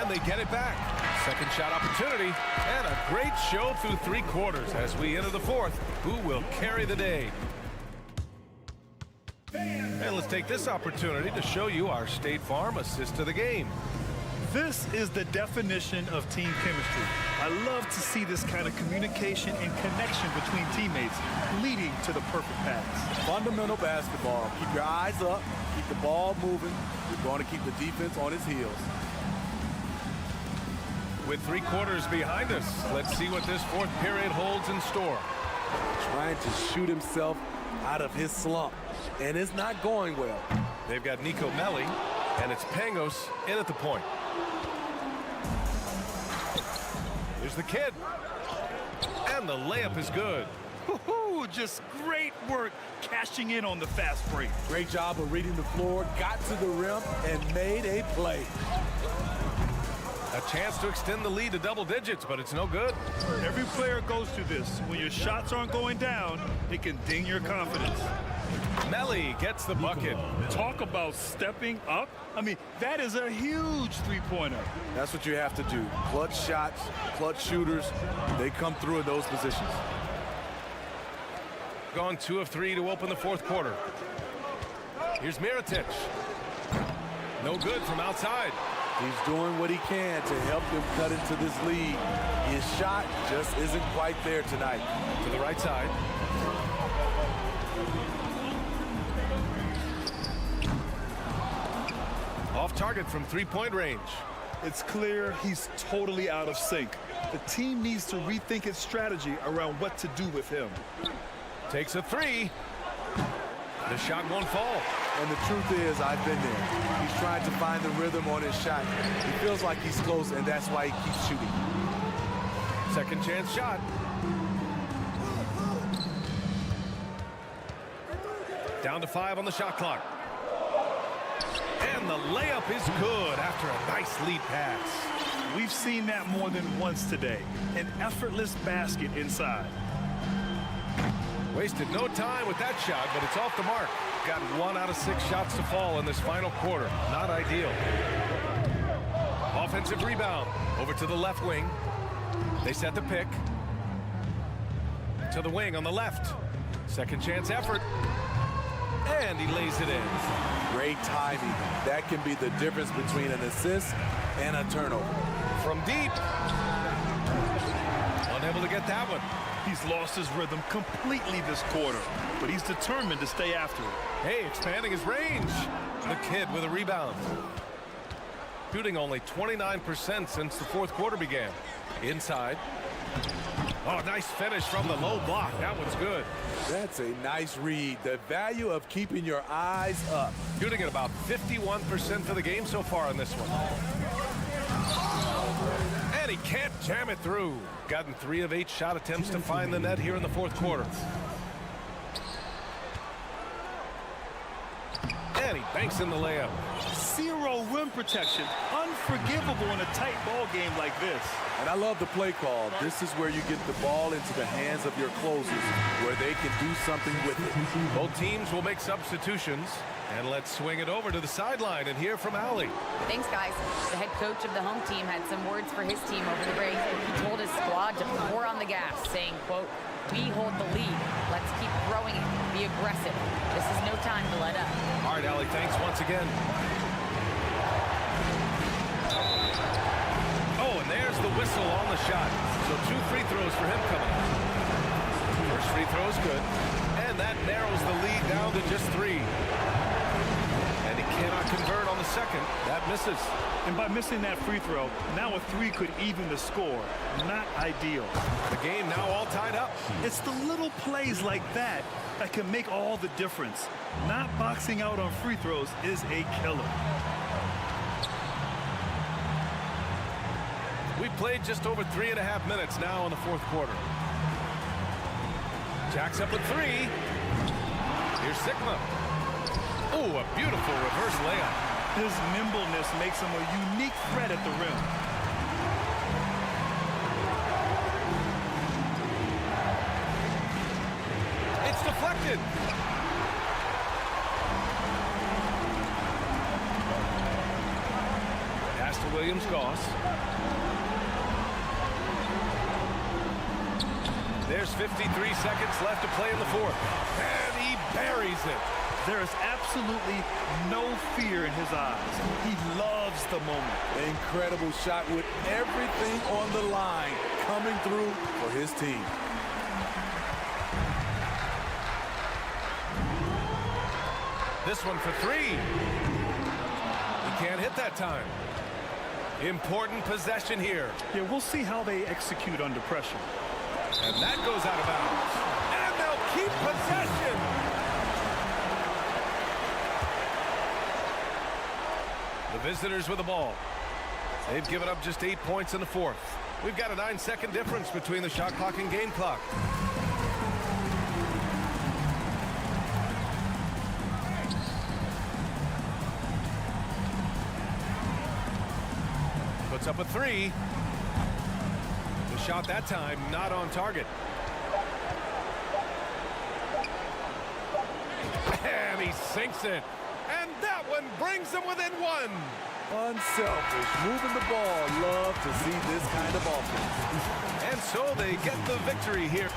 And they get it back. Second shot opportunity. And a great show through 3 quarters as we enter the fourth. Who will carry the day? And let's take this opportunity to show you our State Farm assist to the game. This is the definition of team chemistry. I love to see this kind of communication and connection between teammates leading to the perfect pass. Fundamental basketball. Keep your eyes up. Keep the ball moving. You're going to keep the defense on its heels. With 3 quarters behind us, let's see what this fourth period holds in store. Trying to shoot himself out of his slump. And it's not going well. They've got Nico Melli, and it's Pangos in at the point. Here's the kid. And the layup is good. Just great work cashing in on the fast break. Great job of reading the floor, got to the rim, and made a play. A chance to extend the lead to double digits, but it's no good. Every player goes through this. When your shots aren't going down, it can ding your confidence. Melly gets the bucket. Talk about stepping up. I mean, that is a huge three-pointer. That's what you have to do. Clutch shots, clutch shooters, they come through in those positions. Gone 2 of 3 to open the fourth quarter. Here's Mirotic. No good from outside. He's doing what he can to help them cut into this lead. His shot just isn't quite there tonight. To the right side. Off target from three-point range. It's clear he's totally out of sync. The team needs to rethink its strategy around what to do with him. Takes a three. The shot won't fall. And the truth is, I've been there. He's trying to find the rhythm on his shot. He feels like he's close, and that's why he keeps shooting. Second chance shot. Down to 5 on the shot clock. And the layup is good after a nice lead pass. We've seen that more than once today. An effortless basket inside. Wasted no time with that shot, but it's off the mark. Got 1 out of 6 shots to fall in this final quarter. Not ideal. Offensive rebound. Over to the left wing. They set the pick. To the wing on the left. Second chance effort. And he lays it in. Great timing. That can be the difference between an assist and a turnover. From deep. Unable to get that one. He's lost his rhythm completely this quarter, but he's determined to stay after it. Hey, expanding his range. The kid with a rebound. Shooting only 29% since the fourth quarter began. Inside. Oh, nice finish from the low block. That one's good. That's a nice read. The value of keeping your eyes up. Shooting at about 51% for the game so far on this one. And he can't jam it through. Gotten 3 of 8 shot attempts to find the net here in the fourth quarter. And he banks in the layup. 0 rim protection. Unforgivable in a tight ball game like this. And I love the play call. This is where you get the ball into the hands of your closers, where they can do something with it. Both teams will make substitutions. And let's swing it over to the sideline and hear from Allie. Thanks, guys. The head coach of the home team had some words for his team over the break. He told his squad to pour on the gas, saying, quote, "We hold the lead. Let's keep growing it. Be aggressive. This is no time to let up." All right, Allie, thanks once again. Oh, and there's the whistle on the shot. So 2 free throws for him coming up. First free throw is good. And that narrows the lead down to just 3. And he cannot convert on the second. That misses. And by missing that free throw, now a 3 could even the score. Not ideal. The game now all tied up. It's the little plays like that that can make all the difference. Not boxing out on free throws is a killer. We played just over 3.5 minutes now in the fourth quarter. Jacks up at 3. Here's Sigma. Oh, a beautiful reverse layup. His nimbleness makes him a unique threat at the rim. It's deflected. Pass to Williams-Goss. There's 53 seconds left to play in the fourth. And he buries it. There is absolutely no fear in his eyes. He loves the moment. Incredible shot with everything on the line coming through for his team. This one for 3. He can't hit that time. Important possession here. Yeah, we'll see how they execute under pressure. And that goes out of bounds. And they'll keep possession. The visitors with the ball. They've given up just 8 points in the fourth. We've got a 9-second difference between the shot clock and game clock. Puts up a 3. The shot that time not on target. sinks it. And that one brings them within one. Unselfish, moving the ball. Love to see this kind of offense. And so they get the victory here.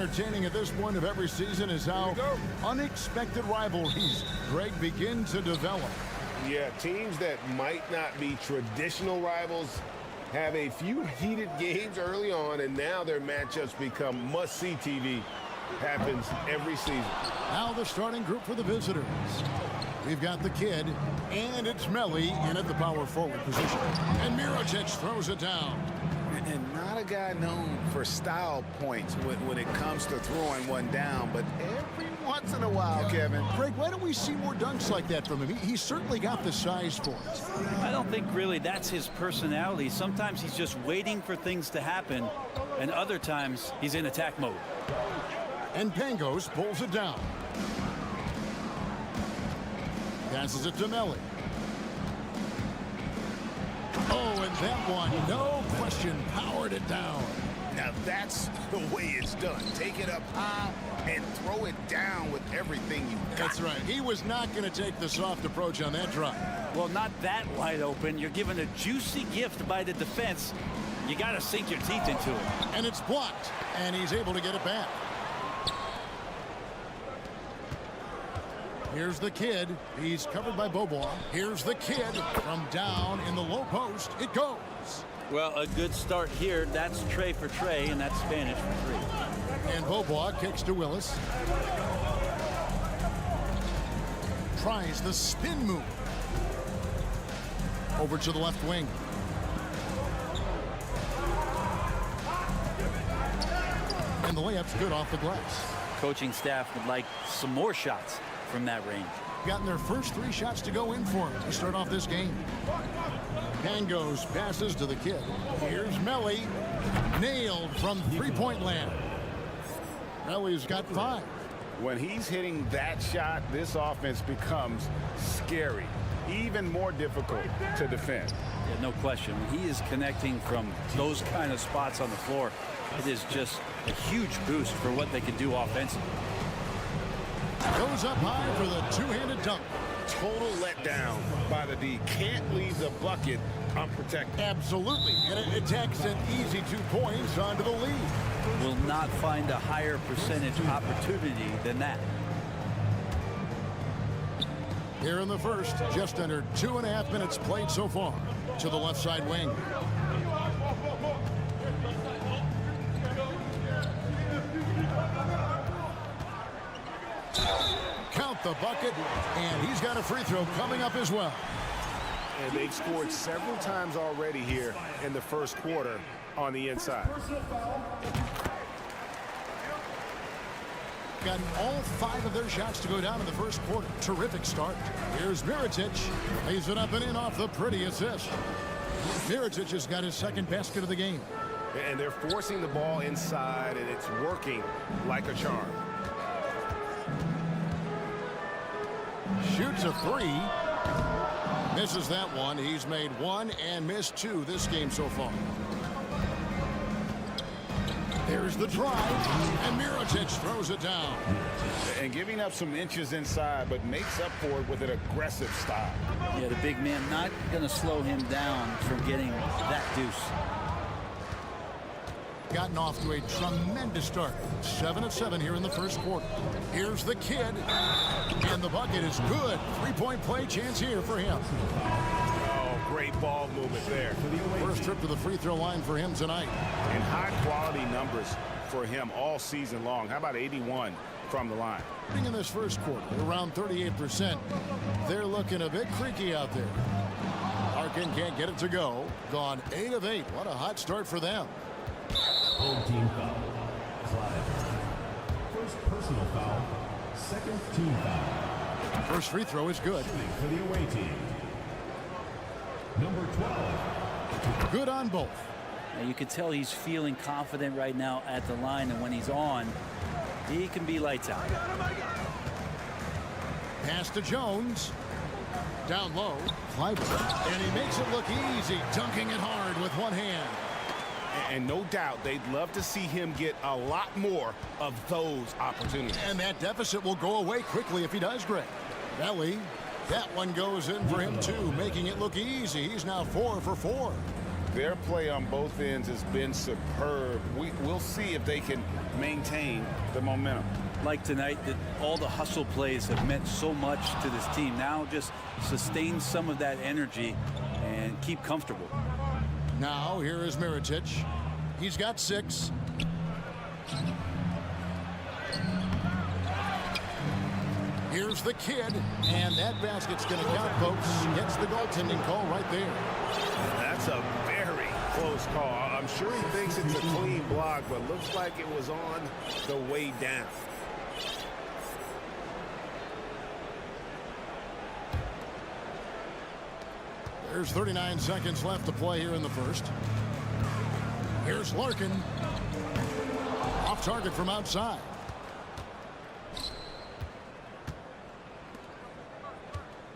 Entertaining at this point of every season is how unexpected rivalries, Greg, begin to develop. Yeah, teams that might not be traditional rivals have a few heated games early on, and now their matchups become must-see TV. Happens every season. Now the starting group for the visitors. We've got the kid, and it's Melly in at the power forward position. And Mirotic throws it down. And not a guy known for style points when it comes to throwing one down, but every once in a while, Kevin. Greg, why don't we see more dunks like that from him? He's certainly got the size for it. I don't think really that's his personality. Sometimes he's just waiting for things to happen, and other times he's in attack mode. And Pangos pulls it down. Passes it to Melly. Oh, and that one, no question, powered it down. Now that's the way it's done. Take it up high and throw it down with everything you got. That's right. He was not going to take the soft approach on that drive. Well, not that wide open. You're given a juicy gift by the defense. You got to sink your teeth into it. And it's blocked, and he's able to get it back. Here's the kid. He's covered by Beaubois. Here's the kid from down in the low post. It goes. Well, a good start here. That's Trey for Trey, and that's Spanish for three. And Beaubois kicks to Willis. Tries the spin move. Over to the left wing. And the layup's good off the glass. Coaching staff would like some more shots from that range. Gotten their first 3 shots to go in for him to start off this game. Pangos passes to the kid. Here's Melly. Nailed from three-point land. Melly's got 5. When he's hitting that shot, this offense becomes scary, even more difficult to defend. Yeah, no question. When he is connecting from those kind of spots on the floor, it is just a huge boost for what they can do offensively. Goes up high for the two-handed dunk. Total letdown by the D. Can't leave the bucket unprotected. Absolutely. And it takes an easy 2 points onto the lead. Will not find a higher percentage opportunity than that. Here in the first, just under 2.5 minutes played so far. To the left side wing. Count the bucket, and he's got a free throw coming up as well. And they've scored several times already here in the first quarter on the inside. Gotten all 5 of their shots to go down in the first quarter. Terrific start. Here's Mirotic. Lays it up and in off the pretty assist. Mirotic has got his second basket of the game. And they're forcing the ball inside, and it's working like a charm. Shoots a 3. Misses that one. He's made 1 and missed 2 this game so far. There's the drive, and Mirotic throws it down. And giving up some inches inside, but makes up for it with an aggressive style. Yeah, the big man not going to slow him down from getting that deuce. Gotten off to a tremendous start. 7 of 7 here in the first quarter. Here's the kid, and the bucket is good. 3-point play chance here for him. Oh, great ball movement there. First trip to the free throw line for him tonight. And high quality numbers for him all season long. How about 81 from the line? In this first quarter, around 38%. They're looking a bit creaky out there. Harkin can't get it to go. Gone 8 of 8. What a hot start for them. Home team foul. 5. First personal foul. Second team foul. First free throw is good. For the away team. Number 12. Good on both. Now you can tell he's feeling confident right now at the line, and when he's on, he can be lights out. Pass to Jones. Down low. Clyburn. And he makes it look easy, dunking it hard with one hand. And no doubt they'd love to see him get a lot more of those opportunities. And that deficit will go away quickly if he does, Greg. Belly, that one goes in for him too, making it look easy. He's now 4 for 4. Their play on both ends has been superb. We'll see if they can maintain the momentum. Like tonight, that all the hustle plays have meant so much to this team. Now just sustain some of that energy and keep comfortable. Now here is Mirotic. He's got 6. Here's the kid, and that basket's going to count, folks. Gets the goaltending call right there. That's a very close call. I'm sure he thinks it's a clean block, but looks like it was on the way down. There's 39 seconds left to play here in the first. Here's Larkin. Off target from outside.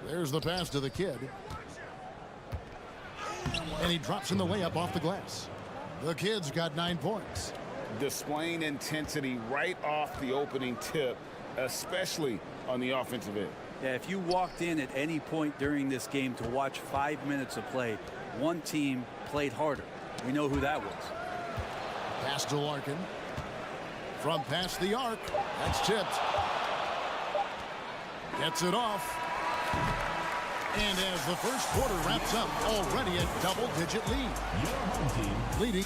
There's the pass to the kid. And he drops in the layup off the glass. The kid's got 9 points. Displaying intensity right off the opening tip, especially on the offensive end. Yeah, if you walked in at any point during this game to watch 5 minutes of play, one team played harder. We know who that was. Pass to Larkin. From past the arc. That's tipped. Gets it off. And as the first quarter wraps up, already a double-digit lead. Your home team Leading.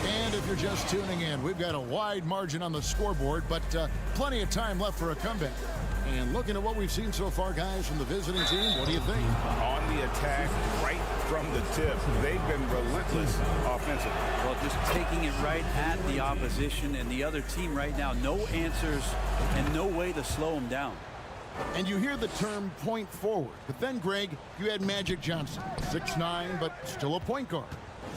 And if you're just tuning in, we've got a wide margin on the scoreboard, but plenty of time left for a comeback. And looking at what we've seen so far, guys, from the visiting team, what do you think? On the attack, right from the tip. They've been relentless offensively. Well, just taking it right at the opposition and the other team right now. No answers and no way to slow them down. And you hear the term point forward. But then, Greg, you had Magic Johnson, 6'9", but still a point guard.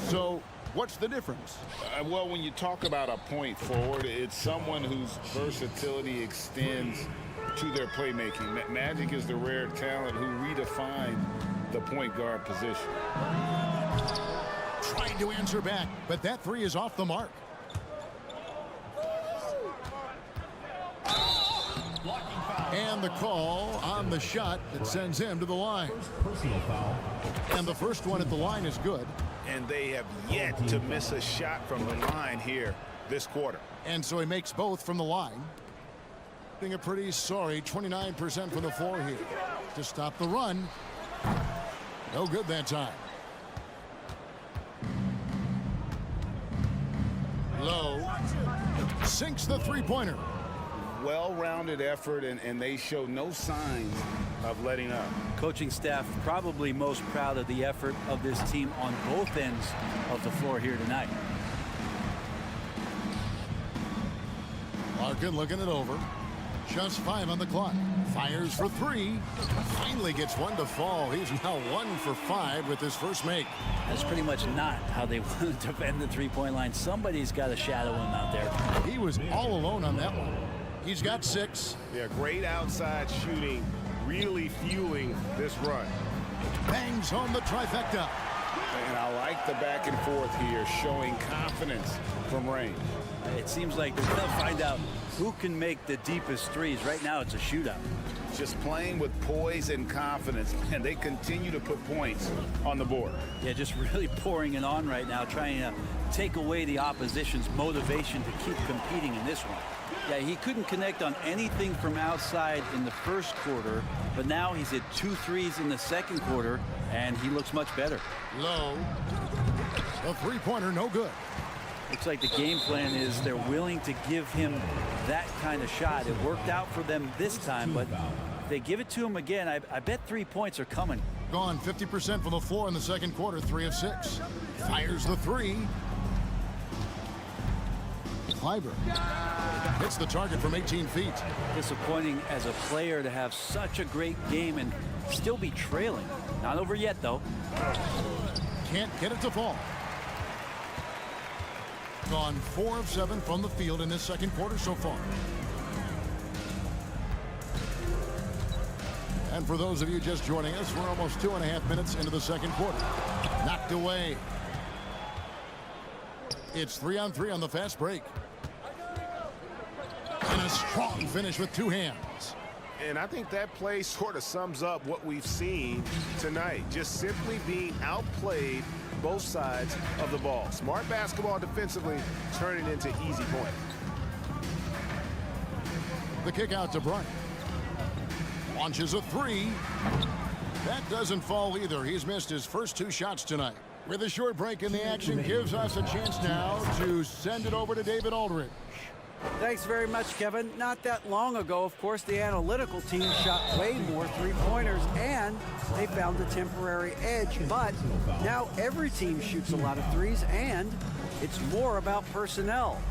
So what's the difference? Well, when you talk about a point forward, it's someone whose versatility extends to their playmaking. Magic is the rare talent who redefined the point guard position. Trying to answer back, but that three is off the mark. And the call on the shot that sends him to the line. personal foul. And the first one at the line is good. And they have yet to miss a shot from the line here this quarter. And so he makes both from the line. Being a pretty sorry 29% from the floor here to stop the run. No good that time. Low sinks the three-pointer. Well-rounded effort, and they show no signs of letting up. Coaching staff probably most proud of the effort of this team on both ends of the floor here tonight. Larkin looking it over. Just 5 on the clock. Fires for 3. Finally gets one to fall. He's now 1 for 5 with his first make. That's pretty much not how they want to defend the three-point line. Somebody's got to shadow him out there. He was all alone on that one. He's got 6. Yeah, great outside shooting, really fueling this run. Bangs home the trifecta. And I like the back and forth here, showing confidence from range. It seems like they're going to find out who can make the deepest threes. Right now, it's a shootout. Just playing with poise and confidence, and they continue to put points on the board. Yeah, just really pouring it on right now, trying to take away the opposition's motivation to keep competing in this one. Yeah, he couldn't connect on anything from outside in the first quarter, but now he's hit 2 threes in the second quarter, and he looks much better. Low. The three-pointer, no good. Looks like the game plan is they're willing to give him that kind of shot. It worked out for them this time, but if they give it to him again, I bet 3 points are coming. Gone 50% from the floor in the second quarter, 3 of 6. Fires the 3. Clyburn hits the target from 18 feet. Disappointing as a player to have such a great game and still be trailing. Not over yet, though. Can't get it to fall. Gone 4 of 7 from the field in this second quarter so far. And for those of you just joining us, we're almost 2.5 minutes into the second quarter. Knocked away. It's 3-on-3 on the fast break. And a strong finish with 2 hands. And I think that play sort of sums up what we've seen tonight. Just simply being outplayed both sides of the ball. Smart basketball defensively, turning into easy points. The kick out to Bryant. Launches a 3. That doesn't fall either. He's missed his first 2 shots tonight. With a short break in the action, gives us a chance now to send it over to David Aldridge. Thanks very much, Kevin. Not that long ago, of course, the analytical team shot way more three-pointers, and they found a temporary edge. But now every team shoots a lot of threes, and it's more about personnel.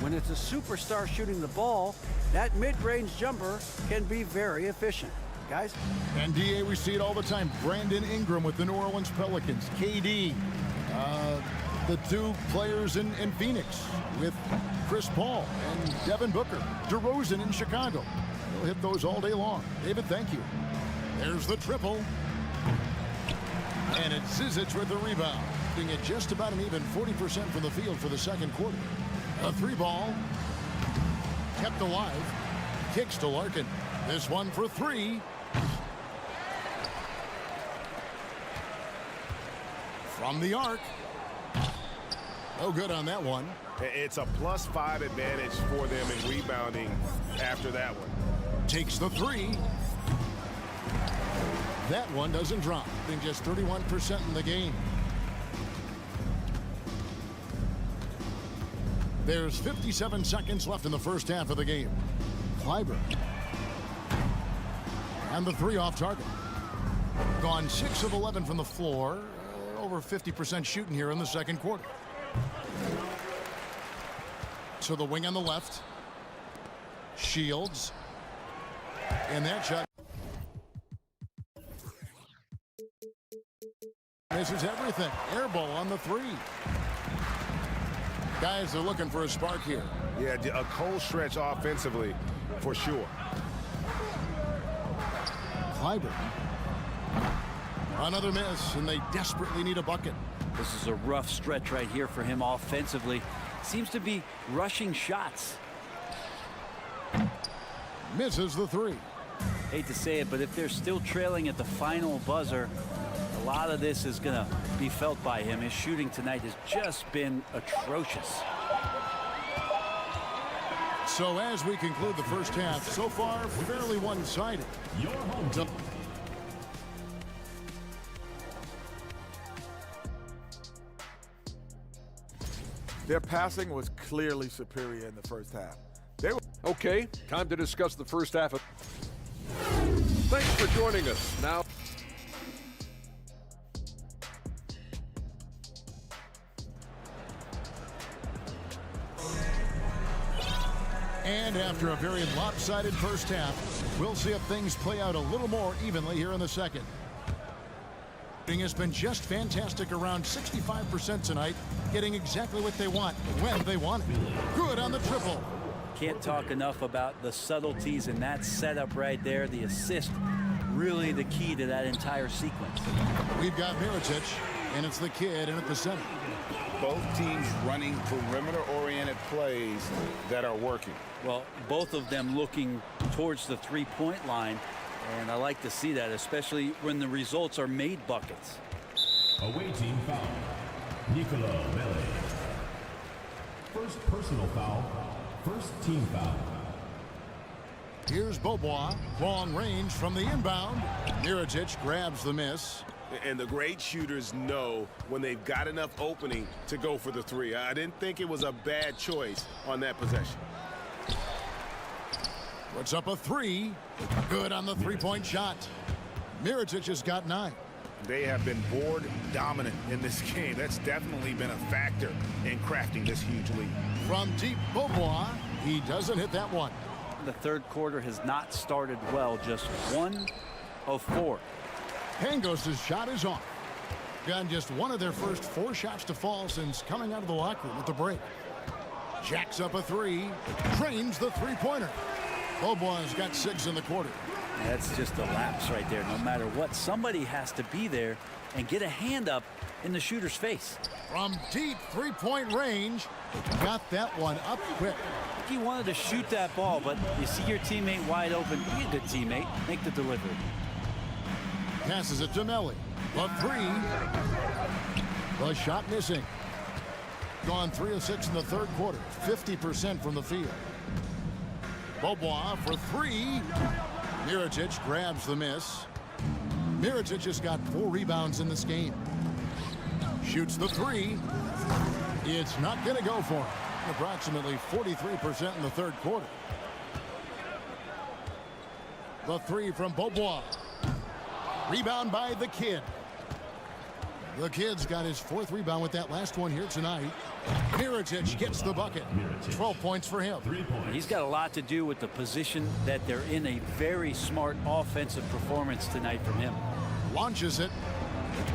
When it's a superstar shooting the ball, that mid-range jumper can be very efficient. Guys? And DA, we see it all the time. Brandon Ingram with the New Orleans Pelicans. KD, the two players in Phoenix with Chris Paul and Devin Booker. DeRozan in Chicago. They'll hit those all day long. David, thank you. There's the triple. And it's Zizic with the rebound. Being at just about an even 40% from the field for the second quarter. A three ball. Kept alive. Kicks to Larkin. This one for three. From the arc. No good on that one. It's a +5 advantage for them in rebounding after that one. Takes the three. That one doesn't drop. Being just 31% in the game. There's 57 seconds left in the first half of the game. Clyburn. And the three off target. Gone 6 of 11 from the floor. Over 50% shooting here in the second quarter. So the wing on the left. Shields. And that shot. Misses everything. Air ball on the three. Guys, they're looking for a spark here. Yeah, a cold stretch offensively for sure. Clyburn. Another miss, and they desperately need a bucket. This is a rough stretch right here for him offensively. Seems to be rushing shots. Misses the three. Hate to say it, but if they're still trailing at the final buzzer, a lot of this is going to be felt by him. His shooting tonight has just been atrocious. So as we conclude the first half, so far fairly one-sided. Your home team. Their passing was clearly superior in the first half. Okay, time to discuss the first half. Thanks for joining us. Now, and after a very lopsided first half, we'll see if things play out a little more evenly here in the second. Has been just fantastic, around 65% tonight, getting exactly what they want when they want it. Good on the triple. Can't talk enough about the subtleties in that setup right there. The assist, really the key to that entire sequence. We've got Mirotic, and it's the kid in at the center. Both teams running perimeter-oriented plays that are working. Well, both of them looking towards the three-point line. And I like to see that, especially when the results are made buckets. Away team foul. Nicola Mele. First personal foul. First team foul. Here's Beaubois. Long range from the inbound. Mirotic grabs the miss. And the great shooters know when they've got enough opening to go for the three. I didn't think it was a bad choice on that possession. Puts up a three. Good on the three-point shot. Mirotic has got 9. They have been board dominant in this game. That's definitely been a factor in crafting this huge lead. From deep, Beaubois. He doesn't hit that one. The third quarter has not started well. Just 1 of 4. Pangos' shot is off. Gotten just one of their first 4 shots to fall since coming out of the locker room at the break. Jacks up a 3. Trains the three-pointer. Beaubois got 6 in the quarter. That's just a lapse right there. No matter what, somebody has to be there and get a hand up in the shooter's face. From deep three-point range, got that one up quick. He wanted to shoot that ball, but you see your teammate wide open. Be a good teammate. Make the delivery. Passes it to Mele. A 3. The shot missing. Gone 3 of 6 in the third quarter. 50% from the field. Beaubois for 3. Mirotic grabs the miss. Mirotic has got 4 rebounds in this game. Shoots the 3. It's not going to go for him. shooting approximately 43% in the third quarter. The three from Beaubois. Rebound by the kid. The kid's got his 4th rebound with that last one here tonight. Mirotic gets the bucket. 12 points for him. He's got a lot to do with the position that they're in. A very smart offensive performance tonight from him. Launches it.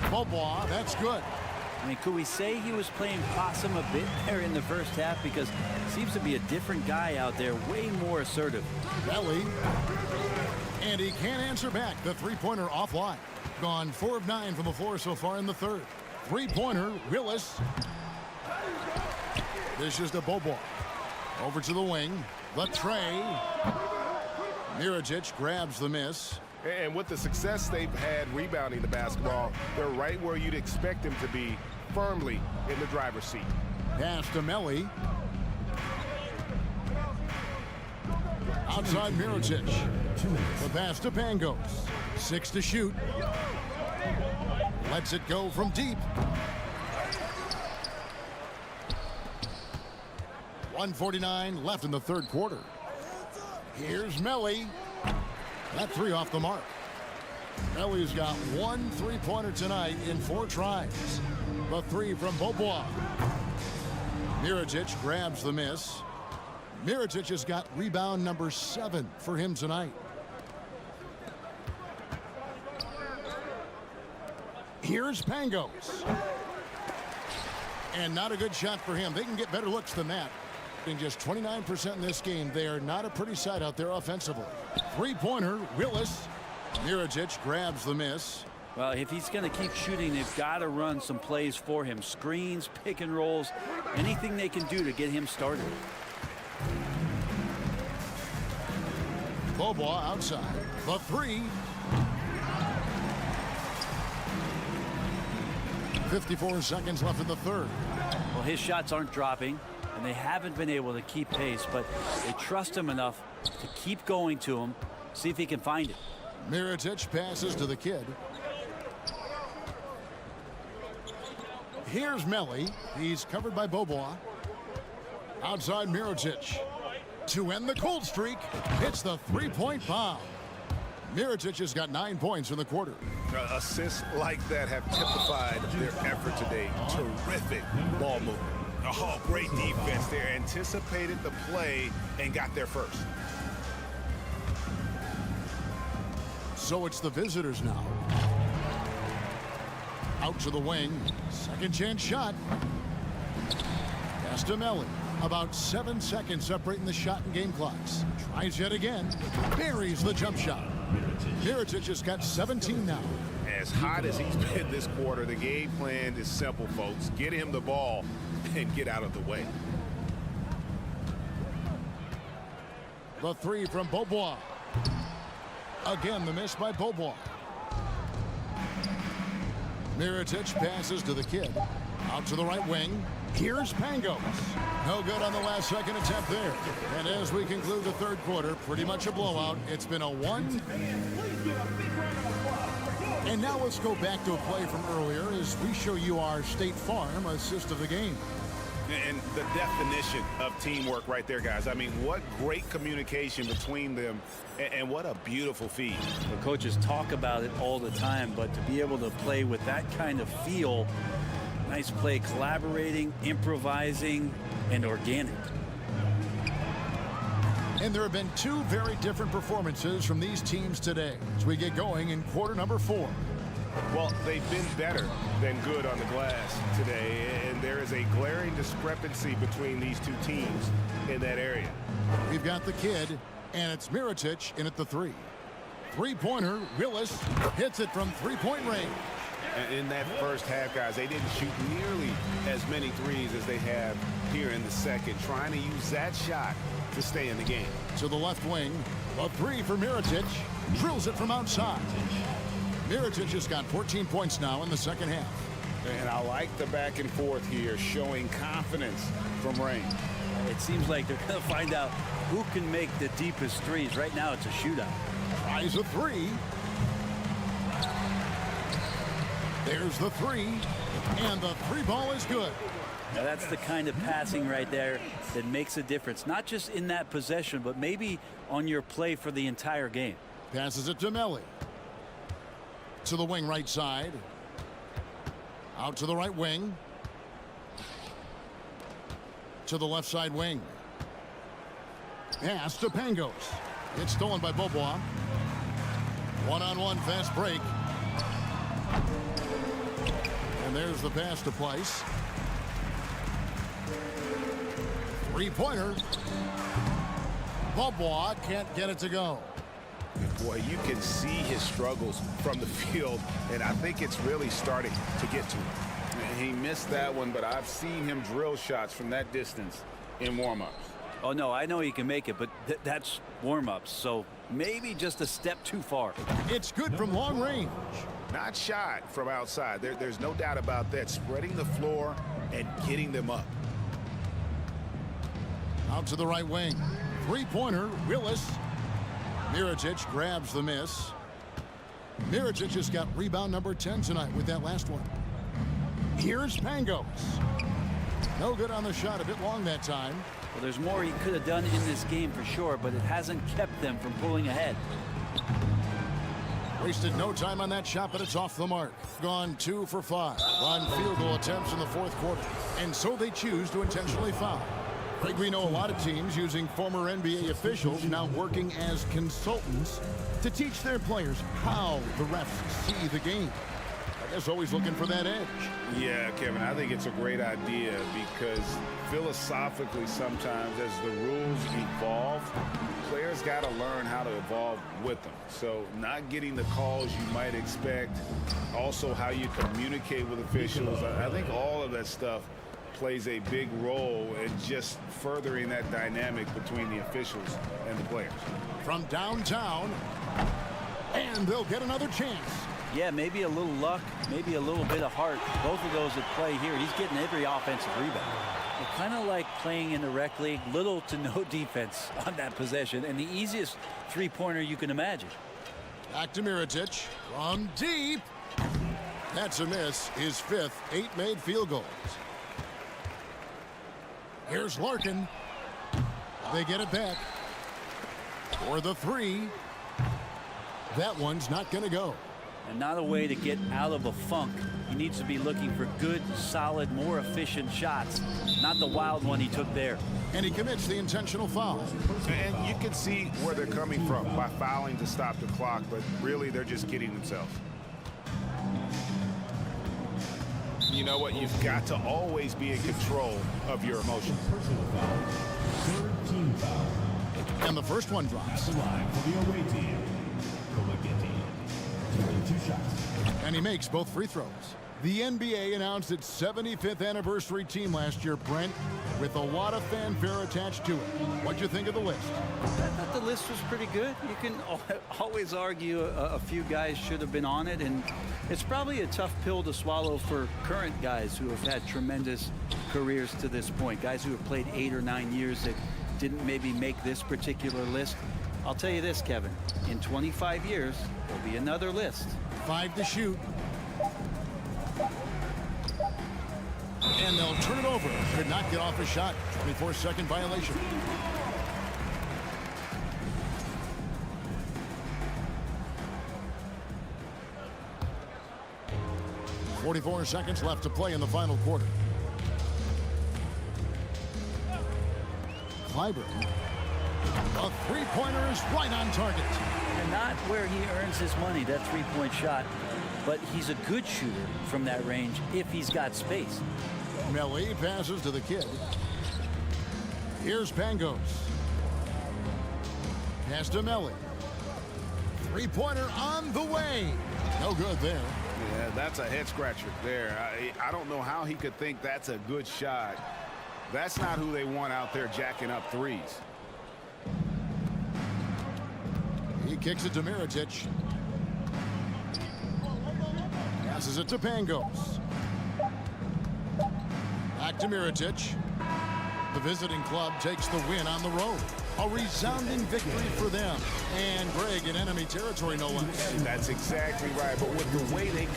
Beaubois, that's good. I mean, could we say he was playing possum a bit there in the first half? Because he seems to be a different guy out there, way more assertive. Belly. And he can't answer back. The three-pointer offline. Gone 4 of 9 from the floor so far in the third. Three-pointer, Willis. This is to Beaubois. Over to the wing. The tray. Mirotic grabs the miss. And with the success they've had rebounding the basketball, they're right where you'd expect them to be, firmly in the driver's seat. Pass to Melli. Outside Mirotic. The pass to Pangos. 6 to shoot. Lets it go from deep. 1:49 left in the third quarter. Here's Melli. That 3 off the mark. Melli's got 1 3-pointer tonight in 4 tries. The 3 from Beaubois. Mirotic grabs the miss. Mirotic has got rebound number 7 for him tonight. Here's Pangos. And not a good shot for him. They can get better looks than that. In just 29% in this game, they are not a pretty sight out there offensively. 3-pointer, Willis. Mirotic grabs the miss. Well, if he's going to keep shooting, they've got to run some plays for him. Screens, pick and rolls, anything they can do to get him started. Beaubois outside. The 3. 54 seconds left in the third. Well, his shots aren't dropping, and they haven't been able to keep pace, but they trust him enough to keep going to him, see if he can find it. Mirotic passes to the kid. Here's Melli. He's covered by Beaubois. Outside Mirotic. To end the cold streak, it's the 3-point bomb. Mirotic has got 9 points in the quarter. Assists like that have typified their effort today. Terrific ball movement. Oh, great defense there. Anticipated the play and got there first. So it's the visitors now. Out to the wing. Second chance shot. Pass to Melli. About 7 seconds separating the shot and game clocks. Tries yet again. Buries the jump shot. Mirotic has got 17 now. As hot as he's been this quarter, the game plan is simple, folks. Get him the ball and get out of the way. The 3 from Beaubois. Again, the miss by Beaubois. Mirotic passes to the kid. Out to the right wing. Here's Pangos. No good on the last second attempt there. And as we conclude the third quarter, pretty much a blowout. It's been a 1. And now let's go back to a play from earlier as we show you our State Farm assist of the game. And the definition of teamwork right there, guys. I mean, what great communication between them, and what a beautiful feed. The coaches talk about it all the time, but to be able to play with that kind of feel, nice play, collaborating, improvising, and organic. And there have been 2 very different performances from these teams today as we get going in quarter number 4. Well, they've been better than good on the glass today, and there is a glaring discrepancy between these 2 teams in that area. We've got the kid, and it's Mirotic in at the 3. 3-pointer, Willis hits it from 3-point range. In that first half, guys, they didn't shoot nearly as many threes as they have here in the second, trying to use that shot to stay in the game. To the left wing, a 3 for Mirotic, drills it from outside. Mirotic has got 14 points now in the second half. And I like the back and forth here, showing confidence from Rain. It seems like they're going to find out who can make the deepest threes. Right now, it's a shootout. Tries a 3. There's the 3, and the 3 ball is good. Now that's the kind of passing right there that makes a difference, not just in that possession, but maybe on your play for the entire game. Passes it to Melli. To the wing right side. Out to the right wing. To the left side wing. Pass to Pangos. It's stolen by Beaubois. One-on-one fast break. And there's the pass to Pleiss. Three-pointer. Beaubois can't get it to go. Boy, you can see his struggles from the field, and I think it's really starting to get to him. He missed that one, but I've seen him drill shots from that distance in warm-ups. Oh, no, I know he can make it, but that's warm-ups, so maybe just a step too far. It's good from long range. Not shot from outside. There's no doubt about that. Spreading the floor and getting them up. Out to the right wing. Three-pointer, Willis. Mirotic grabs the miss. Mirotic has got rebound number 10 tonight with that last one. Here's Pangos. No good on the shot, a bit long that time. Well, there's more he could have done in this game for sure, but it hasn't kept them from pulling ahead. Wasted no time on that shot, but it's off the mark. Gone 2 for 5 on field goal attempts in the fourth quarter. And so they choose to intentionally foul. Craig, we know a lot of teams using former NBA officials now working as consultants to teach their players how the refs see the game. I guess always looking for that edge. Yeah, Kevin, I think it's a great idea because philosophically sometimes as the rules evolve, players got to learn how to evolve with them. So not getting the calls you might expect, also how you communicate with officials. I think all of that stuff plays a big role in just furthering that dynamic between the officials and the players. From downtown, and they'll get another chance. Yeah, maybe a little luck, maybe a little bit of heart. Both of those at play here. He's getting every offensive rebound. It's kind of like playing in the rec league, little to no defense on that possession, and the easiest three-pointer you can imagine. Back to Mirotic from deep. That's a miss. His 5th, 8 made field goals. Here's Larkin. They get it back for the 3. That one's not going to go. And not a way to get out of a funk. He needs to be looking for good, solid, more efficient shots, not the wild one he took there. And he commits the intentional foul. And you can see where they're coming from by fouling to stop the clock, but really they're just kidding themselves. You know what? You've got to always be in control of your emotions. Personal foul. 3rd team foul. And the first one drops. The line for the away team. Collegetti. 2 shots. And he makes both free throws. The NBA announced its 75th anniversary team last year, Brent, with a lot of fanfare attached to it. What'd you think of the list? I thought the list was pretty good. You can always argue a few guys should have been on it, and it's probably a tough pill to swallow for current guys who have had tremendous careers to this point, guys who have played 8 or 9 years that didn't maybe make this particular list. I'll tell you this, Kevin, in 25 years, there'll be another list. 5 to shoot. And they'll turn it over. Could not get off a shot. 24-second violation. .44 seconds left to play in the final quarter. Clyburn. A three-pointer is right on target. And not where he earns his money, that three-point shot. But he's a good shooter from that range if he's got space. Melli passes to the kid. Here's Pangos. Pass to Melli. Three-pointer on the way. No good there. Yeah, that's a head-scratcher there. I don't know how he could think that's a good shot. That's not who they want out there jacking up threes. He kicks it to Mirotic. Passes it to Pangos. Back to Mirotic. The visiting club takes the win on the road. A resounding victory for them. And Greg in enemy territory, no less. That's exactly right. But with the way they